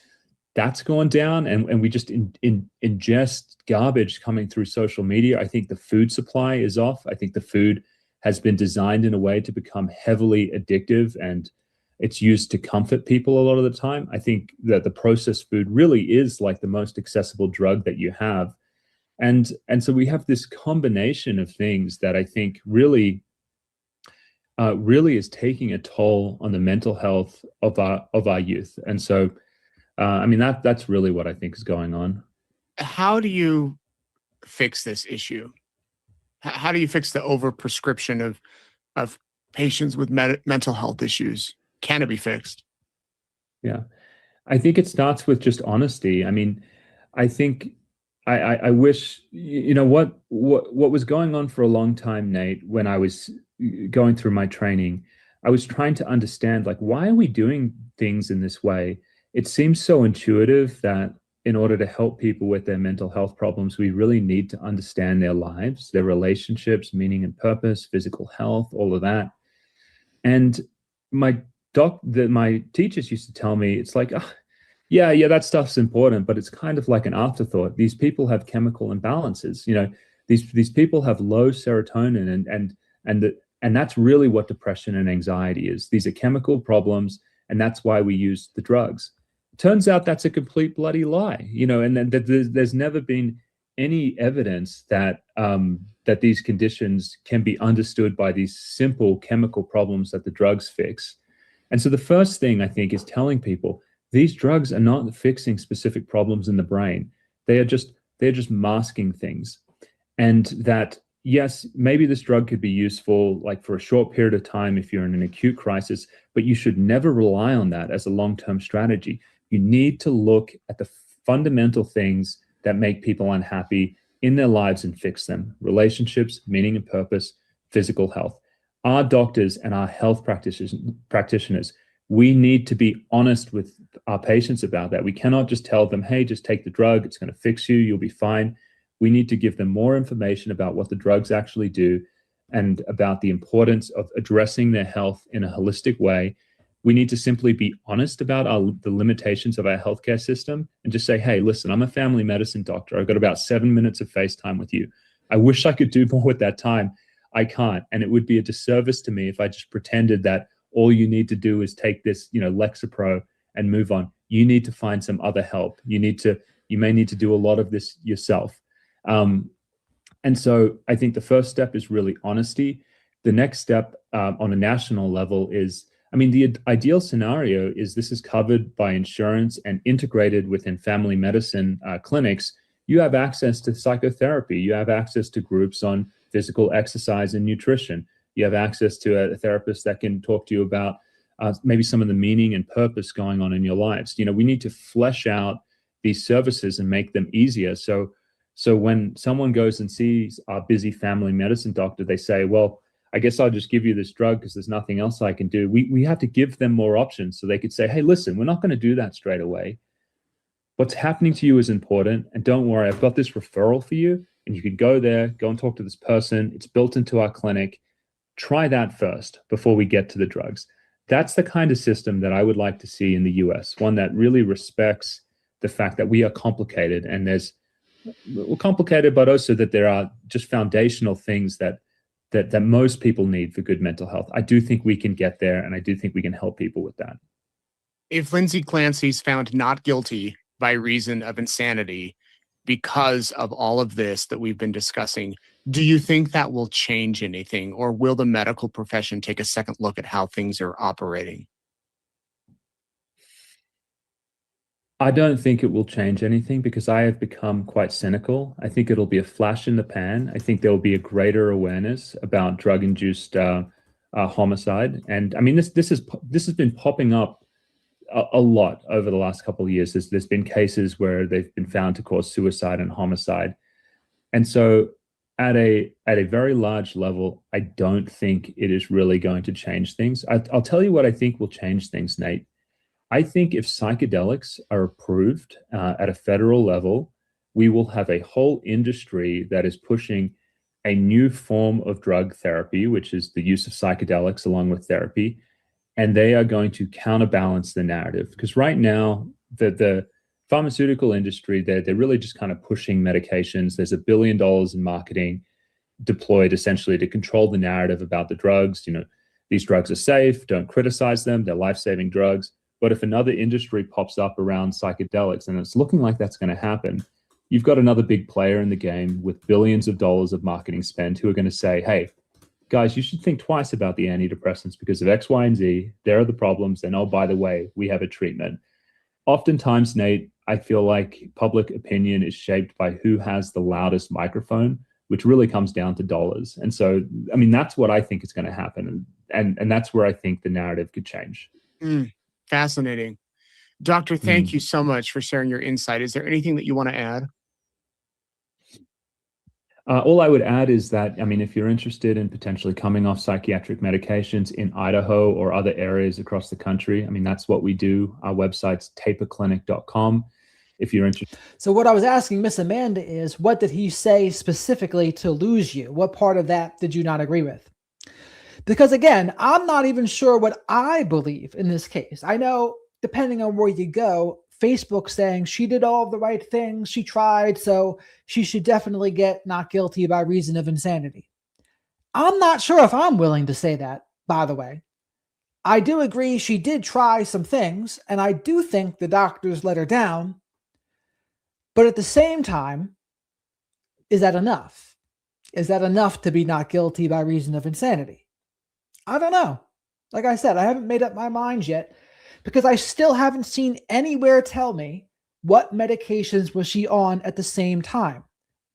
S4: That's gone down, and we just ingest garbage coming through social media. I think the food supply is off. I think the food has been designed in a way to become heavily addictive, and it's used to comfort people a lot of the time. I think that the processed food really is like the most accessible drug that you have. And so we have this combination of things that I think really is taking a toll on the mental health of our youth. And so, that's really what I think is going on.
S2: How do you fix this issue? How do you fix the overprescription of patients with mental health issues? Can it be fixed?
S4: Yeah, I think it starts with just honesty. I mean, I think I wish, what was going on for a long time, Nate, when I was going through my training, I was trying to understand, like, why are we doing things in this way? It seems so intuitive that in order to help people with their mental health problems, we really need to understand their lives, their relationships, meaning and purpose, physical health, all of that. And my teachers used to tell me, it's like, yeah, that stuff's important, but it's kind of like an afterthought. These people have chemical imbalances. These people have low serotonin, and that's really what depression and anxiety is. These are chemical problems, and that's why we use the drugs. Turns out that's a complete bloody lie, and then there's never been any evidence that that these conditions can be understood by these simple chemical problems that the drugs fix. And so the first thing I think is telling people these drugs are not fixing specific problems in the brain. They're just masking things. And that, yes, maybe this drug could be useful like for a short period of time if you're in an acute crisis, but you should never rely on that as a long-term strategy. You need to look at the fundamental things that make people unhappy in their lives and fix them. Relationships, meaning and purpose, physical health. Our doctors and our health practitioners, we need to be honest with our patients about that. We cannot just tell them, hey, just take the drug, it's going to fix you, you'll be fine. We need to give them more information about what the drugs actually do and about the importance of addressing their health in a holistic way. We need to simply be honest about the limitations of our healthcare system and just say, hey, listen, I'm a family medicine doctor. I've got about 7 minutes of FaceTime with you. I wish I could do more with that time. I can't. And it would be a disservice to me if I just pretended that all you need to do is take this, Lexapro and move on. You need to find some other help. You may need to do a lot of this yourself. And so I think the first step is really honesty. The next step on a national level is, the ideal scenario is this is covered by insurance and integrated within family medicine clinics. You have access to psychotherapy. You have access to groups on physical exercise and nutrition. You have access to a therapist that can talk to you about maybe some of the meaning and purpose going on in your lives. We need to flesh out these services and make them easier. So when someone goes and sees our busy family medicine doctor, they say, well, I guess I'll just give you this drug because there's nothing else I can do. We have to give them more options so they could say, hey, listen, we're not going to do that straight away. What's happening to you is important. And don't worry, I've got this referral for you. And you can go there, go and talk to this person. It's built into our clinic. Try that first before we get to the drugs. That's the kind of system that I would like to see in the US, one that really respects the fact that we are complicated and we're complicated, but also that there are just foundational things that most people need for good mental health. I do think we can get there, and I do think we can help people with that.
S2: If Lindsay Clancy's found not guilty by reason of insanity, because of all of this that we've been discussing, do you think that will change anything, or will the medical profession take a second look at how things are operating?
S4: I don't think it will change anything because I have become quite cynical. I think it'll be a flash in the pan. I think there will be a greater awareness about drug-induced homicide, and I mean this has been popping up a lot over the last couple of years. There's been cases where they've been found to cause suicide and homicide, and so at a very large level, I don't think it is really going to change things. I'll tell you what I think will change things, Nate. I think if psychedelics are approved at a federal level, we will have a whole industry that is pushing a new form of drug therapy, which is the use of psychedelics along with therapy. And they are going to counterbalance the narrative. Because right now, the pharmaceutical industry, they're really just kind of pushing medications. There's $1 billion in marketing deployed essentially to control the narrative about the drugs. You know, these drugs are safe, don't criticize them, they're life-saving drugs. But if another industry pops up around psychedelics, and it's looking like that's going to happen, you've got another big player in the game with billions of dollars of marketing spend who are going to say, hey, guys, you should think twice about the antidepressants because of X, Y, and Z. There are the problems. And oh, by the way, we have a treatment. Oftentimes, Nate, I feel like public opinion is shaped by who has the loudest microphone, which really comes down to dollars. And so, I mean, that's what I think is going to happen. And that's where I think the narrative could change.
S2: Fascinating. Doctor, thank you so much for sharing your insight. Is there anything that you want to add?
S4: All I would add is that, I mean, if you're interested in potentially coming off psychiatric medications in Idaho or other areas across the country, I mean, that's what we do. Our website's taperclinic.com. If you're interested.
S1: So what I was asking Miss Amanda is, what did he say specifically to lose you? What part of that did you not agree with? Because again, I'm not even sure what I believe in this case. I know depending on where you go, Facebook saying she did all the right things, she tried, so she should definitely get not guilty by reason of insanity. I'm not sure if I'm willing to say that, by the way. I do agree she did try some things, and I do think the doctors let her down. But at the same time, is that enough? Is that enough to be not guilty by reason of insanity? I don't know. Like I said, I haven't made up my mind yet because I still haven't seen anywhere tell me what medications was she on at the same time.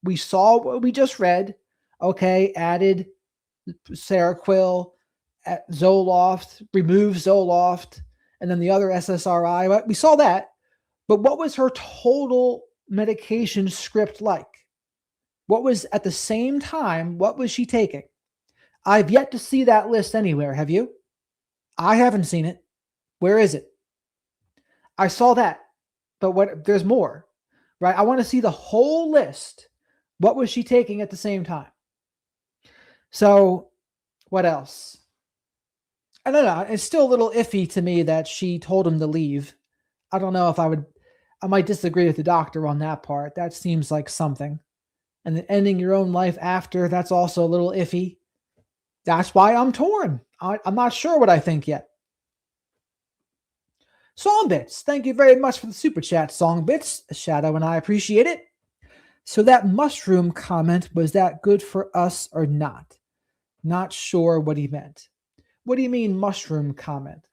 S1: We saw what we just read. Okay, added Seroquel, Zoloft, removed Zoloft, and then the other SSRI. We saw that. But what was her total medication script like? What was at the same time, what was she taking? I've yet to see that list anywhere. Have you? I haven't seen it. Where is it? I saw that, but there's more, right? I want to see the whole list. What was she taking at the same time? So what else? I don't know. It's still a little iffy to me that she told him to leave. I don't know if I might disagree with the doctor on that part. That seems like something. And then ending your own life after, that's also a little iffy. That's why I'm torn. I'm not sure what I think yet. Songbits, thank you very much for the super chat, Songbits. Shadow and I appreciate it. So that mushroom comment, was that good for us or not? Not sure what he meant. What do you mean mushroom comment?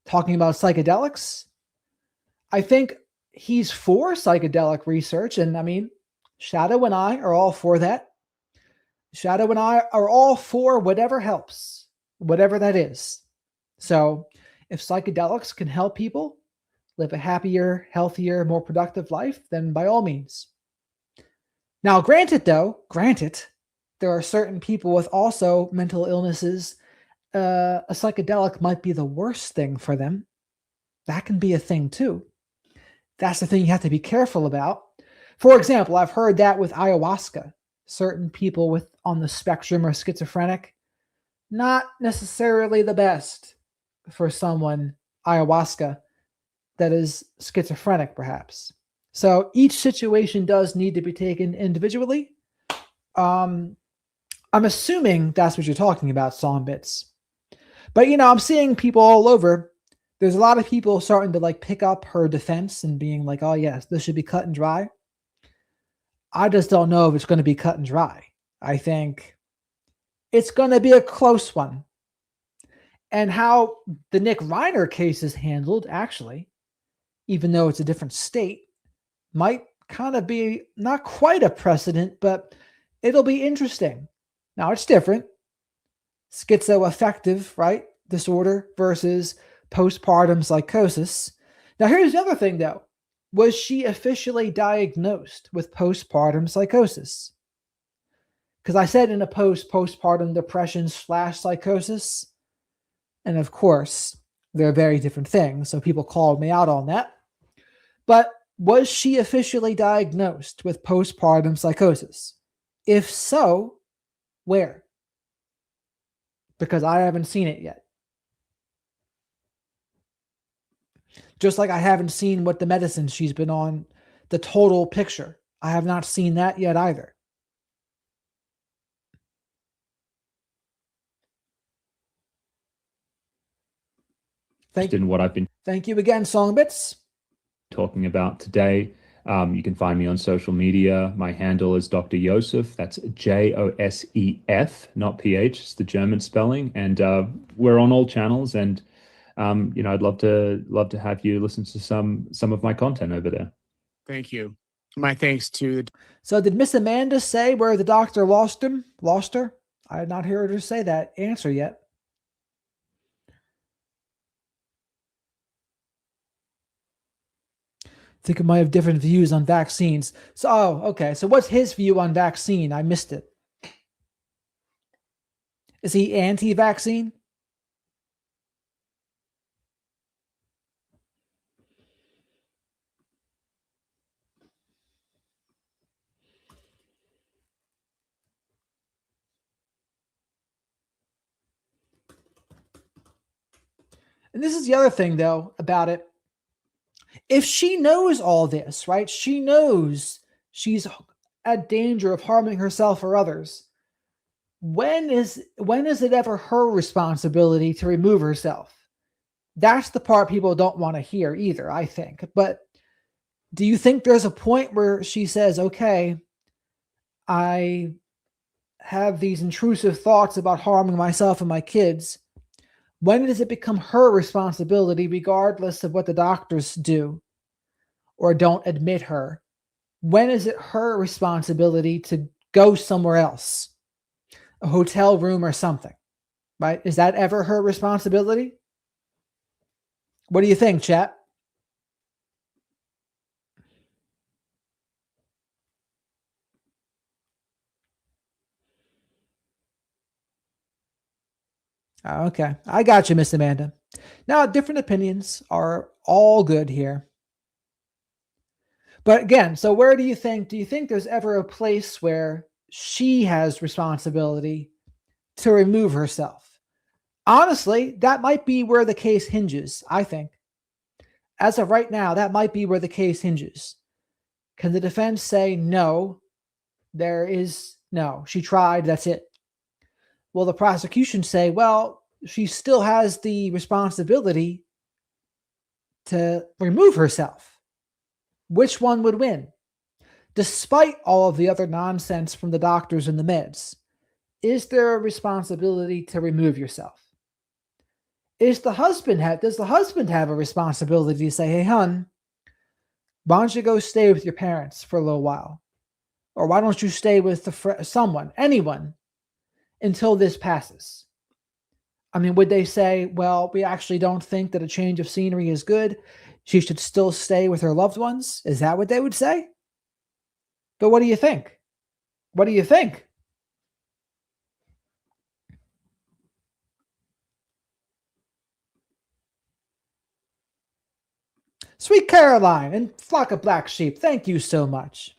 S1: Talking about psychedelics? I think he's for psychedelic research, and I mean, Shadow and I are all for that. Shadow and I are all for whatever helps, whatever that is. So if psychedelics can help people live a happier, healthier, more productive life, then by all means. Now, granted, there are certain people with also mental illnesses. A psychedelic might be the worst thing for them. That can be a thing too. That's the thing you have to be careful about. For example, I've heard that with ayahuasca. Certain people on the spectrum are schizophrenic. Not necessarily the best for someone, ayahuasca, that is schizophrenic, perhaps. So each situation does need to be taken individually. I'm assuming that's what you're talking about, Songbits. But, I'm seeing people all over. There's a lot of people starting to pick up her defense and being like, oh, yes, this should be cut and dry. I just don't know if it's going to be cut and dry. I think it's going to be a close one. And how the Nick Reiner case is handled, actually, even though it's a different state, might kind of be not quite a precedent, but it'll be interesting. Now, it's different. Schizoaffective, right? Disorder versus postpartum psychosis. Now, here's the other thing, though. Was she officially diagnosed with postpartum psychosis? Because I said in a postpartum depression / psychosis. And of course, they're very different things. So people called me out on that. But was she officially diagnosed with postpartum psychosis? If so, where? Because I haven't seen it yet. Just like I haven't seen what the medicine she's been on, the total picture. I have not seen that yet either.
S4: Thank
S1: you again, Songbits.
S4: Talking about today. You can find me on social media. My handle is Dr. Josef. That's Josef, not PH. It's the German spelling. And we're on all channels. And I'd love to have you listen to some of my content over there.
S2: Thank you. My thanks to.
S1: So did Miss Amanda say where the doctor lost her? I had not heard her say that answer yet. I think it might have different views on vaccines. So, okay. So what's his view on vaccine? I missed it. Is he anti-vaccine? And this is the other thing, though, about it. If she knows all this, right? She knows she's at danger of harming herself or others. When is it ever her responsibility to remove herself? That's the part people don't want to hear either, I think. But do you think there's a point where she says, okay, I have these intrusive thoughts about harming myself and my kids? When does it become her responsibility, regardless of what the doctors do or don't admit her? When is it her responsibility to go somewhere else, a hotel room or something, right? Is that ever her responsibility? What do you think, chat? Okay, I got you, Miss Amanda. Now, different opinions are all good here. But again, so where do you think there's ever a place where she has responsibility to remove herself? Honestly, that might be where the case hinges, I think. As of right now, that might be where the case hinges. Can the defense say, no, she tried, that's it? Will the prosecution say, well, she still has the responsibility to remove herself? Which one would win? Despite all of the other nonsense from the doctors and the meds, is there a responsibility to remove yourself? Does the husband have a responsibility to say, hey, hon, why don't you go stay with your parents for a little while? Or why don't you stay with anyone, until this passes? I mean, would they say, well, we actually don't think that a change of scenery is good. She should still stay with her loved ones? Is that what they would say? But what do you think? What do you think? Sweet Caroline and Flock of Black Sheep, thank you so much.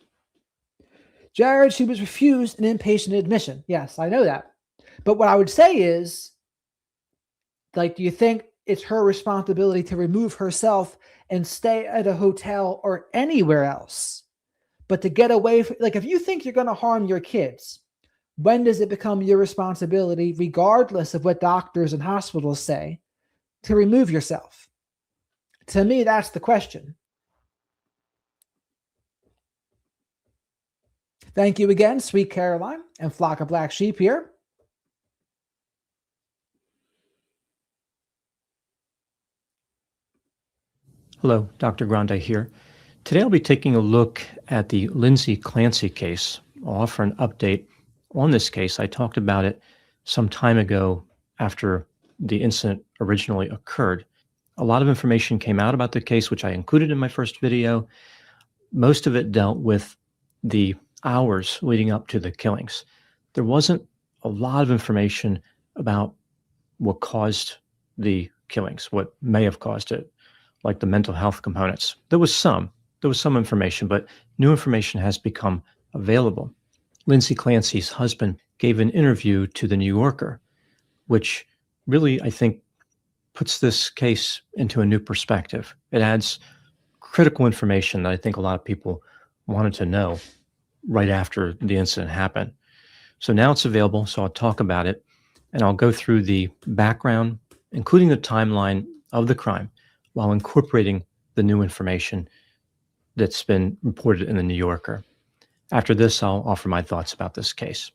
S1: Jared, she was refused an inpatient admission. Yes, I know that. But what I would say is, do you think it's her responsibility to remove herself and stay at a hotel or anywhere else? But to get away if you think you're going to harm your kids, when does it become your responsibility, regardless of what doctors and hospitals say, to remove yourself? To me, that's the question. Thank you again, Sweet Caroline and Flock of Black Sheep here.
S7: Hello, Dr. Grande here. Today I'll be taking a look at the Lindsay Clancy case. I'll offer an update on this case. I talked about it some time ago after the incident originally occurred. A lot of information came out about the case, which I included in my first video. Most of it dealt with the hours leading up to the killings. There wasn't a lot of information about what caused the killings, what may have caused it, like the mental health components. There was some information, but new information has become available. Lindsay Clancy's husband gave an interview to the New Yorker, which really, I think, puts this case into a new perspective. It adds critical information that I think a lot of people wanted to know right after the incident happened. So now it's available, so I'll talk about it, and I'll go through the background, including the timeline of the crime, while incorporating the new information that's been reported in the New Yorker. After this, I'll offer my thoughts about this case.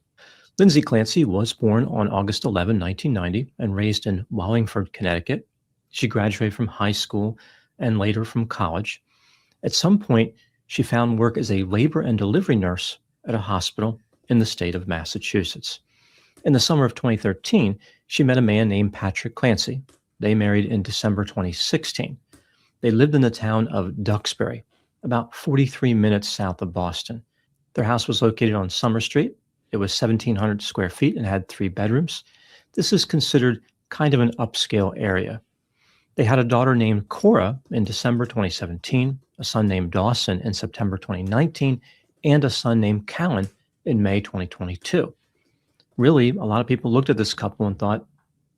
S7: Lindsay Clancy was born on August 11, 1990, and raised in Wallingford, Connecticut. She graduated from high school and later from college. At some point, she found work as a labor and delivery nurse at a hospital in the state of Massachusetts. In the summer of 2013, she met a man named Patrick Clancy. They married in December 2016. They lived in the town of Duxbury, about 43 minutes south of Boston. Their house was located on Summer Street. It was 1,700 square feet and had 3 bedrooms. This is considered kind of an upscale area. They had a daughter named Cora in December 2017, a son named Dawson in September 2019, and a son named Callan in May 2022. Really, a lot of people looked at this couple and thought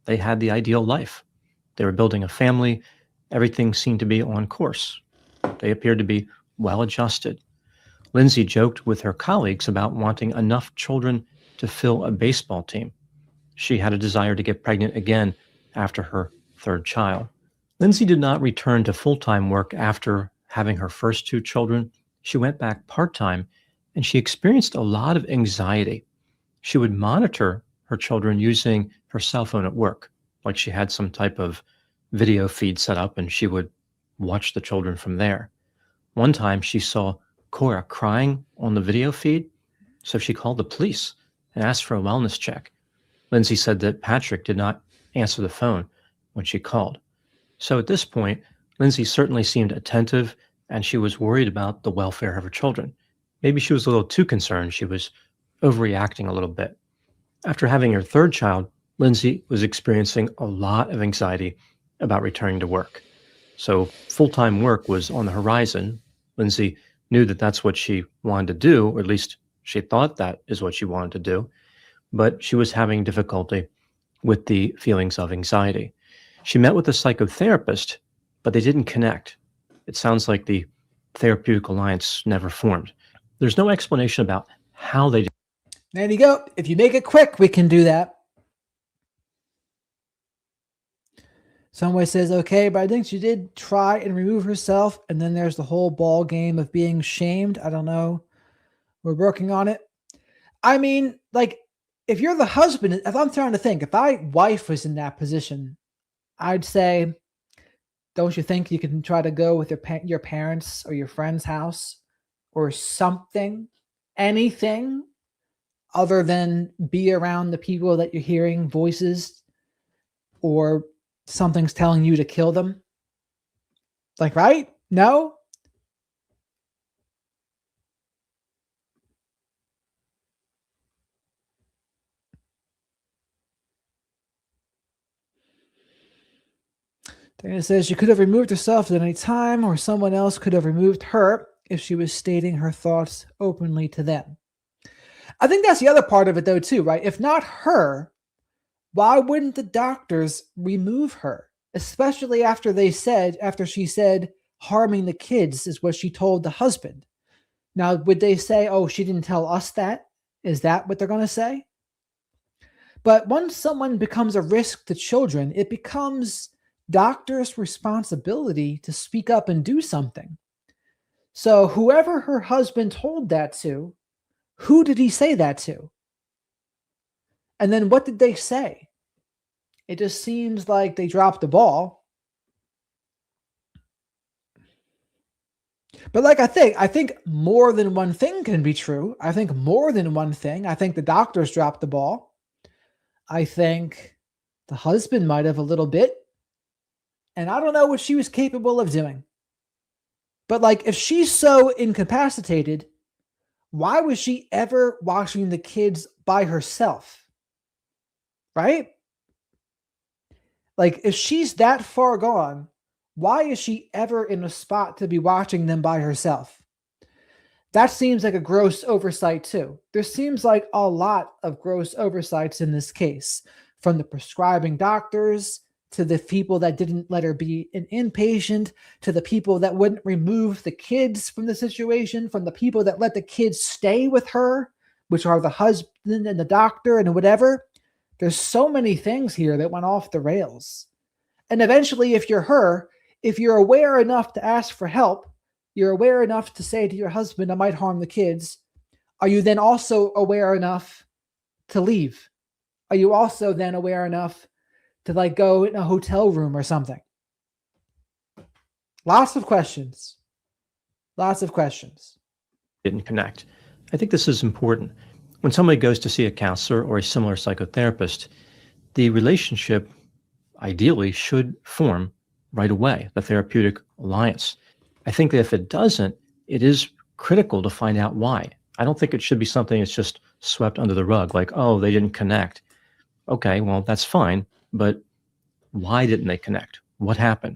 S7: they had the ideal life. They were building a family. Everything seemed to be on course. They appeared to be well adjusted. Lindsay joked with her colleagues about wanting enough children to fill a baseball team. She had a desire to get pregnant again after her 3rd child. Lindsay did not return to full-time work after having her first 2 children. She went back part-time, and she experienced a lot of anxiety. She would monitor her children using her cell phone at work, like she had some type of video feed set up, and she would watch the children from there. One time, she saw Cora crying on the video feed, so she called the police and asked for a wellness check. Lindsay said that Patrick did not answer the phone when she called. So at this point, Lindsay certainly seemed attentive, and she was worried about the welfare of her children. Maybe she was a little too concerned. She was overreacting a little bit. After having her 3rd child, Lindsay was experiencing a lot of anxiety about returning to work. So full-time work was on the horizon. Lindsay knew that that's what she wanted to do, or at least she thought that is what she wanted to do, but she was having difficulty with the feelings of anxiety. She met with a psychotherapist, but they didn't connect. It sounds like the therapeutic alliance never formed. There's no explanation about how they did.
S1: There you go. If you make it quick, we can do that. Somebody says, okay, but I think she did try and remove herself. And then there's the whole ball game of being shamed. I don't know. We're working on it. I mean, like, if you're the husband, if I'm trying to think, if my wife was in that position, I'd say, don't you think you can try to go with your parents or your friend's house or something, anything other than be around the people that you're hearing voices or something's telling you to kill them? Like, right? No? Dana says she could have removed herself at any time, or someone else could have removed her if she was stating her thoughts openly to them. I think that's the other part of it, though, too, right? If not her, why wouldn't the doctors remove her? Especially after she said harming the kids is what she told the husband. Now, would they say, oh, she didn't tell us that? Is that what they're going to say? But once someone becomes a risk to children, it becomes doctors' responsibility to speak up and do something. So whoever her husband told that to, Who did he say that to? And then what did they say? It just seems like they dropped the ball. But like I think more than one thing can be true. I think more than one thing. I think the doctors dropped the ball. I think the husband might have a little bit. And I don't know what she was capable of doing. But like if she's so incapacitated, why was she ever watching the kids by herself? Right? Like if she's that far gone, why is she ever in a spot to be watching them by herself? That seems like a gross oversight too. There seems like a lot of gross oversights in this case, from the prescribing doctors to the people that didn't let her be an inpatient, to the people that wouldn't remove the kids from the situation, from the people that let the kids stay with her, which are the husband and the doctor and whatever. There's so many things here that went off the rails. And eventually, if you're her, if you're aware enough to ask for help, you're aware enough to say to your husband, I might harm the kids. Are you then also aware enough to leave? Are you also then aware enough to like go in a hotel room or something? Lots of questions. Lots of questions.
S7: Didn't connect. I think this is important. When somebody goes to see a counselor or a similar psychotherapist, the relationship ideally should form right away, the therapeutic alliance. I think that if it doesn't, it is critical to find out why. I don't think it should be something that's just swept under the rug, like, oh, they didn't connect. Okay, well, that's fine, but why didn't they connect? What happened?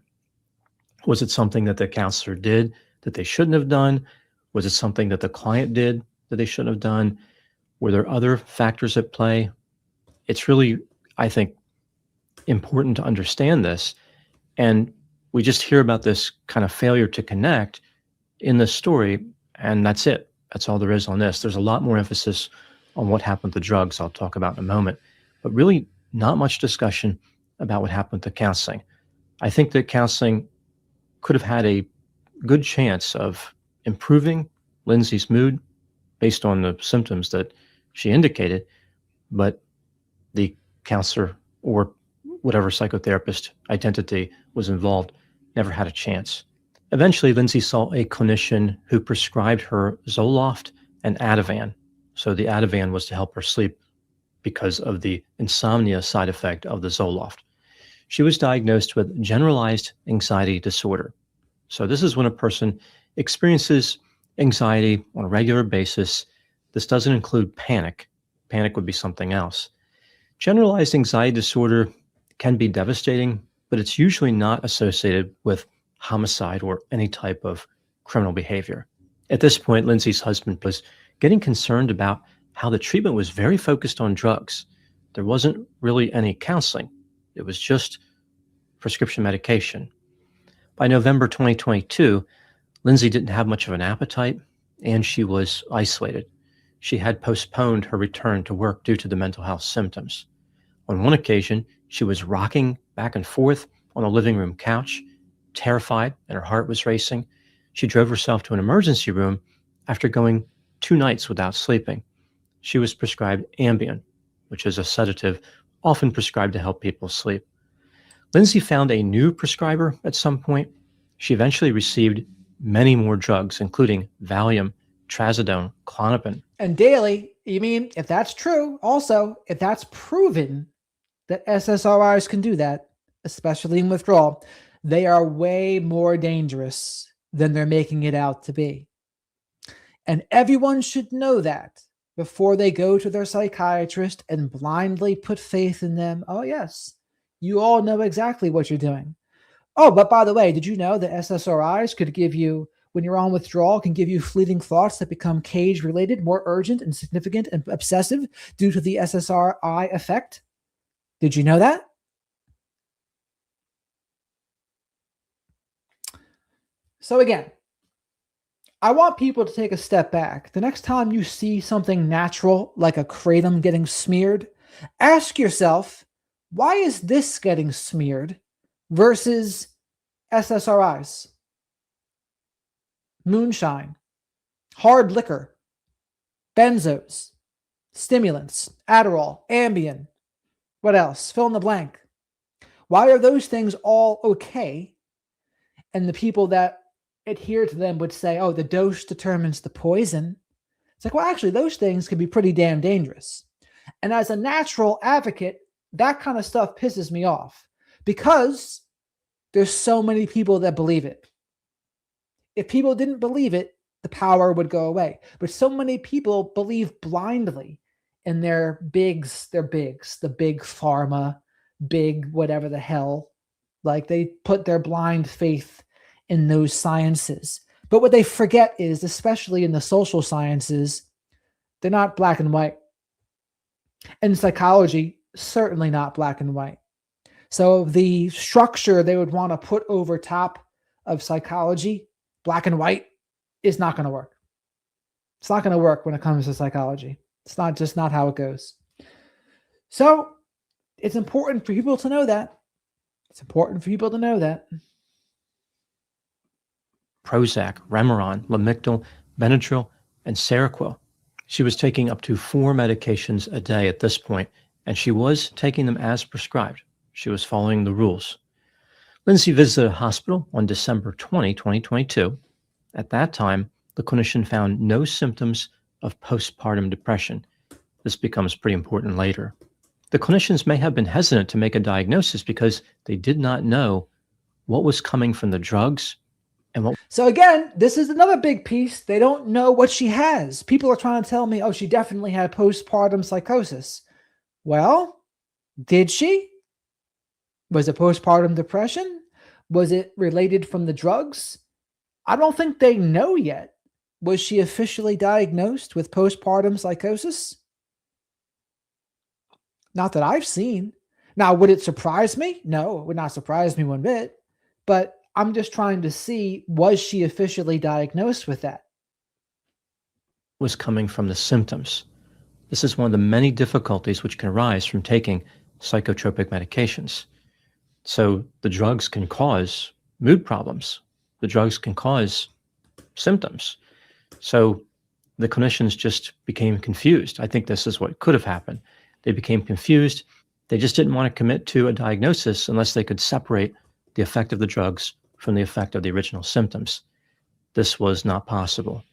S7: Was it something that the counselor did that they shouldn't have done? Was it something that the client did that they shouldn't have done? Were there other factors at play? It's really, I think, important to understand this. And we just hear about this kind of failure to connect in this story, and that's it. That's all there is on this. There's a lot more emphasis on what happened with the drugs I'll talk about in a moment, but really not much discussion about what happened with the counseling. I think that counseling could have had a good chance of improving Lindsay's mood based on the symptoms that she indicated, but the counselor or whatever psychotherapist identity was involved never had a chance. Eventually, Lindsay saw a clinician who prescribed her Zoloft and Ativan. So the Ativan was to help her sleep because of the insomnia side effect of the Zoloft. She was diagnosed with generalized anxiety disorder. So this is when a person experiences anxiety on a regular basis. This doesn't include panic. Panic would be something else. Generalized anxiety disorder can be devastating, but it's usually not associated with homicide or any type of criminal behavior. At this point, Lindsay's husband was getting concerned about how the treatment was very focused on drugs. There wasn't really any counseling. It was just prescription medication. By November 2022, Lindsay didn't have much of an appetite, and she was isolated. She had postponed her return to work due to the mental health symptoms. On one occasion, she was rocking back and forth on a living room couch, terrified, and her heart was racing. She drove herself to an emergency room after going 2 nights without sleeping. She was prescribed Ambien, which is a sedative often prescribed to help people sleep. Lindsay found a new prescriber at some point. She eventually received many more drugs, including Valium, Trazodone, Klonopin.
S1: And daily, you mean, if that's true, also, if that's proven that SSRIs can do that, especially in withdrawal, they are way more dangerous than they're making it out to be. And everyone should know that before they go to their psychiatrist and blindly put faith in them. Oh, yes, you all know exactly what you're doing. Oh, but by the way, did you know that SSRIs could give you, when you're on withdrawal, can give you fleeting thoughts that become cage-related, more urgent and significant and obsessive due to the SSRI effect? Did you know that? So again, I want people to take a step back. The next time you see something natural, like a kratom getting smeared, ask yourself, why is this getting smeared versus SSRIs, moonshine, hard liquor? benzos, stimulants, Adderall, Ambien. What else? Fill in the blank. Why are those things all okay? And the people that adhere to them would say, oh, the dose determines the poison. It's like, well, actually, those things can be pretty damn dangerous. And as a natural advocate, that kind of stuff pisses me off because there's so many people that believe it. If people didn't believe it, the power would go away. But so many people believe blindly in their bigs, the big pharma, big whatever the hell. Like they put their blind faith in those sciences. But what they forget is, especially in the social sciences, they're not black and white. And psychology, certainly not black and white. So the structure they would want to put over top of psychology, black and white, is not going to work. It's not going to work when it comes to psychology. It's not how it goes. So it's important for people to know that. It's important for people to know that.
S7: Prozac, Remeron, Lamictal, Benadryl, and Seroquel. She was taking up to 4 medications a day at this point, and she was taking them as prescribed. She was following the rules. Lindsay visited a hospital on December 20, 2022. At that time, the clinician found no symptoms of postpartum depression. This becomes pretty important later. The clinicians may have been hesitant to make a diagnosis because they did not know what was coming from the drugs and what.
S1: So again, this is another big piece. They don't know what she has. People are trying to tell me, oh, she definitely had postpartum psychosis. Well, did she? Was it postpartum depression? Was it related from the drugs? I don't think they know yet. Was she officially diagnosed with postpartum psychosis? Not that I've seen. Now, would it surprise me? No, it would not surprise me one bit. But I'm just trying to see, was she officially diagnosed with that?
S7: Was coming from the symptoms. This is one of the many difficulties which can arise from taking psychotropic medications. So the drugs can cause mood problems. The drugs can cause symptoms. So the clinicians just became confused. I think this is what could have happened. They became confused. They just didn't want to commit to a diagnosis unless they could separate the effect of the drugs from the effect of the original symptoms. This was not possible.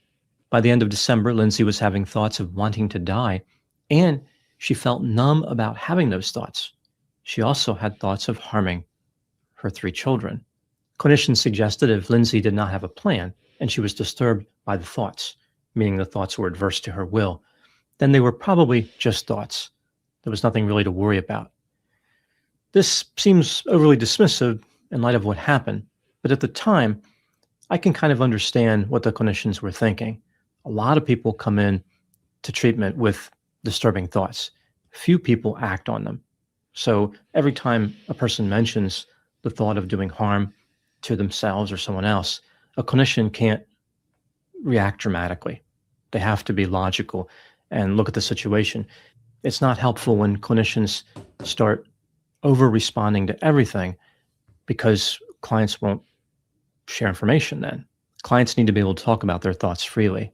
S7: By the end of December, Lindsay was having thoughts of wanting to die, and she felt numb about having those thoughts. She also had thoughts of harming her 3 children. Clinicians suggested if Lindsay did not have a plan and she was disturbed by the thoughts, meaning the thoughts were adverse to her will, then they were probably just thoughts. There was nothing really to worry about. This seems overly dismissive in light of what happened, but at the time, I can kind of understand what the clinicians were thinking. A lot of people come in to treatment with disturbing thoughts. Few people act on them. So every time a person mentions the thought of doing harm to themselves or someone else, a clinician can't react dramatically. They have to be logical and look at the situation. It's not helpful when clinicians start over-responding to everything because clients won't share information then. Clients need to be able to talk about their thoughts freely.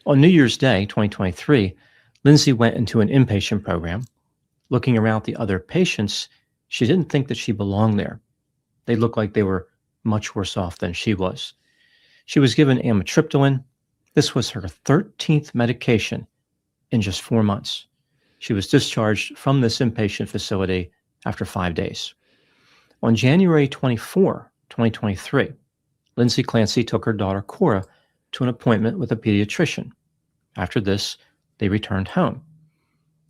S7: On New Year's Day, 2023, Lindsay went into an inpatient program. Looking around the other patients, she didn't think that she belonged there. They looked like they were much worse off than she was. She was given amitriptyline. This was her 13th medication in just 4 months. She was discharged from this inpatient facility after 5 days. On January 24, 2023, Lindsay Clancy took her daughter Cora to an appointment with a pediatrician. After this, they returned home.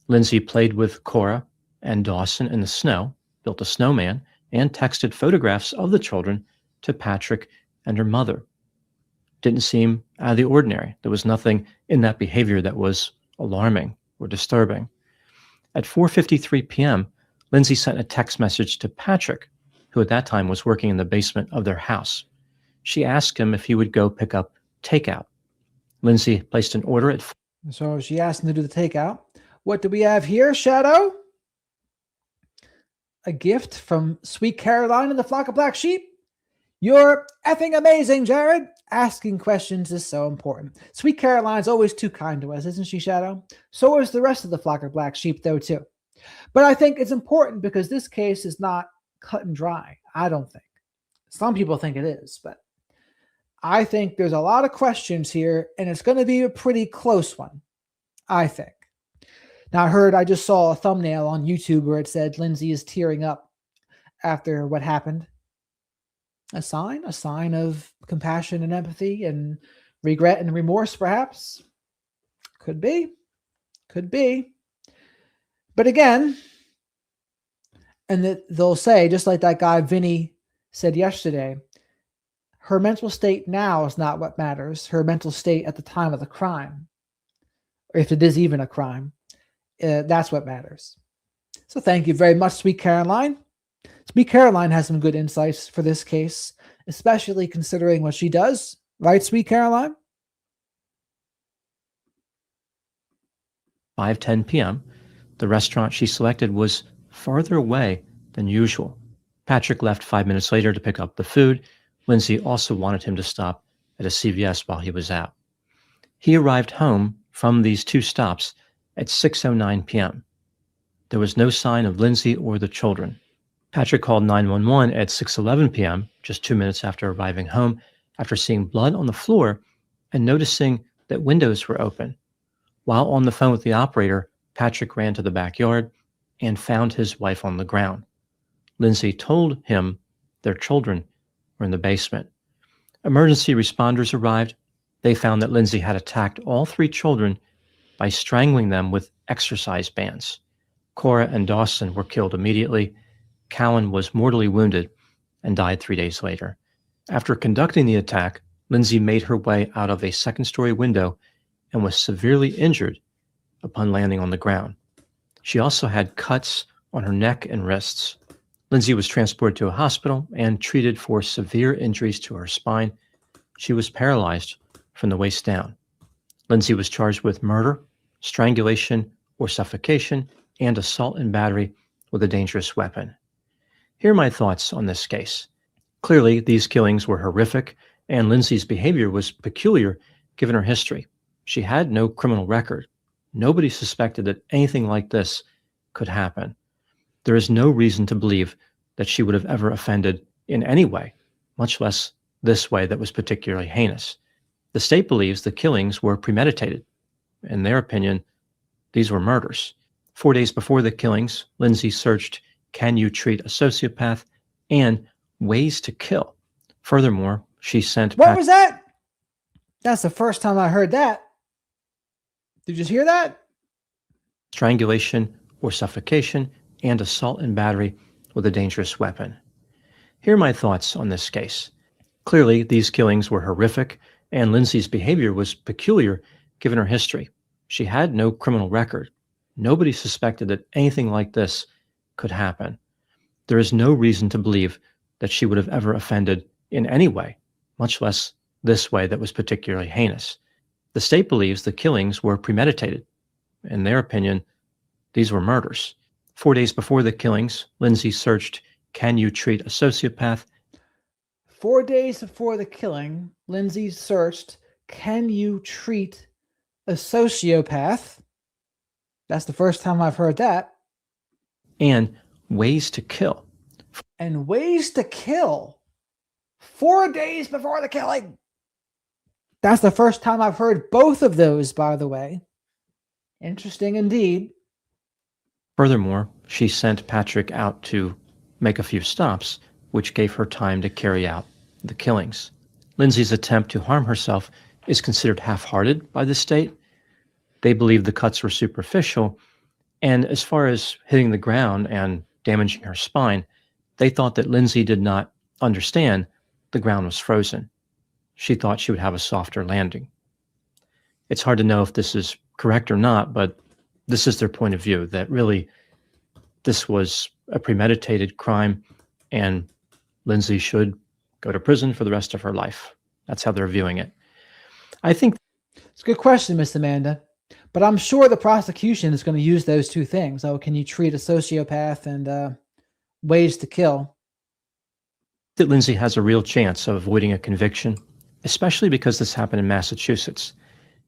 S7: Lindsay played with Cora and Dawson in the snow, built a snowman, and texted photographs of the children to Patrick and her mother. Didn't seem out of the ordinary. There was nothing in that behavior that was alarming or disturbing. At 4:53 p.m., Lindsay sent a text message to Patrick, who at that time was working in the basement of their house. She asked him if he would go pick up takeout. Lindsay placed an order at.
S1: So she asked him to do the takeout. What do we have here, Shadow? A gift from Sweet Caroline and the Flock of Black Sheep. You're effing amazing, Jared. Asking questions is so important. Sweet Caroline's always too kind to us, isn't she, Shadow? So is the rest of the flock of black sheep, though, too. But I think it's important because this case is not cut and dry. I don't think. Some people think it is, but I think there's a lot of questions here, and it's going to be a pretty close one, I think. Now, I just saw a thumbnail on YouTube where it said Lindsay is tearing up after what happened. A sign of compassion and empathy and regret and remorse, perhaps. Could be. But again, and they'll say, just like that guy Vinny said yesterday, her mental state now is not what matters. Her mental state at the time of the crime, or if it is even a crime, that's what matters. So thank you very much, Sweet Caroline. Sweet Caroline has some good insights for this case, especially considering what she does. Right, Sweet Caroline?
S7: 5:10 p.m., the restaurant she selected was farther away than usual. Patrick left 5 minutes later to pick up the food. Lindsay also wanted him to stop at a CVS while he was out. He arrived home from these two stops at 6:09 p.m. There was no sign of Lindsay or the children. Patrick called 911 at 6:11 p.m., just 2 minutes after arriving home, after seeing blood on the floor and noticing that windows were open. While on the phone with the operator, Patrick ran to the backyard and found his wife on the ground. Lindsay told him their children were in the basement. Emergency responders arrived. They found that Lindsay had attacked all three children by strangling them with exercise bands. Cora and Dawson were killed immediately. Cowan was mortally wounded and died 3 days later. After conducting the attack, Lindsay made her way out of a second-story window and was severely injured upon landing on the ground. She also had cuts on her neck and wrists. Lindsay was transported to a hospital and treated for severe injuries to her spine. She was paralyzed from the waist down. Lindsay was charged with murder, strangulation or suffocation, and assault and battery with a dangerous weapon. Here are my thoughts on this case. Clearly, these killings were horrific, and Lindsay's behavior was peculiar given her history. She had no criminal record. Nobody suspected that anything like this could happen. There is no reason to believe that she would have ever offended in any way, much less this way that was particularly heinous. The state believes the killings were premeditated. In their opinion, these were murders. 4 days before the killings, Lindsay searched "Can you treat a sociopath?" and "Ways to kill." Furthermore, she sent...
S1: What was that? That's the first time I heard that. Did you just hear that?
S7: Strangulation or suffocation and assault and battery with a dangerous weapon. Here are my thoughts on this case. Clearly, these killings were horrific, and Lindsay's behavior was peculiar given her history. She had no criminal record. Nobody suspected that anything like this could happen. There is no reason to believe that she would have ever offended in any way, much less this way that was particularly heinous. The state believes the killings were premeditated. In their opinion, these were murders. 4 days before the killings, Lindsay searched "Can you treat a sociopath?"
S1: 4 days before the killing, Lindsay searched, "Can you treat a sociopath?" That's the first time I've heard that.
S7: And "Ways to kill."
S1: And "Ways to kill." 4 days before the killing. That's the first time I've heard both of those, by the way. Interesting indeed.
S7: Furthermore, she sent Patrick out to make a few stops, which gave her time to carry out the killings. Lindsay's attempt to harm herself is considered half-hearted by the state. They believe the cuts were superficial, and as far as hitting the ground and damaging her spine, they thought that Lindsay did not understand the ground was frozen. She thought she would have a softer landing. It's hard to know if this is correct or not, but this is their point of view, that really this was a premeditated crime and Lindsay should go to prison for the rest of her life. That's how they're viewing it. I think
S1: it's a good question, Miss Amanda. But I'm sure the prosecution is going to use those two things. Oh, can you treat a sociopath and ways to kill?
S7: that Lindsay has a real chance of avoiding a conviction especially because this happened in Massachusetts.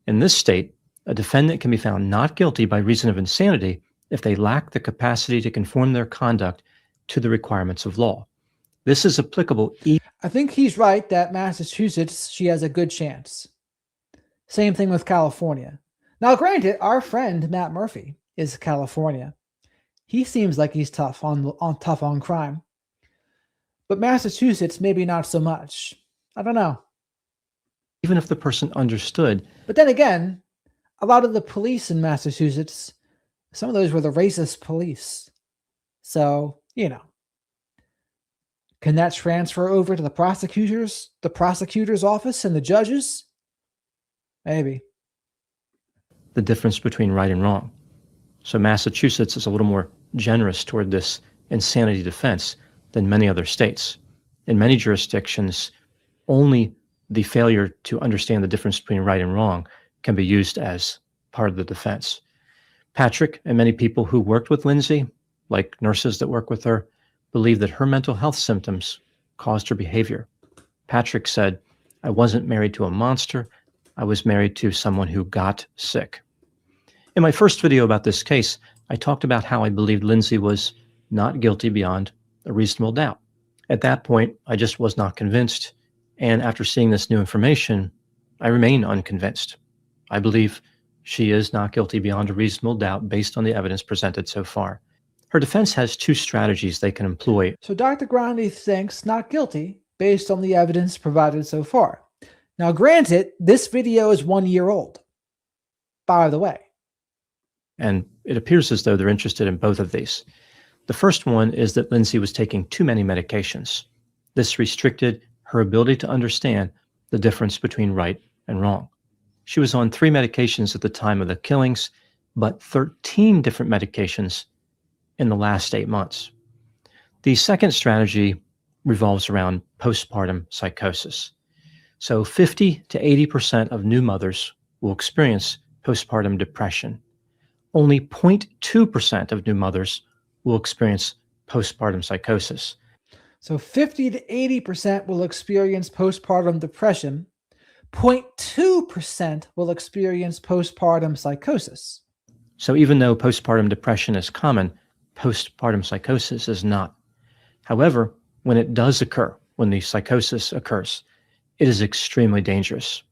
S7: In this state, a defendant can be found not guilty by reason of insanity if they lack the capacity to conform their conduct to the requirements of law. This is applicable
S1: I think he's right that Massachusetts, she has a good chance. Same thing with California. Now, granted, our friend Matt Murphy is California. He seems like he's tough on crime. But Massachusetts, maybe not so much. I don't know.
S7: even if the person understood.
S1: But then again, a lot of the police in Massachusetts, some of those were the racist police. So, can that transfer over to the prosecutor's office and the judges? Maybe.
S7: The difference between right and wrong. So Massachusetts is a little more generous toward this insanity defense than many other states. In many jurisdictions, only the failure to understand the difference between right and wrong can be used as part of the defense. Patrick and many people who worked with Lindsay, like nurses that work with her, believe that her mental health symptoms caused her behavior. Patrick said, "I wasn't married to a monster. I was married to someone who got sick." In my first video about this case, I talked about how I believed Lindsay was not guilty beyond a reasonable doubt. At that point, I just was not convinced. And after seeing this new information, I remain unconvinced. I believe she is not guilty beyond a reasonable doubt based on the evidence presented so far. Her defense has two strategies they can employ.
S1: So Dr. Grandi thinks not guilty based on the evidence provided so far. Now, granted, this video is 1 year old, by the way.
S7: And it appears as though they're interested in both of these. The first one is that Lindsay was taking too many medications. This restricted her ability to understand the difference between right and wrong. She was on 3 medications at the time of the killings, but 13 different medications in the last 8 months. The second strategy revolves around postpartum psychosis. So 50 to 80% of new mothers will experience postpartum depression. Only 0.2% of new mothers will experience postpartum psychosis.
S1: So 50 to 80% will experience postpartum depression. 0.2% will experience postpartum psychosis.
S7: So even though postpartum depression is common, postpartum psychosis is not. However, when it does occur, when the psychosis occurs, it is extremely dangerous.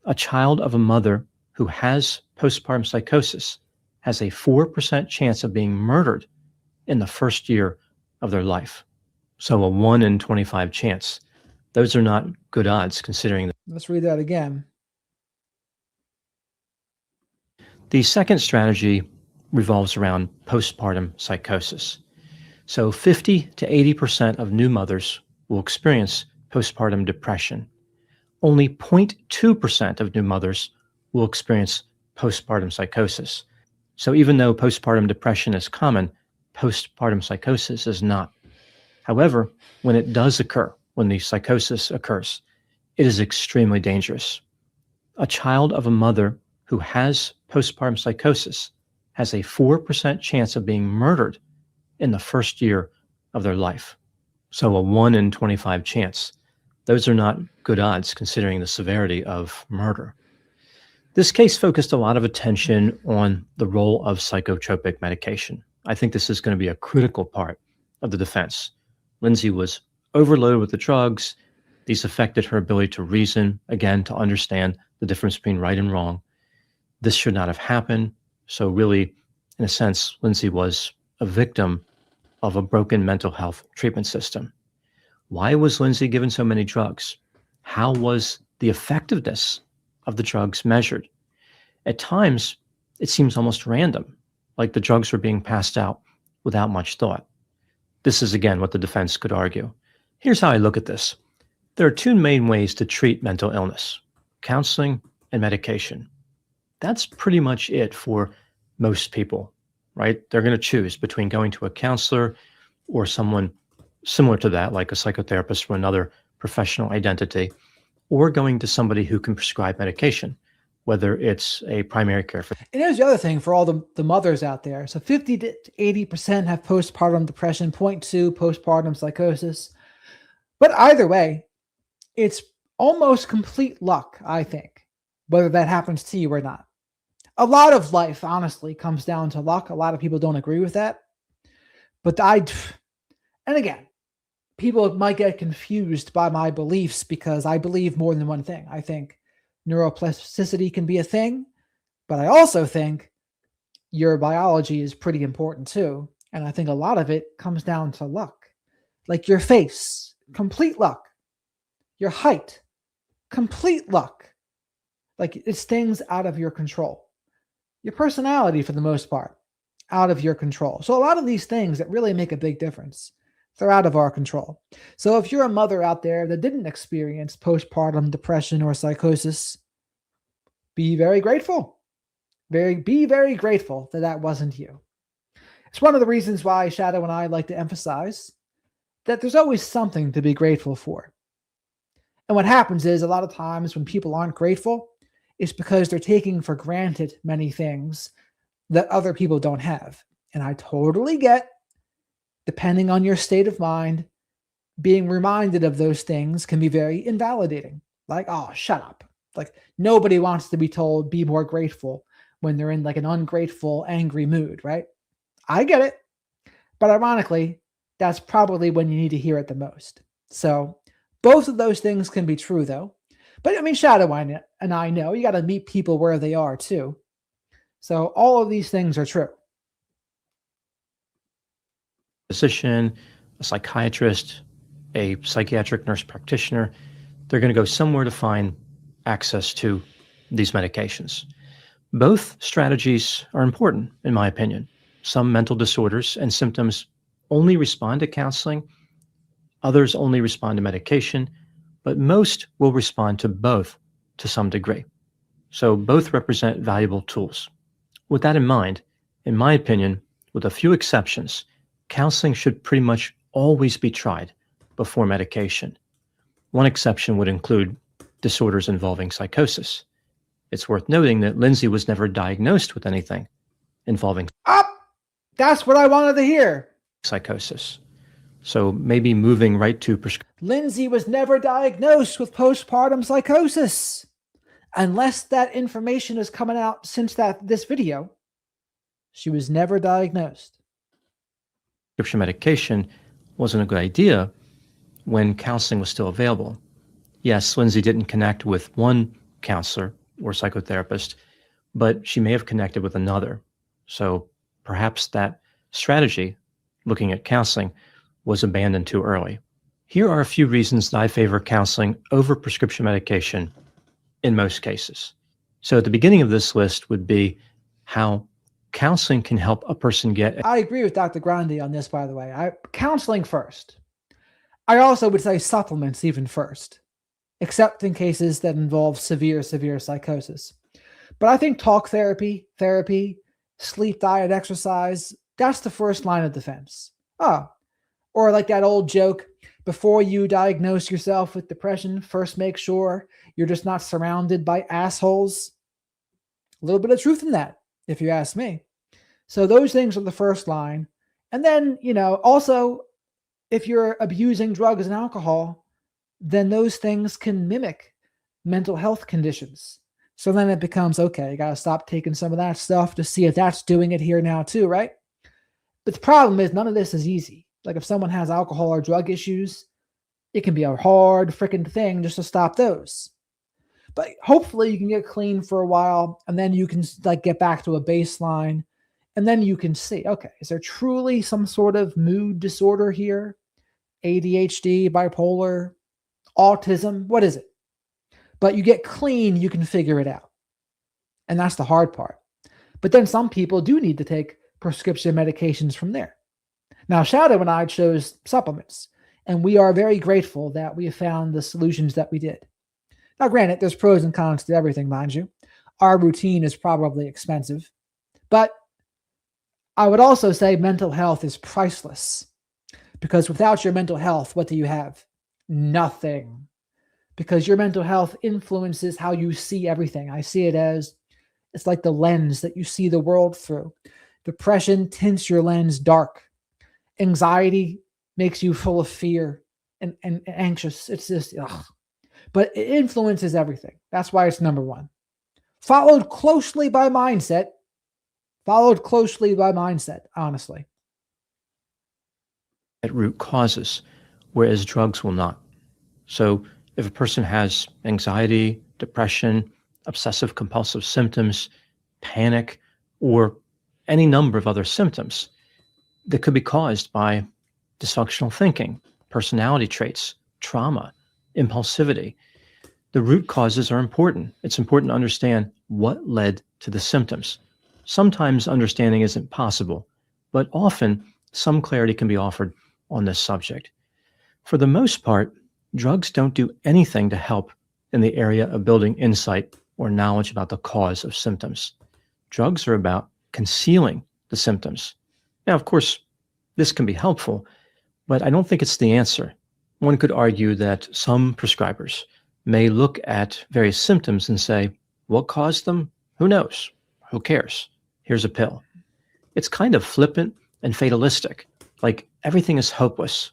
S7: A child of a mother who has postpartum psychosis has a 4% chance of being murdered in the first year of their life. So a 1 in 25 chance. Those are not good odds considering.
S1: Let's read that again.
S7: The second strategy revolves around postpartum psychosis. So 50 to 80% of new mothers will experience postpartum depression. Only 0.2% of new mothers will experience postpartum psychosis. So even though postpartum depression is common, postpartum psychosis is not. However, when it does occur, when the psychosis occurs, it is extremely dangerous. A child of a mother who has postpartum psychosis has a 4% chance of being murdered in the first year of their life. So a 1 in 25 chance. Those are not good odds considering the severity of murder. This case focused a lot of attention on the role of psychotropic medication. I think this is going to be a critical part of the defense. Lindsay was overloaded with the drugs. These affected her ability to reason, again, to understand the difference between right and wrong. This should not have happened. So really, in a sense, Lindsay was a victim of a broken mental health treatment system. Why was Lindsay given so many drugs? How was the effectiveness of the drugs measured? At times, it seems almost random, like the drugs were being passed out without much thought. This is, again, what the defense could argue. Here's how I look at this. There are 2 main ways to treat mental illness: counseling and medication. That's pretty much it for most people, right? They're going to choose between going to a counselor or someone similar to that, like a psychotherapist or another professional identity, or going to somebody who can prescribe medication, whether it's a primary care physician.
S1: And here's the other thing for all the mothers out there. So 50 to 80% have postpartum depression, 0.2 postpartum psychosis. But either way, it's almost complete luck, I think, whether that happens to you or not. A lot of life, honestly, comes down to luck. A lot of people don't agree with that. But and again, people might get confused by my beliefs because I believe more than one thing. I think neuroplasticity can be a thing, but I also think your biology is pretty important too. And I think a lot of it comes down to luck. Like your face, complete luck. Your height, complete luck. Like it's things out of your control. Your personality, for the most part, out of your control. So a lot of these things that really make a big difference, they're out of our control. So if you're a mother out there that didn't experience postpartum depression or psychosis, be very grateful. Be very grateful that that wasn't you. It's one of the reasons why Shadow and I like to emphasize that there's always something to be grateful for. And what happens is a lot of times when people aren't grateful, it's because they're taking for granted many things that other people don't have. And I totally get, depending on your state of mind, being reminded of those things can be very invalidating. Like, oh, shut up. Like nobody wants to be told, be more grateful when they're in like an ungrateful, angry mood, right? I get it. But ironically, that's probably when you need to hear it the most. So both of those things can be true though. But I mean, Shadow and I know you got to meet people where they are too. So all of these things are true.
S7: Physician, a psychiatrist, a psychiatric nurse practitioner, they're going to go somewhere to find access to these medications. Both strategies are important, in my opinion. Some mental disorders and symptoms only respond to counseling, others only respond to medication, but most will respond to both to some degree. So both represent valuable tools. With that in mind, in my opinion, with a few exceptions, counseling should pretty much always be tried before medication. One exception would include disorders involving psychosis. It's worth noting that Lindsay was never diagnosed with anything involving
S1: That's what I wanted to hear.
S7: Psychosis. So maybe moving right to
S1: Lindsay was never diagnosed with postpartum psychosis. Unless that information is coming out since this video, she was never diagnosed.
S7: prescription medication wasn't a good idea when counseling was still available. Yes, Lindsay didn't connect with one counselor or psychotherapist, but she may have connected with another. So perhaps that strategy, looking at counseling, was abandoned too early. Here are a few reasons that I favor counseling over prescription medication in most cases. So at the beginning of this list would be how counseling can help a person get.
S1: I agree with Dr. Grande on this, by the way. Counseling first. I also would say supplements even first, except in cases that involve severe psychosis. But I think talk therapy, sleep, diet, exercise, that's the first line of defense. Or like that old joke, before you diagnose yourself with depression, first make sure you're just not surrounded by assholes. A little bit of truth in that, if you ask me. So those things are the first line. And then, also, if you're abusing drugs and alcohol, then those things can mimic mental health conditions. So then it becomes, okay, you got to stop taking some of that stuff to see if that's doing it here now too, right? But the problem is none of this is easy. Like if someone has alcohol or drug issues, it can be a hard freaking thing just to stop those. But hopefully you can get clean for a while and then you can get back to a baseline and then you can see, okay, is there truly some sort of mood disorder here? ADHD, bipolar, autism, what is it? But you get clean, you can figure it out. And that's the hard part. But then some people do need to take prescription medications from there. Now, Shadow and I chose supplements, and we are very grateful that we have found the solutions that we did. Now, granted, there's pros and cons to everything, mind you. Our routine is probably expensive, but I would also say mental health is priceless, because without your mental health, what do you have? Nothing. Because your mental health influences how you see everything. I see it as it's like the lens that you see the world through. Depression tints your lens dark. Anxiety makes you full of fear and anxious. It's just, but it influences everything. That's why it's number one. Followed closely by mindset. Honestly.
S7: At root causes, whereas drugs will not. So if a person has anxiety, depression, obsessive compulsive symptoms, panic, or any number of other symptoms that could be caused by dysfunctional thinking, personality traits, trauma, impulsivity, the root causes are important. It's important to understand what led to the symptoms. Sometimes understanding isn't possible, but often some clarity can be offered on this subject. For the most part, drugs don't do anything to help in the area of building insight or knowledge about the cause of symptoms. Drugs are about concealing the symptoms. Now, of course, this can be helpful, but I don't think it's the answer. One could argue that some prescribers may look at various symptoms and say, what caused them? Who knows? Who cares? Here's a pill. It's kind of flippant and fatalistic, like everything is hopeless.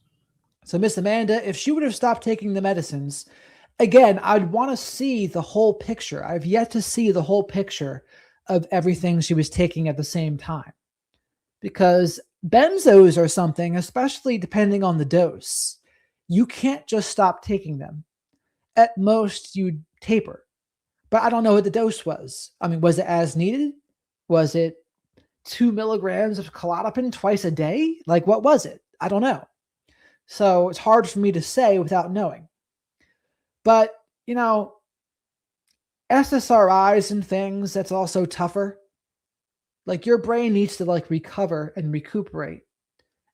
S1: So Miss Amanda, if she would have stopped taking the medicines, again, I'd want to see the whole picture. I've yet to see the whole picture of everything she was taking at the same time. Because benzos are something, especially depending on the dose, you can't just stop taking them. At most, you'd taper. But I don't know what the dose was. I mean, was it as needed? Was it 2 milligrams of Klonopin twice a day? Like, what was it? I don't know. So it's hard for me to say without knowing. But, you know, SSRIs and things, that's also tougher. Like, your brain needs to like recover and recuperate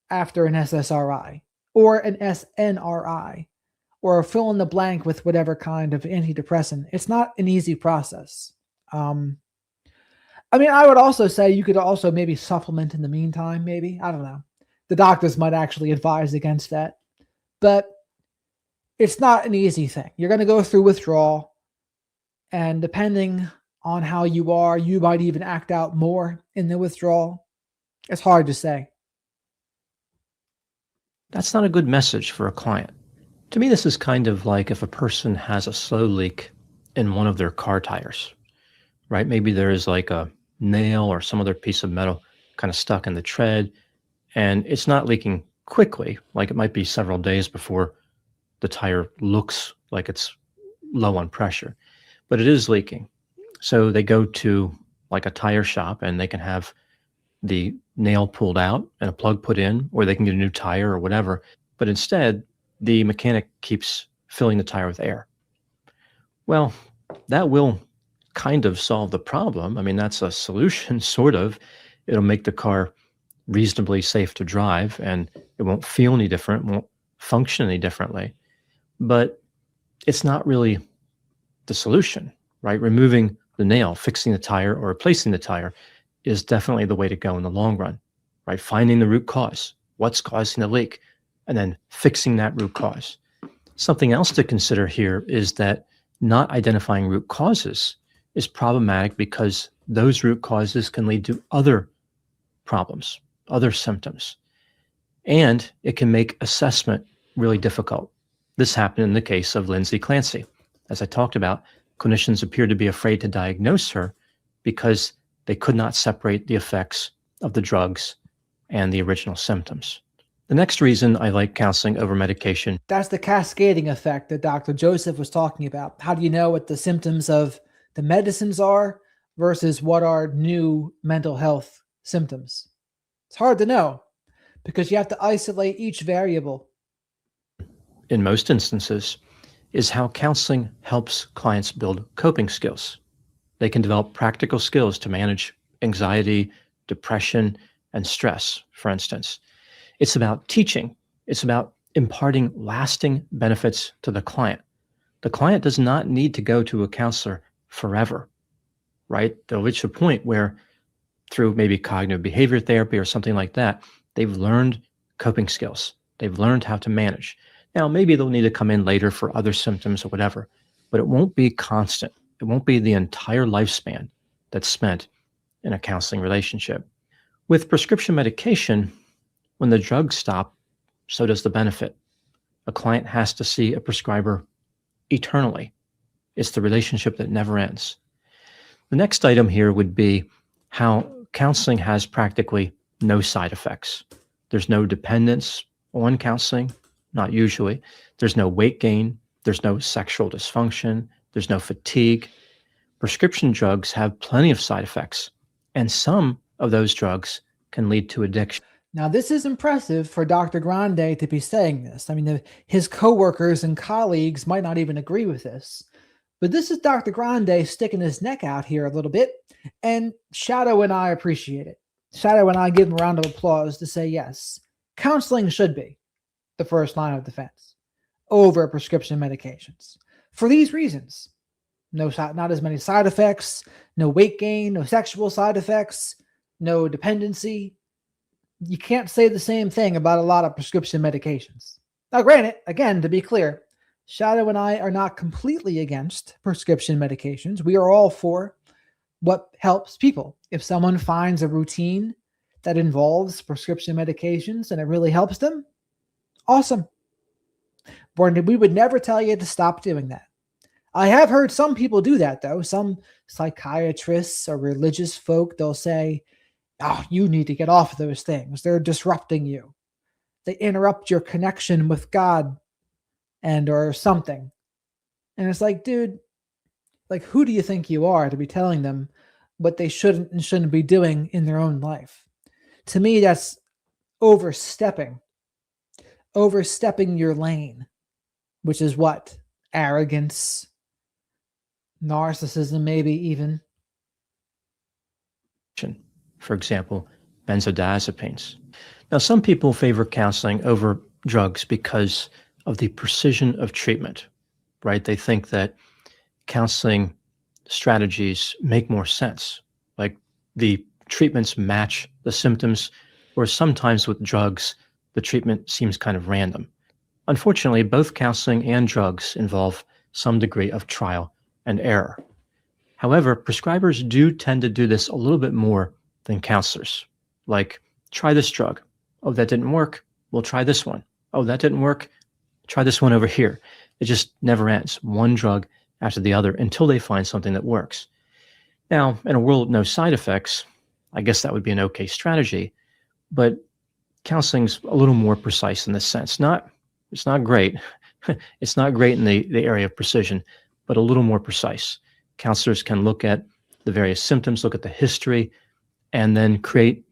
S1: after an SSRI or an SNRI or fill in the blank with whatever kind of antidepressant. It's not an easy process. I mean, I would also say you could also maybe supplement in the meantime, maybe. I don't know. The doctors might actually advise against that. But it's not an easy thing. You're going to go through withdrawal. And depending on how you are, you might even act out more in the withdrawal. It's hard to say.
S7: That's not a good message for a client. To me, this is kind of like if a person has a slow leak in one of their car tires, right? Maybe there is like a nail or some other piece of metal kind of stuck in the tread, and it's not leaking quickly, like it might be several days before the tire looks like it's low on pressure, but it is leaking. So they go to like a tire shop and they can have the nail pulled out and a plug put in, or they can get a new tire or whatever. But instead, the mechanic keeps filling the tire with air. Well, that will kind of solve the problem. I mean, that's a solution, sort of. It'll make the car reasonably safe to drive and it won't feel any different, won't function any differently. But it's not really the solution, right? Removing the nail, fixing the tire, or replacing the tire is definitely the way to go in the long run, right? Finding the root cause, what's causing the leak, and then fixing that root cause. Something else to consider here is that not identifying root causes is problematic because those root causes can lead to other problems, other symptoms, and it can make assessment really difficult. This happened in the case of Lindsay Clancy. As I talked about, clinicians appeared to be afraid to diagnose her because they could not separate the effects of the drugs and the original symptoms. The next reason I like counseling over medication.
S1: That's the cascading effect that Dr. Joseph was talking about. How do you know what the symptoms of the medicines are versus what are new mental health symptoms? It's hard to know because you have to isolate each variable.
S7: In most instances, is how counseling helps clients build coping skills. They can develop practical skills to manage anxiety, depression, and stress, for instance. It's about teaching. It's about imparting lasting benefits to the client. The client does not need to go to a counselor forever, right? They'll reach a point where through maybe cognitive behavior therapy or something like that, they've learned coping skills. They've learned how to manage. Now, maybe they'll need to come in later for other symptoms or whatever, but it won't be constant. It won't be the entire lifespan that's spent in a counseling relationship. With prescription medication, when the drugs stop, so does the benefit. A client has to see a prescriber eternally. It's the relationship that never ends. The next item here would be how counseling has practically no side effects. There's no dependence on counseling, not usually. There's no weight gain. There's no sexual dysfunction. There's no fatigue. Prescription drugs have plenty of side effects, and some of those drugs can lead to addiction.
S1: Now, this is impressive for Dr. Grande to be saying this. I mean, his coworkers and colleagues might not even agree with this. But this is Dr. Grande sticking his neck out here a little bit, and Shadow and I appreciate it. Shadow and I give him a round of applause to say, yes, counseling should be the first line of defense over prescription medications. For these reasons, not as many side effects, no weight gain, no sexual side effects, no dependency. You can't say the same thing about a lot of prescription medications. Now, granted, again, to be clear, Shadow and I are not completely against prescription medications. We are all for what helps people. If someone finds a routine that involves prescription medications and it really helps them, awesome. But we would never tell you to stop doing that. I have heard some people do that, though. Some psychiatrists or religious folk, they'll say, oh, you need to get off those things. They're disrupting you. They interrupt your connection with God and or something. And it's like, dude, like, who do you think you are to be telling them what they shouldn't and shouldn't be doing in their own life? To me, that's overstepping your lane, which is what? Arrogance, narcissism, maybe even.
S7: For example, benzodiazepines. Now, some people favor counseling over drugs because of the precision of treatment, right? They think that counseling strategies make more sense. Like the treatments match the symptoms, or sometimes with drugs, the treatment seems kind of random. Unfortunately, both counseling and drugs involve some degree of trial and error. However, prescribers do tend to do this a little bit more than counselors. Like, try this drug. Oh, that didn't work. We'll try this one. Oh, that didn't work. Try this one over here. It just never ends, one drug after the other, until they find something that works. Now, in a world with no side effects, I guess that would be an okay strategy, but counseling's a little more precise in this sense. It's not great. It's not great in the area of precision, but a little more precise. Counselors can look at the various symptoms, look at the history, and then create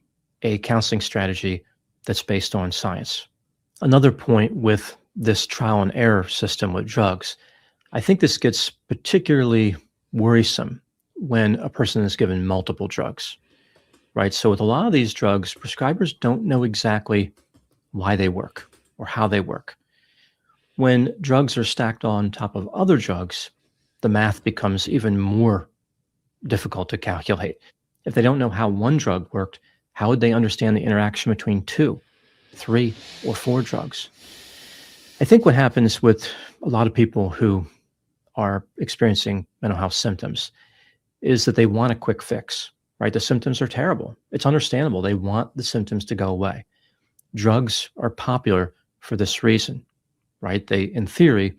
S7: a counseling strategy that's based on science. Another point with this trial and error system with drugs, I think this gets particularly worrisome when a person is given multiple drugs, right? So with a lot of these drugs, prescribers don't know exactly why they work or how they work. When drugs are stacked on top of other drugs, the math becomes even more difficult to calculate. If they don't know how one drug worked, how would they understand the interaction between 2, 3, or 4 drugs? I think what happens with a lot of people who are experiencing mental health symptoms is that they want a quick fix, right? The symptoms are terrible. It's understandable. They want the symptoms to go away. Drugs are popular for this reason, right? They, in theory,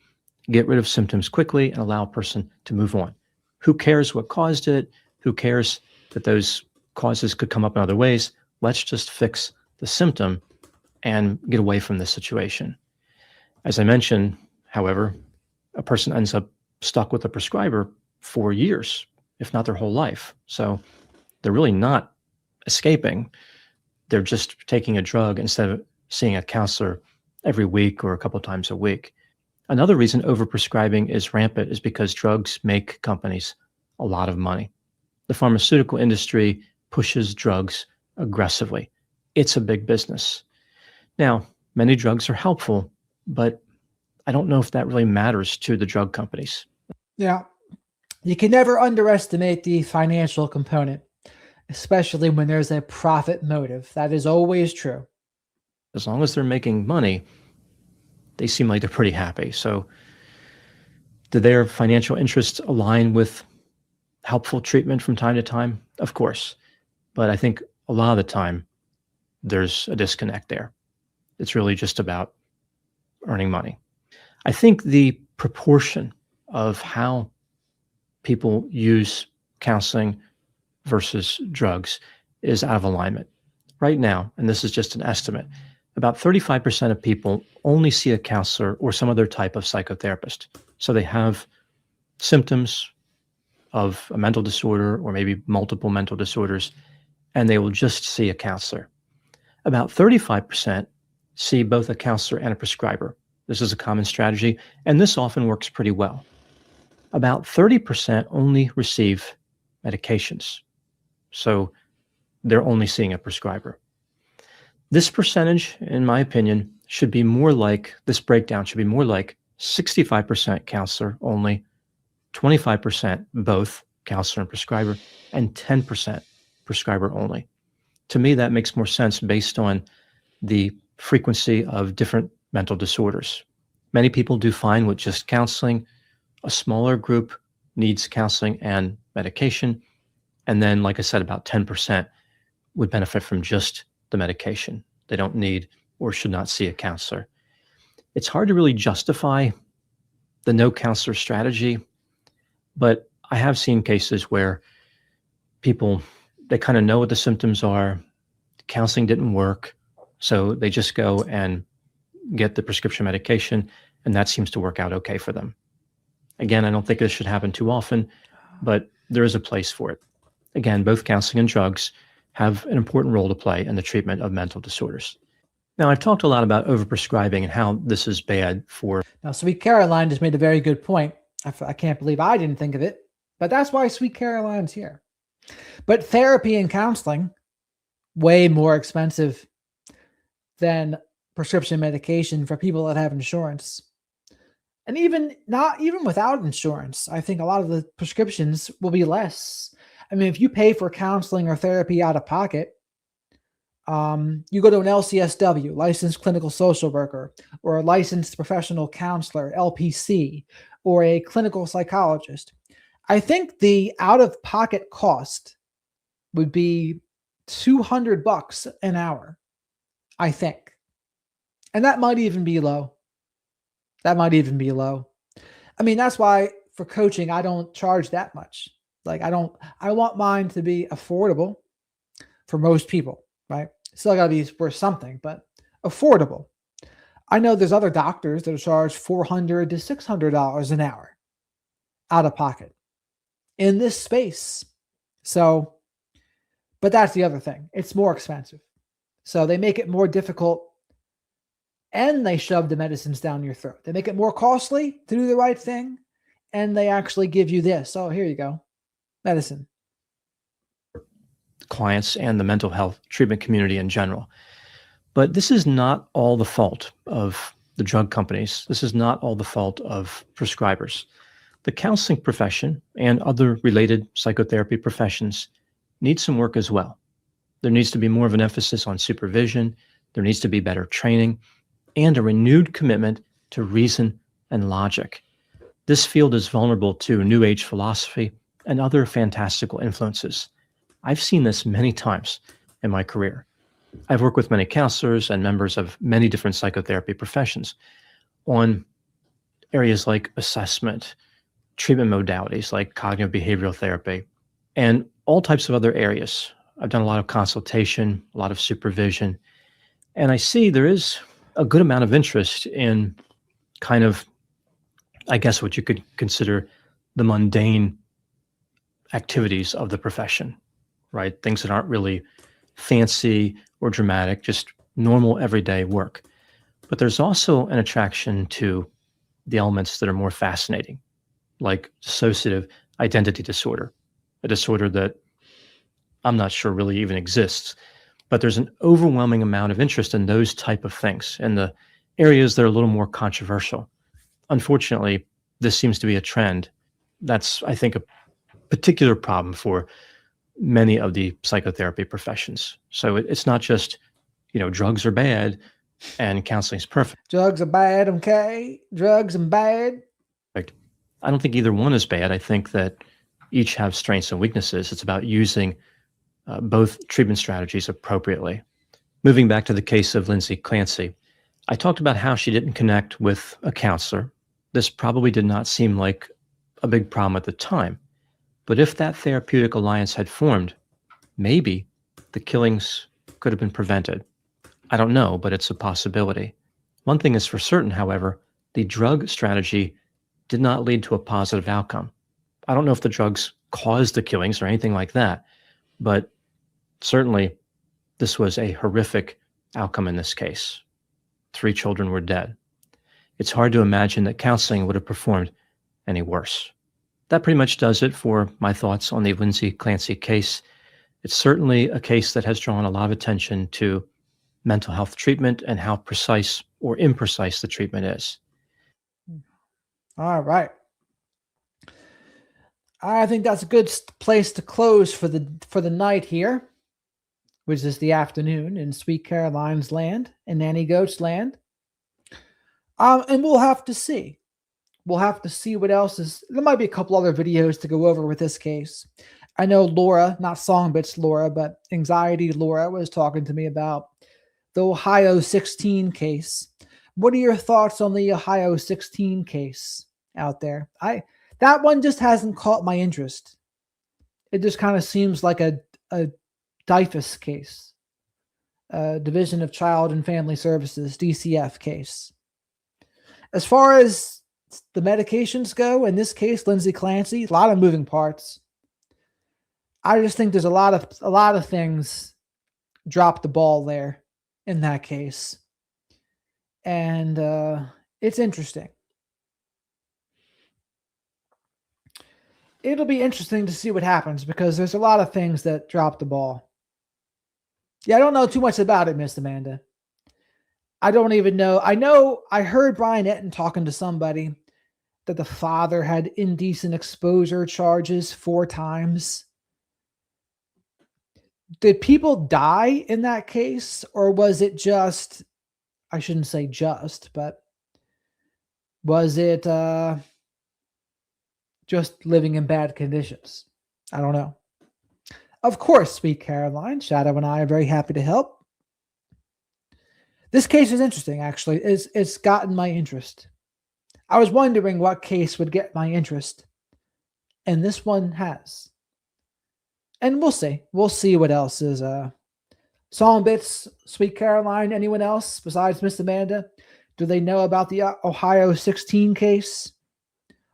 S7: get rid of symptoms quickly and allow a person to move on. Who cares what caused it? Who cares that those causes could come up in other ways? Let's just fix the symptom and get away from this situation. As I mentioned, however, a person ends up stuck with a prescriber for years, if not their whole life. So they're really not escaping. They're just taking a drug instead of seeing a counselor every week or a couple times a week. Another reason overprescribing is rampant is because drugs make companies a lot of money. The pharmaceutical industry pushes drugs aggressively. It's a big business. Now, many drugs are helpful, but I don't know if that really matters to the drug companies.
S1: Yeah. You can never underestimate the financial component, especially when there's a profit motive. That is always true.
S7: As long as they're making money, they seem like they're pretty happy. So do their financial interests align with helpful treatment from time to time? Of course. But I think a lot of the time there's a disconnect there. It's really just about earning money. I think the proportion of how people use counseling versus drugs is out of alignment. Right now, and this is just an estimate, about 35% of people only see a counselor or some other type of psychotherapist. So they have symptoms of a mental disorder or maybe multiple mental disorders, and they will just see a counselor. About 35% see both a counselor and a prescriber. This is a common strategy, and this often works pretty well. About 30% only receive medications. So they're only seeing a prescriber. This percentage, in my opinion, should be more like, this breakdown should be more like 65% counselor only, 25% both counselor and prescriber, and 10% prescriber only. To me, that makes more sense based on the frequency of different mental disorders. Many people do fine with just counseling. A smaller group needs counseling and medication. And then, like I said, about 10% would benefit from just the medication. They don't need or should not see a counselor. It's hard to really justify the no counselor strategy, but I have seen cases where people, they kind of know what the symptoms are. Counseling didn't work, so they just go and get the prescription medication, and that seems to work out okay for them. Again, I don't think this should happen too often, but there is a place for it. Again, both counseling and drugs have an important role to play in the treatment of mental disorders. Now, I've talked a lot about overprescribing and how this is bad for...
S1: Now, Sweet Caroline just made a very good point. I can't believe I didn't think of it, but that's why Sweet Caroline's here. But therapy and counseling, way more expensive than prescription medication for people that have insurance. And even without insurance, I think a lot of the prescriptions will be less. I mean, if you pay for counseling or therapy out of pocket, you go to an LCSW, licensed clinical social worker, or a licensed professional counselor, LPC, or a clinical psychologist. I think the out-of-pocket cost would be $200 an hour, I think. And that might even be low. That might even be low. I mean, that's why for coaching, I don't charge that much. Like I want mine to be affordable for most people, right? Still got to be worth something, but affordable. I know there's other doctors that are charged $400 to $600 an hour out of pocket in this space. So, but that's the other thing. It's more expensive. So they make it more difficult and they shove the medicines down your throat. They make it more costly to do the right thing. And they actually give you this. Oh, here you go. Medicine.
S7: Clients and the mental health treatment community in general. But this is not all the fault of the drug companies. This is not all the fault of prescribers. The counseling profession and other related psychotherapy professions need some work as well. There needs to be more of an emphasis on supervision. There needs to be better training and a renewed commitment to reason and logic. This field is vulnerable to New Age philosophy and other fantastical influences. I've seen this many times in my career. I've worked with many counselors and members of many different psychotherapy professions on areas like assessment, treatment modalities like cognitive behavioral therapy, and all types of other areas. I've done a lot of consultation, a lot of supervision, and I see there is a good amount of interest in kind of, I guess, what you could consider the mundane activities of the profession, right? Things that aren't really fancy or dramatic, just normal everyday work. But there's also an attraction to the elements that are more fascinating, like dissociative identity disorder, a disorder that I'm not sure really even exists. But there's an overwhelming amount of interest in those type of things and the areas that are a little more controversial. Unfortunately, this seems to be a trend. That's, I think, a particular problem for many of the psychotherapy professions. So it's not just, drugs are bad and counseling is perfect.
S1: Drugs are bad, okay? Drugs and bad.
S7: I don't think either one is bad. I think that each have strengths and weaknesses. It's about using both treatment strategies appropriately. Moving back to the case of Lindsay Clancy, I talked about how she didn't connect with a counselor. This probably did not seem like a big problem at the time. But if that therapeutic alliance had formed, maybe the killings could have been prevented. I don't know, but it's a possibility. One thing is for certain, however, the drug strategy did not lead to a positive outcome. I don't know if the drugs caused the killings or anything like that, but certainly this was a horrific outcome in this case. 3 children were dead. It's hard to imagine that counseling would have performed any worse. That pretty much does it for my thoughts on the Lindsay Clancy case. It's certainly a case that has drawn a lot of attention to mental health treatment and how precise or imprecise the treatment is.
S1: All right. I think that's a good place to close for the night here, which is the afternoon in Sweet Caroline's land and Nanny Goat's land. And we'll have to see. We'll have to see what else is. There might be a couple other videos to go over with this case. I know Laura, not Songbits Laura, but Anxiety Laura was talking to me about the Ohio 16 case. What are your thoughts on the Ohio 16 case out there? That one just hasn't caught my interest. It just kind of seems like a DYFS case, Division of Child and Family Services, DCF case. As far as the medications go, in this case, Lindsay Clancy, a lot of moving parts. I just think there's a lot of things dropped the ball there in that case. And it's interesting. It'll be interesting to see what happens because there's a lot of things that drop the ball. Yeah, I don't know too much about it, Miss Amanda. I don't even know. I heard Brian Etten talking to somebody that the father had indecent exposure charges 4 times. Did people die in that case, or was it just, I shouldn't say just, but was it just living in bad conditions? I don't know. Of course, Sweet Caroline, Shadow and I are very happy to help. This case is interesting, actually. It's gotten my interest. I was wondering what case would get my interest, and this one has. And we'll see. We'll see what else is. Songbits, Sweet Caroline, anyone else besides Miss Amanda? Do they know about the Ohio 16 case?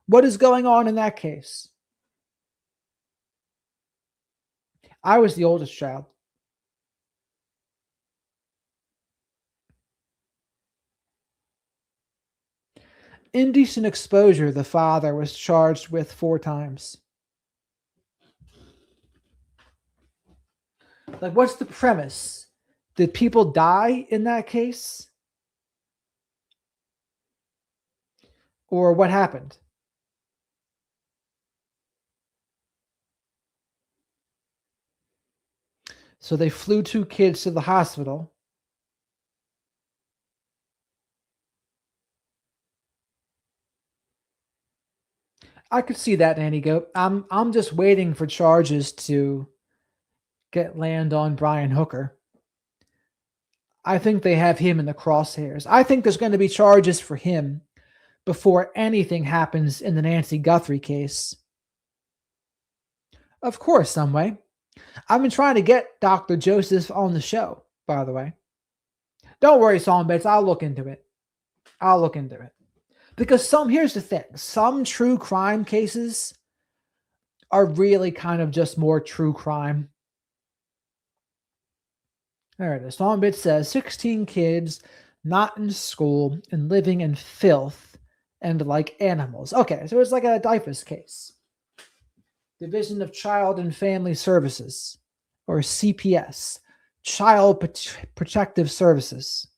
S1: What is going on in that case? I was the oldest child. Indecent exposure, the father was charged with 4 times. Like, what's the premise? Did people die in that case? Or what happened? So they flew 2 kids to the hospital. I could see that, Nanny Goat. I'm just waiting for charges to land on Brian Hooker. I think they have him in the crosshairs. I think there's going to be charges for him before anything happens in the Nancy Guthrie case. Of course, some way. I've been trying to get Dr. Joseph on the show, by the way. Don't worry, Songbits. I'll look into it. Because here's the thing. Some true crime cases are really kind of just more true crime. There it is. Songbits says 16 kids not in school and living in filth and like animals. Okay, so it's like a DYFS case. Division of Child and Family Services, or CPS, Child Protective Services.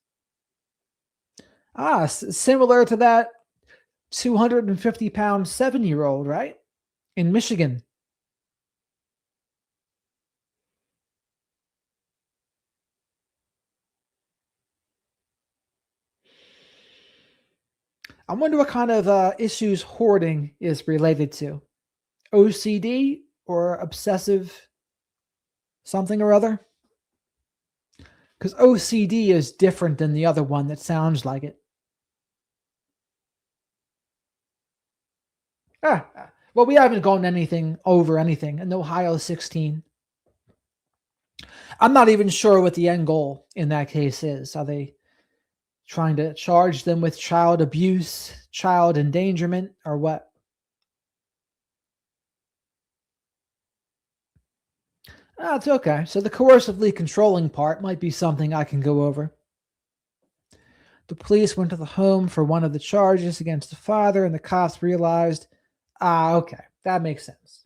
S1: Similar to that 250-pound 7-year-old, right? In Michigan. I wonder what kind of issues hoarding is related to. OCD or obsessive something or other? Because OCD is different than the other one that sounds like it. Well, we haven't gone over anything in Ohio 16. I'm not even sure what the end goal in that case is. Are they trying to charge them with child abuse, child endangerment, or what? That's okay. So the coercively controlling part might be something I can go over. The police went to the home for one of the charges against the father, and the cops realized, okay, that makes sense.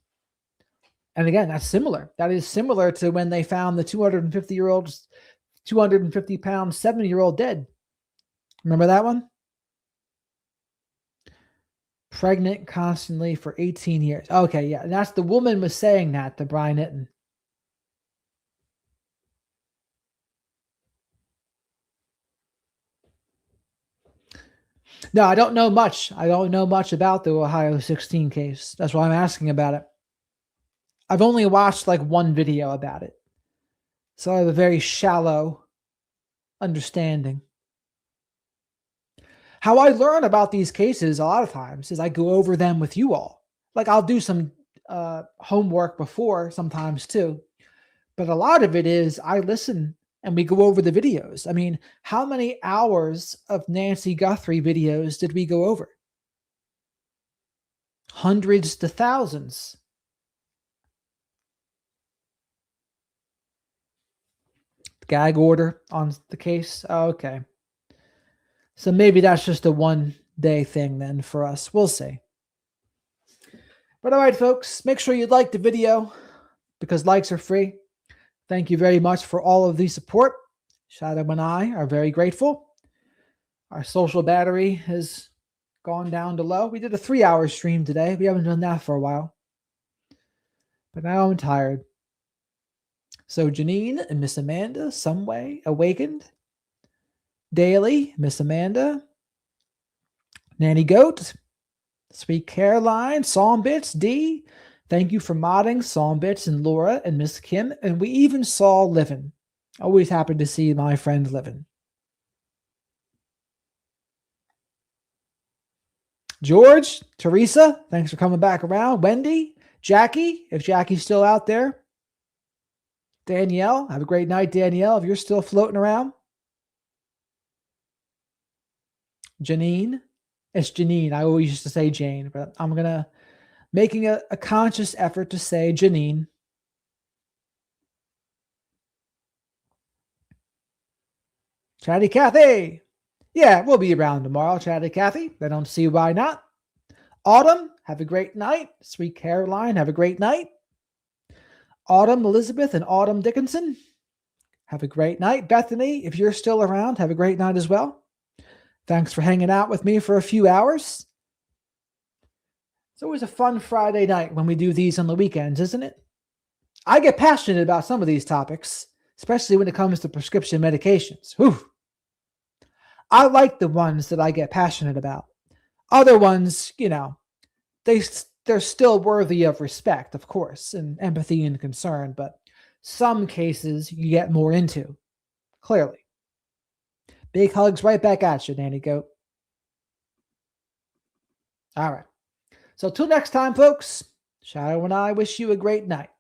S1: And again, that's similar. That is similar to when they found the 250-pound, 7-year-old dead. Remember that one? Pregnant constantly for 18 years. Okay, yeah. And that's the woman was saying that to Brian Itton. No, I don't know much. I don't know much about the Ohio 16 case. That's why I'm asking about it. I've only watched like one video about it. So I have a very shallow understanding. How I learn about these cases a lot of times is I go over them with you all. Like I'll do some homework before sometimes too. But a lot of it is I listen and we go over the videos. I mean, how many hours of Nancy Guthrie videos did we go over? Hundreds to thousands. Gag order on the case. Okay. So maybe that's just a one-day thing then for us. We'll see. But all right, folks, make sure you like the video because likes are free. Thank you very much for all of the support. Shadow and I are very grateful. Our social battery has gone down to low. We did a 3-hour stream today. We haven't done that for a while. But now I'm tired. So Janine and Miss Amanda, some way awakened. Daily, Miss Amanda. Nanny Goat. Sweet Caroline, Psalm Bits, D. Thank you for modding Psalm Bits and Laura and Miss Kim. And we even saw Livin. Always happy to see my friend Livin. George, Teresa, thanks for coming back around. Wendy, Jackie, if Jackie's still out there. Danielle, have a great night, Danielle, if you're still floating around. Janine, it's Janine. I always used to say Jane, but I'm going to making a conscious effort to say Janine. Chatty Cathy. Yeah, we'll be around tomorrow, Chatty Cathy. I don't see why not. Autumn, have a great night. Sweet Caroline, have a great night. Autumn Elizabeth and Autumn Dickinson, have a great night. Bethany, if you're still around, have a great night as well. Thanks for hanging out with me for a few hours. It's always a fun Friday night when we do these on the weekends, isn't it? I get passionate about some of these topics, especially when it comes to prescription medications. Whew. I like the ones that I get passionate about. Other ones, you know, they're still worthy of respect, of course, and empathy and concern, but some cases you get more into, clearly. Big hugs right back at you, Nanny Goat. All right. So till next time, folks, Shadow and I wish you a great night.